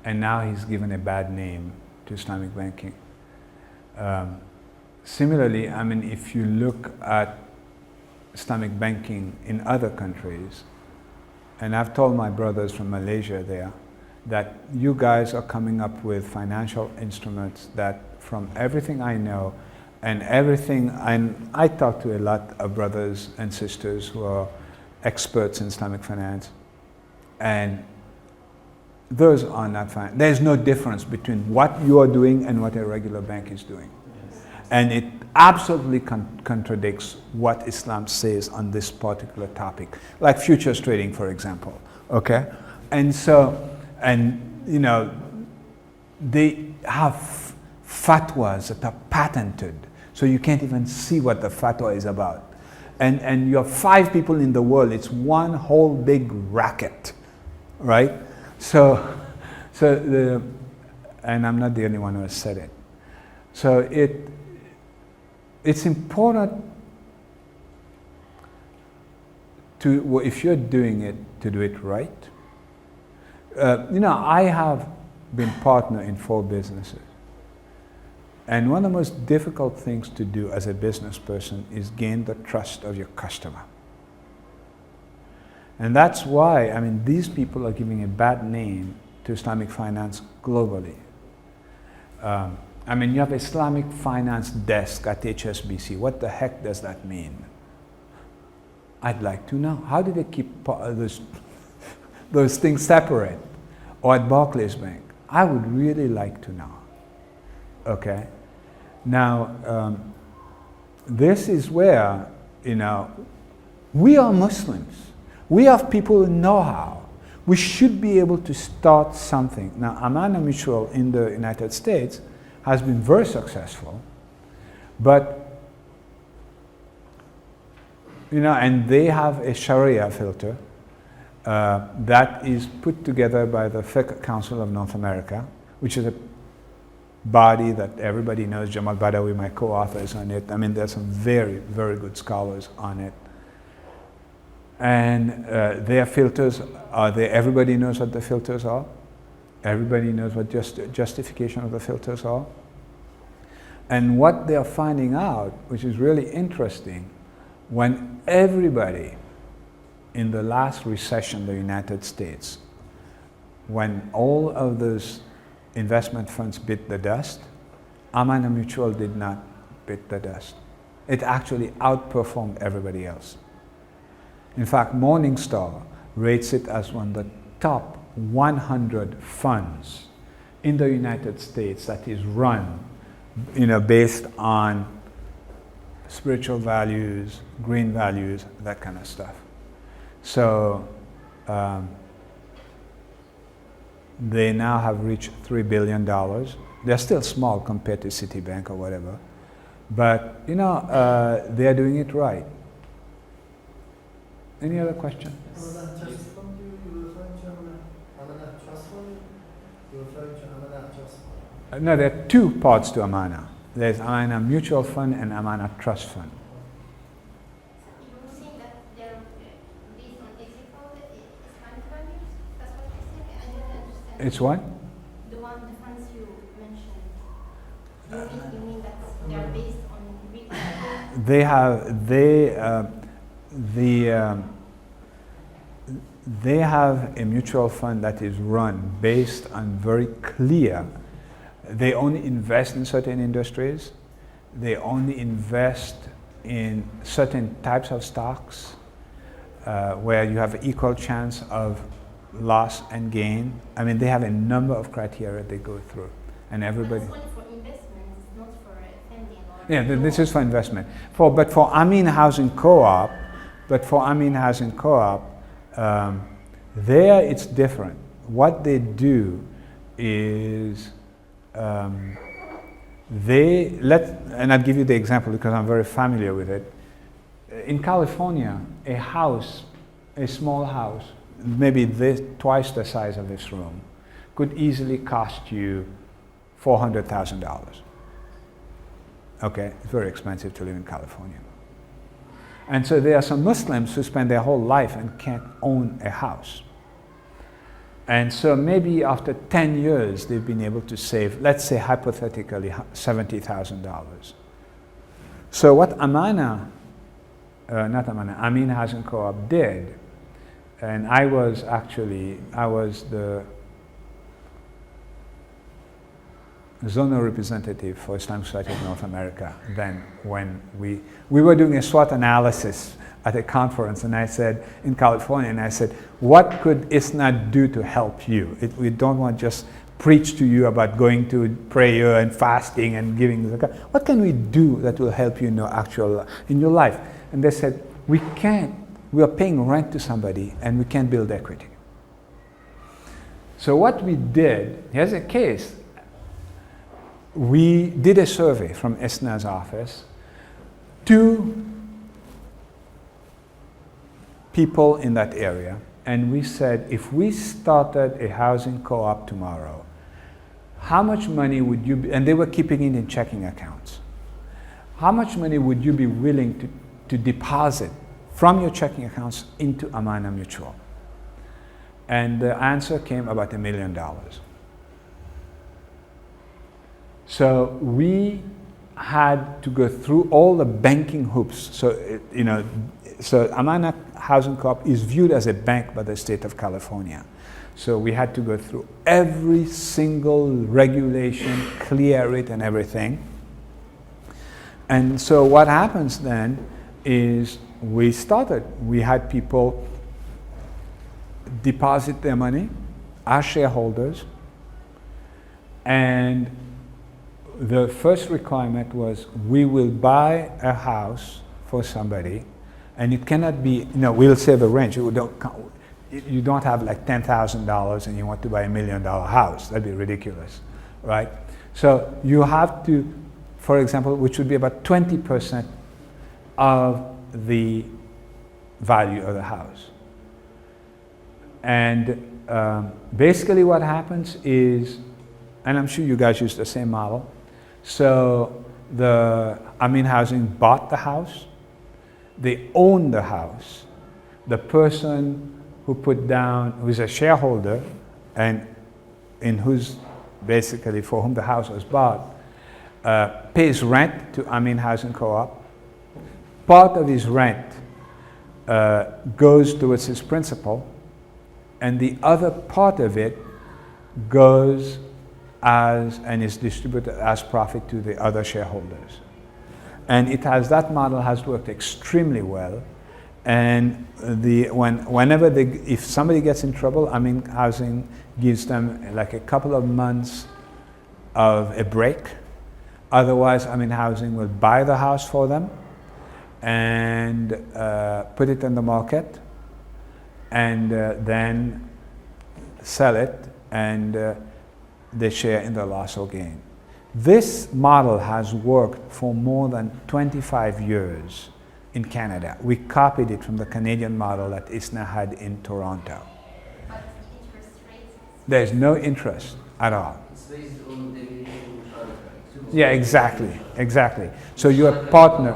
and now he's given a bad name to Islamic banking. Similarly, I mean, if you look at Islamic banking in other countries, and I've told my brothers from Malaysia there that you guys are coming up with financial instruments that, from everything I know and everything, I talk to a lot of brothers and sisters who are experts in Islamic finance, and those are not fine. There's no difference between what you are doing and what a regular bank is doing. And it absolutely contradicts what Islam says on this particular topic, like futures trading, for example. Okay, and so, and you know, they have fatwas that are patented, so you can't even see what the fatwa is about. And you have 5 people in the world, it's one whole big racket, right? And I'm not the only one who has said it. So it's important to, if you're doing it, to do it right. I have been partner in 4 businesses. And one of the most difficult things to do as a business person is gain the trust of your customer. And that's why, these people are giving a bad name to Islamic finance globally. You have Islamic finance desk at HSBC. What the heck does that mean? I'd like to know. How do they keep those things separate? Or at Barclays Bank? I would really like to know. Okay? Now, this is where, we are Muslims. We have people who know how. We should be able to start something. Now, Amana Mutual in the United States has been very successful, but, and they have a Sharia filter that is put together by the Fiqh Council of North America, which is a body that everybody knows. Jamal Badawi, my co-author, is on it. There's some very, very good scholars on it. And their filters are there. Everybody knows what the filters are. Everybody knows what justification of the filters are. And what they are finding out, which is really interesting, when everybody in the last recession in the United States, when all of those investment funds bit the dust, Amana Mutual did not bit the dust. It actually outperformed everybody else. In fact, Morningstar rates it as one of the top 100 funds in the United States that is run, based on spiritual values, green values, that kind of stuff. So they now have reached $3 billion. They're still small compared to Citibank or whatever, but they are doing it right. Any other question? Amana Trust Fund, you referring to Amana Trust Fund? You referring to Amana Trust Fund? No, there are 2 parts to Amana. There's Amana Mutual Fund and Amana Trust Fund. You think that they're based on ethical Islamic values? That's what you think? I didn't understand. It's what? The funds you mentioned. You mean that they're based on real values? They have a mutual fund that is run based on very clear. They only invest in certain industries. They only invest in certain types of stocks where you have equal chance of loss and gain. They have a number of criteria they go through, and everybody. But it's only for investment, it's not for funding. Yeah, this is for investment. But for Amin Housing Co-op, there it's different. What they do is and I'll give you the example because I'm very familiar with it. In California, a small house, maybe twice the size of this room, could easily cost you $400,000. Okay, it's very expensive to live in California. And so there are some Muslims who spend their whole life and can't own a house. And so maybe after 10 years, they've been able to save, let's say hypothetically, $70,000. So what Amin Housing Co-op did, and I was the zonal representative for Islamic Society of North America then when we were doing a SWOT analysis at a conference, and I said, in California, and I said, what could ISNA do to help you? We don't want to just preach to you about going to prayer and fasting and giving zakat. What can we do that will help you in your life? And they said, we are paying rent to somebody and we can't build equity. So what we did, here's a case. we did a survey from ISNA's office to people in that area, and we said, if we started a housing co-op tomorrow, how much money would you be, and they were keeping it in checking accounts, how much money would you be willing to deposit from your checking accounts into Amana Mutual? And the answer came about $1 million. So we had to go through all the banking hoops. So, so Amana Housing Co-op is viewed as a bank by the state of California. So we had to go through every single regulation, clear it and everything. And so what happens then is we had people deposit their money as shareholders, and the first requirement was we will buy a house for somebody, and it cannot be, we'll say the range. You don't have like $10,000 and you want to buy $1 million house. That'd be ridiculous, right? So you have to, for example, which would be about 20% of the value of the house. And basically what happens is, and I'm sure you guys use the same model, so the Amin Housing bought the house, they own the house, the person who put down, who's a shareholder, and basically for whom the house was bought, pays rent to Amin Housing Co-op. Part of his rent goes towards his principal, and the other part of it goes and is distributed as profit to the other shareholders. And that model has worked extremely well. And if somebody gets in trouble, Amin Housing gives them like a couple of months of a break. Otherwise, Amin Housing will buy the house for them and put it on the market, and then sell it, and they share in the loss or gain. This model has worked for more than 25 years in Canada. We copied it from the Canadian model that ISNA had in Toronto. But interest rates? There's no interest at all. It's based on the contract. Yeah, exactly. So you're a partner.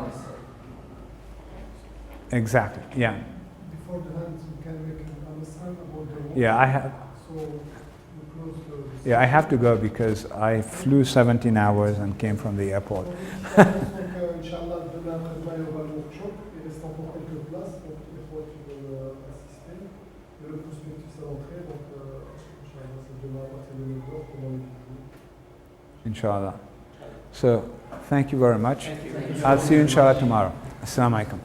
Exactly, yeah. Before the hand, can we understand about the work? Yeah, I have. So you close the. Yeah, I have to go because I flew 17 hours and came from the airport. Inch'Allah, demain après il y aura le workshop. Il reste encore quelques places, donc les fois qui veulent assister. Et le prospectus à l'entrée, donc Inch'Allah, c'est demain à partir de 9h pendant le jour. Inshallah. So, thank you very much. I'll see you inshallah tomorrow. Assalamu alaikum.